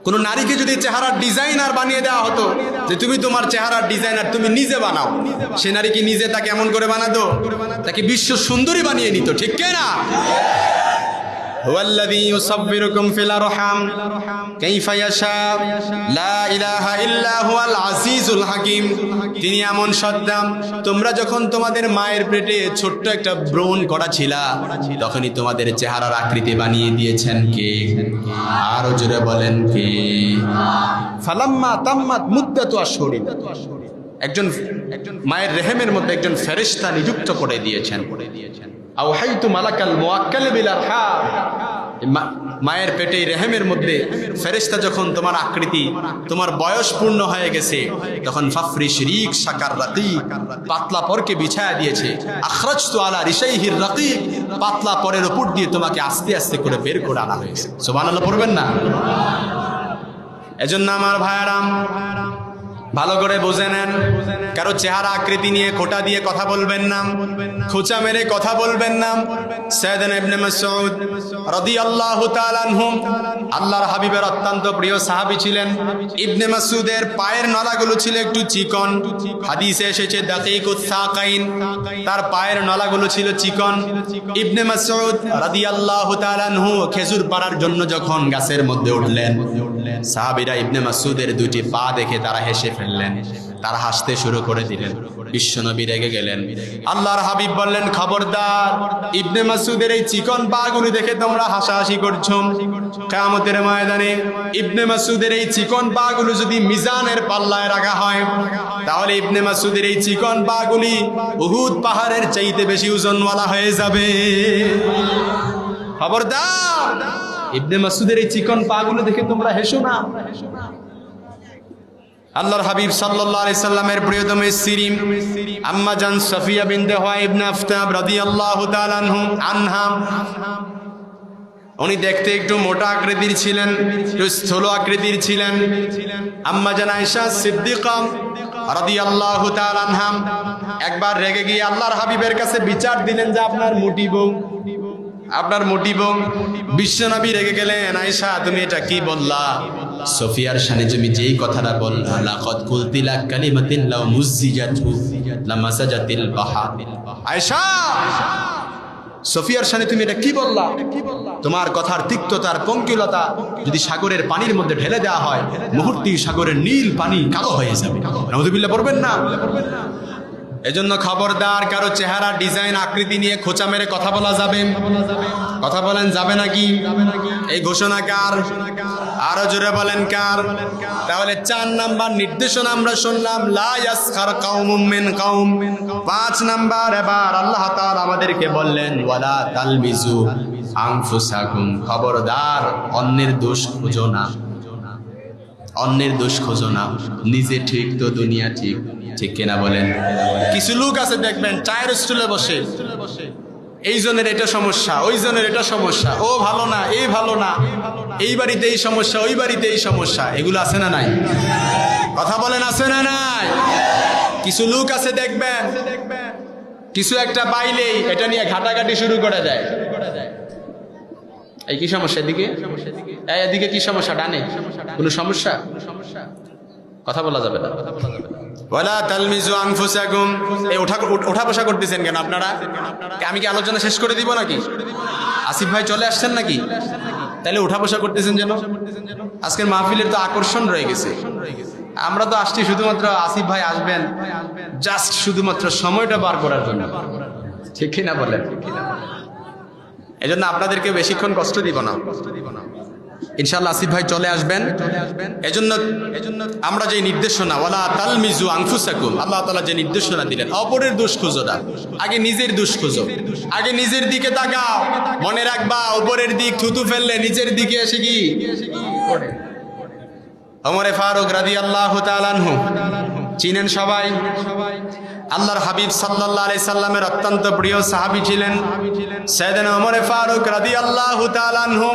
কোন নারীকে যদি চেহারার ডিজাইনার বানিয়ে দেওয়া হতো যে তুমি তোমার চেহারার ডিজাইনার তুমি নিজে বানাও, সে নারী কি নিজে তাকে এমন করে বানাতো? তাকে বিশ্ব সুন্দরী বানিয়ে নিত। ঠিক কিনা? হুয়াল্লাযী ইউসাব্বিরুকুম ফিল আরহাম কাইফা ইয়াশা লা ইলাহা ইল্লা হুয়াল আজিজুল হাকীম। তিনি এমন সত্তা, তোমরা যখন তোমাদের মায়ের পেটে ছোট্ট একটা ভ্রূণ করা ছিলা তখনই তোমাদের চেহারার আকৃতি বানিয়ে দিয়েছেন কে? আরো জোরে বলেন কে? ফালাম্মা তাম্মাত মুদ্দাতু আশহুরিন, একজন মায়ের রেহেমের মধ্যে একজন ফেরেশতা নিযুক্ত করে দিয়েছেন। আওহাইতু মালাকাল মুআক্কাল বিল আরহাম, মায়ের পেটে রেহেমের মধ্যে ফেরেশতা যখন তোমার আকৃতি তোমার বয়স পূর্ণ হয়ে গেছে তখন ফাফরিশ রিক শাকার রাকিক, পাতলা পরকে বিছায়া দিয়েছে। আখরাজতু আলা রিশাইহির রাকিক, পাতলা পরের উপর দিয়ে তোমাকে আস্তে আস্তে করে বের করে আনা হয়েছে। সুবহানাল্লাহ পড়বেন না? এজন্য আমার ভাইয়ারাম ভালো করে বুঝে নেন, কারো চেহারা আকৃতি নিয়ে খোঁটা দিয়ে কথা বলবেন না, খোঁচা মেরে কথা বলবেন না। সাইয়েদনা ইবনে মাসউদ রাদিয়াল্লাহু তাআলা আনহু আল্লাহর হাবিবের অত্যন্ত প্রিয় সাহাবী ছিলেন। ইবনে মাসউদের পায়ের নলাগুলো ছিল একটু চিকন, হাদিসে এসেছে দাকিকুস সাকাইন, তার পায়ের নলাগুলো ছিল চিকন। ইবনে মাসউদ রাদিয়াল্লাহু তাআলা আনহু খেজুর পাড়ার জন্য যখন গাছের মধ্যে উঠলেন, সাহাবীরা ইবনে মাসউদের দুটি পা দেখে তারা হেসে ফেললেন, তারা হাসতে শুরু করে দিলেন। বিশ্বনবী রেগে গেলেন। আল্লাহর হাবিব বললেন, খবরদার, ইবনে মাসউদের এই চিকন পাগুলো দেখে তোমরা হাসাহাসি করছো। কিয়ামতের ময়দানে ইবনে মাসউদের এই চিকন পাগুলো যদি মিজানের পাল্লায় রাখা হয় তাহলে ইবনে মাসউদের এই চিকন পাগুলি উহুদ পাহাড়ের চাইতে বেশি ওজনওয়ালা হয়ে যাবে। খবরদার, ইবনে মাসউদের এই চিকন পাগুলো দেখে তোমরা হেসো না। আল্লাহর হাবিব সাল্লাল্লাহু আলাইহি সাল্লামের প্রিয়তমা স্ত্রী আম্মা জান সাফিয়া বিনতে হুয়াই ইবনে আফতাব রাদিয়াল্লাহু তাআলা আনহা, উনি দেখতে একটু মোটা আকৃতির ছিলেন, একটু স্থূল আকৃতির ছিলেন। আম্মা জান আয়েশা সিদ্দিকা রাদিয়াল্লাহু তাআলা আনহা একবার রেগে গিয়ে আল্লাহর হাবিবের কাছে বিচার দিলেন যে আপনার মোটি বউ, আপনার মোটি বউ। বিশ্বনবী রেগে গেলেন, আয়েশা তুমি এটা কি বললা? সোফিয়ার শানে তুমি যেই কথাটা বললা, লাকাদ কুলতিলা কালিমাতিন লাউ মুযিজাতু লামাসাজাতিল বাহার। আয়েশা, সোফিয়ার শানে তুমি এটা কি বললা? তোমার কথার তিক্ততার পঙ্কিলতা যদি সাগরের পানির মধ্যে ঢেলে দেওয়া হয় মুহূর্তেই সাগরের নীল পানি কালো হয়ে যাবে। নাউযুবিল্লাহ পড়বেন না? এজন্য খবরদার, কারো চেহারা ডিজাইন আকৃতি নিয়ে খোঁচা মেরে কথা বলা যাবে? কথা বলেন, যাবে নাকি? এই ঘোষণা কার? আরো জোরে বলেন কার? তাহলে 4 নাম্বার নির্দেশনা আমরা শুনলাম, লা ইয়াসখার কাওমুম মিন কাওম। 5 নাম্বার এবার আল্লাহ তাআলা আমাদেরকে বললেন, ওয়ালা তালবিজু আনফুসাকুম, খবরদার অন্যের দোষ খুঁজো না, অন্যের দোষ খোঁজো না, নিজে ঠিক তো দুনিয়া ঠিক। ঠিক কিনা বলেন? কিছু লোক আছে দেখবেন চায়ের স্টুলে বসে, এই জনের এটা সমস্যা, ওই জনের এটা সমস্যা, ও ভালো না, এই ভালো না, এই বাড়িতে এই সমস্যা, ওই বাড়িতে এই সমস্যা। এগুলো আছে না নাই? কথা বলেন, আছে না নাই? কিছু লোক আছে দেখবেন কিছু একটা পাইলেই এটা নিয়ে ঘাটাঘাটি শুরু করে দেয়। এই কি সমস্যা? এদিকে, এদিকে কি সমস্যা? ডানে কোনো সমস্যা? কথা বলা যাবে না। ওয়ালা তালমিজু আনফুসাকুম, এই ওঠা বসা করতেছেন কেন আপনারা? আমি কি আলোচনা শেষ করে দিব নাকি? আসিফ ভাই চলে আসছেন নাকি? তাহলে উঠা বসা করতেছেন যেন? আজকের মাহফিলের তো আকর্ষণ রয়ে গেছে। আমরা তো আসছি শুধুমাত্র আসিফ ভাই আসবেন জাস্ট শুধুমাত্র সময়টা বার করার জন্য, ঠিক কিনা বলেন? এই জন্য আপনাদেরকে বেশিক্ষণ কষ্ট দিব না, ইনশাআল্লাহ আসিফ ভাই চলে আসবেন। এজন্য আমরা যে নির্দেশনা ওয়ালা তালমিজু আনফুসাকুম, আল্লাহ তাআলা যে নির্দেশনা দিলেন, অপরের দোষ খুঁজো না, আগে নিজের দোষ খুঁজো, আগে নিজের দিকে তাকাও। মনে রাখবা উপরের দিক থুতু ফেললে নিচের দিকে এসে কি পড়ে। ওমরে ফারুক রাদিয়াল্লাহু তাআলা আনহু চিনেন সবাই, আল্লাহর হাবিব সাল্লাল্লাহু আলাইহি সাল্লামের অত্যন্ত প্রিয় সাহাবী ছিলেন সাইয়েদনা ওমরে ফারুক রাদিয়াল্লাহু তাআলা আনহু,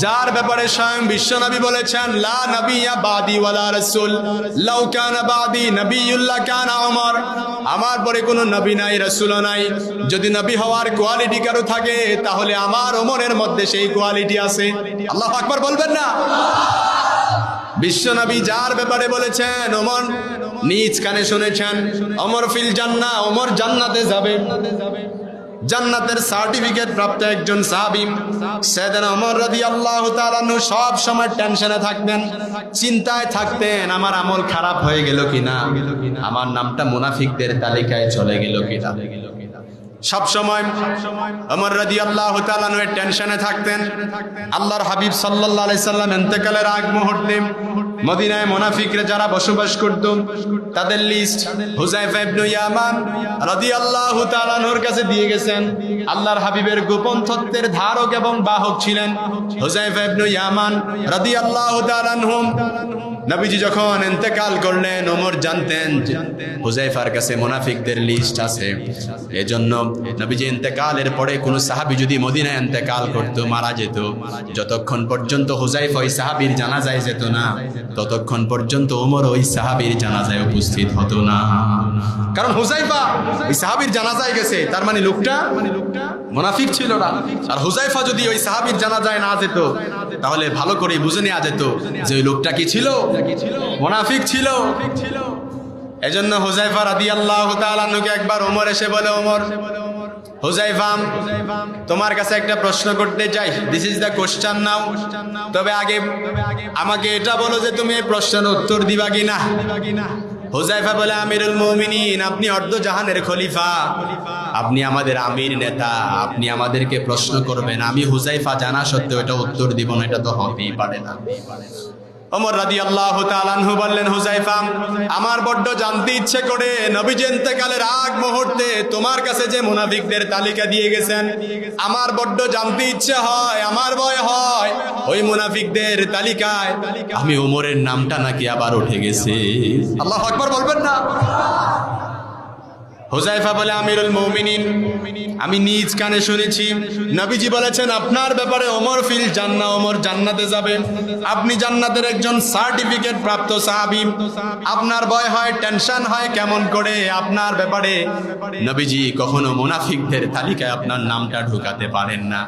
যার ব্যাপারে স্বয়ং বিশ্বনবী বলেছেন লা নাবিয়্যা বাদি ওয়ালা রাসূল লাউ কানা বাদি নাবিয়্যুল্লাহ কানা ওমর, আমার পরে কোনো নবী নাই, রাসূলও নাই, যদি নবী হওয়ার কোয়ালিটি কারো থাকে তাহলে আমার ওমরের মধ্যে সেই কোয়ালিটি আছে। আল্লাহু আকবার বলবেন না? বিশ্বনবী যার ব্যাপারে বলেছেন ওমর নিজ কানে শুনেছেন, ওমর ফিল জান্নাহ, ওমর জান্নাতে যাবে। জান্নাতের সার্টিফিকেট প্রাপ্ত একজন সাহাবী সাইয়েদনা ওমর রাদিয়াল্লাহু তাআলা আনহু সব সময় টেনশনে থাকতেন, চিন্তায় থাকতেন আমার আমল খারাপ হয়ে গেল কিনা, আমার নামটা মুনাফিকদের তালিকায় চলে গেল কিনা। সব সময় ওমর রাদিয়াল্লাহু তাআলা আনহু টেনশনে থাকতেন। আল্লাহর হাবিব সাল্লাল্লাহু আলাইহি সাল্লাম ইন্তেকালের আগ মুহূর্তে মদিনায় মুনাফিকরা যারা বসবাস করত তাদের লিস্ট হুযায়ফা ইবনে ইয়ামান রাদিয়াল্লাহু তাআলা আনহুর কাছে দিয়ে গেছেন। আল্লাহর হাবিবের গোপন তথ্যের ধারক এবং বাহক ছিলেন হুযায়ফা ইবনে ইয়ামান রাদিয়াল্লাহু তাআলা আনহু। নবীজি যখন ইন্তেকাল করলেন ওমর জানতেন হুযায়ফার কাছে মুনাফিকদের লিস্ট আছে। এজন্য নবীজি ইন্তেকালের পরে কোন সাহাবী যদি মদিনায় ইন্তেকাল করত, মারা যেত, যতক্ষণ পর্যন্ত হুযায়ফা ওই সাহাবীর জানাজায় যেত না ততক্ষণ পর্যন্ত ওমর ওই সাহাবীর জানাজায় উপস্থিত হতো না। কারণ হুযায়ফা ওই সাহাবীর জানাজায় গেছে, তার মানে লোকটা মুনাফিক ছিল না। আর হুযায়ফা যদি ওই সাহাবীর জানাজায় না যেত তাহলে ভালো করে বুঝে নেওয়া যেত যে ওই লোকটা কি ছিল, মুনাফিক ছিল। এজন্য হুযায়ফা রাদিয়াল্লাহু তাআলা আনহুকে একবার ওমর এসে বলে, ওমর হুযায়ফা তোমার কাছে একটা প্রশ্ন করতে চাই, দিস ইজ দ্য কোশ্চেন নাও, তবে আগে আমাকে এটা বলো যে তুমি এই প্রশ্নের উত্তর দিবা কিনা। হুযায়ফা বলে, আমিরুল মুমিনিন, আপনি অর্ধ জাহানের খলিফা, আপনি আমাদের আমির নেতা, আপনি আমাদেরকে প্রশ্ন করবেন, আমি হুযায়ফা জানা সত্ত্বেও এটা উত্তর দিব না, এটা তো হতেই পারে না। ওমর রাদিয়াল্লাহু তাআলা আনহু বললেন, হুযায়ফা আমার বড্ড জানতে ইচ্ছে করে নবীজি ইন্তেকালের আগ মুহূর্তে তোমার কাছে যে মুনাফিকদের তালিকা দিয়ে গেছেন, আমার বড্ড জানতে ইচ্ছে হয়, আমার ভয় হয় ওই মুনাফিকদের তালিকায় আমি ওমরের নামটা নাকি আবার উঠে গেছে। আল্লাহু আকবার বলবেন না? হুযায়ফা বলে, আমিরুল মুমিনিন, আমি নিজ কানে শুনেছি নবীজি বলেছেন আপনার ব্যাপারে ওমর ফিল জান্নাহ, ওমর জান্নাতে যাবে, আপনি জান্নাতের একজন সার্টিফিকেট প্রাপ্ত সাহাবী, আপনার ভয় হয়, টেনশন হয় কেমন করে আপনার ব্যাপারে নবীজি কখনো মুনাফিকদের তালিকায় আপনার নামটা ঢোকাতে পারেন না,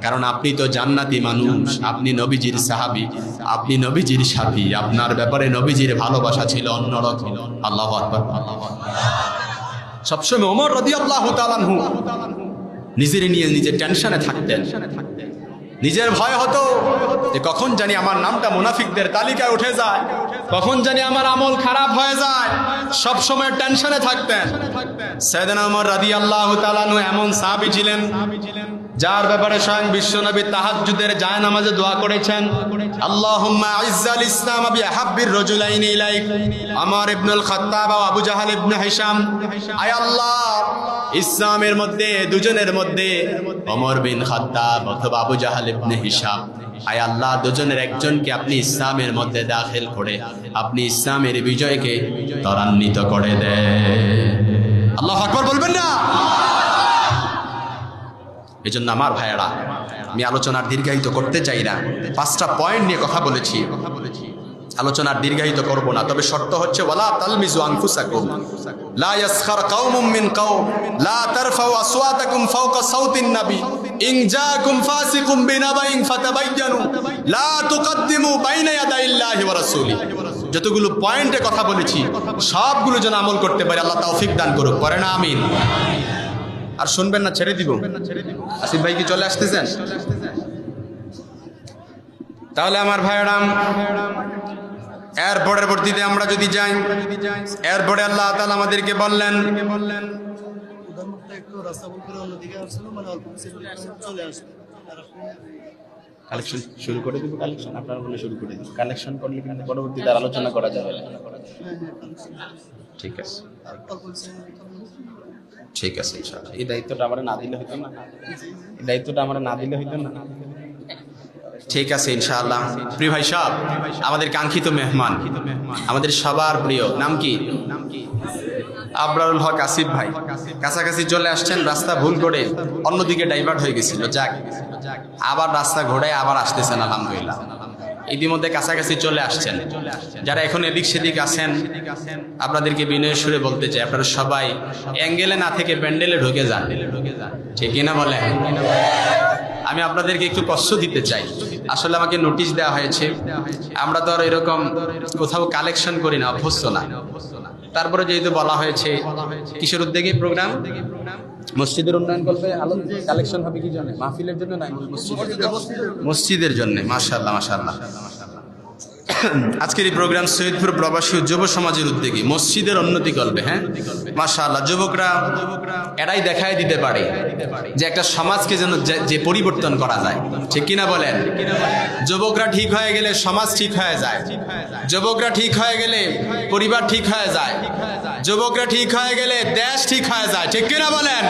কারণ আপনি তো জান্নাতি মানুষ, আপনি নবীজির সাহাবী, আপনি নবীজির সাথী, আপনার ব্যাপারে নবীজির ভালোবাসা ছিল অন্যরকম। আল্লাহু আকবার। সবসময় ওমর রাদিয়াল্লাহু তাআলা আনহু নিজের নিয়ে নিজের টেনশনে থাকতেন, নিজের ভয় হতো যে কখন জানি আমার নামটা মুনাফিকদের তালিকায় উঠে যায়, কখন জানি আমার আমল খারাপ হয়ে যায়, সব সময় টেনশনে থাকতেন। সাইয়েদনা ওমর রাদিয়াল্লাহু তাআলা আনহু এমন সাহাবী ছিলেন যার ব্যাপারে স্বয়ং বিশ্বনবী তাহাজ্জুদের জায়নামাজে দোয়া করেছেন, আল্লাহুম্মা আইজ্জাল ইসলাম বিআহাব্বির রাজুলাইনি ইলাইক ওমর ইবনুল খাত্তাব ও আবু জাহল ইবনে হিশাম। আয় আল্লাহ, ইসলামের মধ্যে দুজনের মধ্যে ওমর বিন খাত্তাব অথবা আবু জাহল ইবনে হিশাম, আয় আল্লাহ দুজনের একজনকে আপনি ইসলামের মধ্যে দাখিল করে আপনি ইসলামের বিজয়কে ত্বরান্বিত করে দেন। আল্লাহু আকবার বলবেন না? এজন্য আমার ভাইয়েরা, আমি আলোচনার দীর্ঘায়িত করতে চাই না, 5টা পয়েন্ট নিয়ে কথা বলেছি, আলোচনার দীর্ঘায়িত করব না, তবে শর্ত হচ্ছে ওয়ালা তালমিজু আনফুসাকুম লা ইয়াসখার কওমুম মিন কওম লা তারফাউ আসওয়াতাকুম ফাওকা সাউতিন নবী ইন জাআকুম ফাসিকুম বিনাবাইন ফাতাবায়ানু লা তুকদ্দিমু বাইনা ইয়াদাইল্লাহি ওয়া রাসূলিহি। যতগুলো পয়েন্টে কথা বলেছি সবগুলো যেন আমল করতে পারি, আল্লাহ তৌফিক দান করুক, পরে না আমিন। আর শুনবেন না, ছেড়ে দিব। আসিফ ভাই কি চলে আসতেছেন? তাহলে আমার ভাইরাম, এর পরবর্তীতে আমরা যদি যাই, এরপরে আল্লাহ তাআলা আমাদেরকে বললেন কালেকশন শুরু করে দিব। কালেকশন আপনারা বলে শুরু করে দিব। কালেকশন করলে কিন্তু পরবর্তীতে আলোচনা করা যাবে। ঠিক আছে, ঠিক আছে ইনশাআল্লাহ। এই দায়িত্বটা আমরা না দিলে হইতো না, এই দায়িত্বটা আমরা না দিলে হইতো না। ঠিক আছে ইনশাআল্লাহ। প্রিয় ভাই সাহেব, আমাদের কাঙ্ক্ষিত মেহমান, আমাদের সবার প্রিয়, নাম কি? আবরারুল হক আসিফ ভাই কাছাকাছি চলে আসছেন। রাস্তা ভুল করে অন্যদিকে ডাইভার্ট হয়ে গেছিল, যাক আবার রাস্তা ঘোরায় আবার আসতেছেন আলহামদুলিল্লাহ। ইতিমধ্যে কাছাকাছি চলে আসছেন। যারা এখন এদিক সেদিক আছেন, আপনাদেরকে বিনয়ের সুরে বলতে চাই, আপনারা সবাই অ্যাঙ্গেলে না থেকে প্যান্ডেলে ঢুকে যান, ঠিক কিনা বলেন? আমি আপনাদেরকে একটু কষ্ট দিতে চাই। আসলে আমাকে নোটিশ দেওয়া হয়েছে, আমরা তো আর এরকম কোথাও কালেকশন করি না, অভ্যস্ত না। তারপরে যেহেতু বলা হয়েছে কিসের উদ্যোগে প্রোগ্রাম, মসজিদের উন্নয়ন করবে, আলো কালেকশন হবে কি জন্য? মাহফিলের জন্য না, মসজিদের জন্য। মাশাআল্লাহ মাশাআল্লাহ। আজকের এই প্রোগ্রাম সৈয়দপুর প্রবাসী যুব সমাজের উদ্যোগে মসজিদের উন্নতি করবে। হ্যাঁ মাশাআল্লাহ। যুবকরা এটাই দেখায় দিতে পারে যে একটা সমাজকে যেন যে পরিবর্তন করা যায়, ঠিক কিনা বলেন? যুবকরা ঠিক হয়ে গেলে সমাজ ঠিক হয়ে যায়, যুবকরা ঠিক হয়ে গেলে পরিবার ঠিক হয়ে যায়, যুবকরা ঠিক হয়ে গেলে দেশ ঠিক হয়ে যায়, ঠিক কিনা বলেন?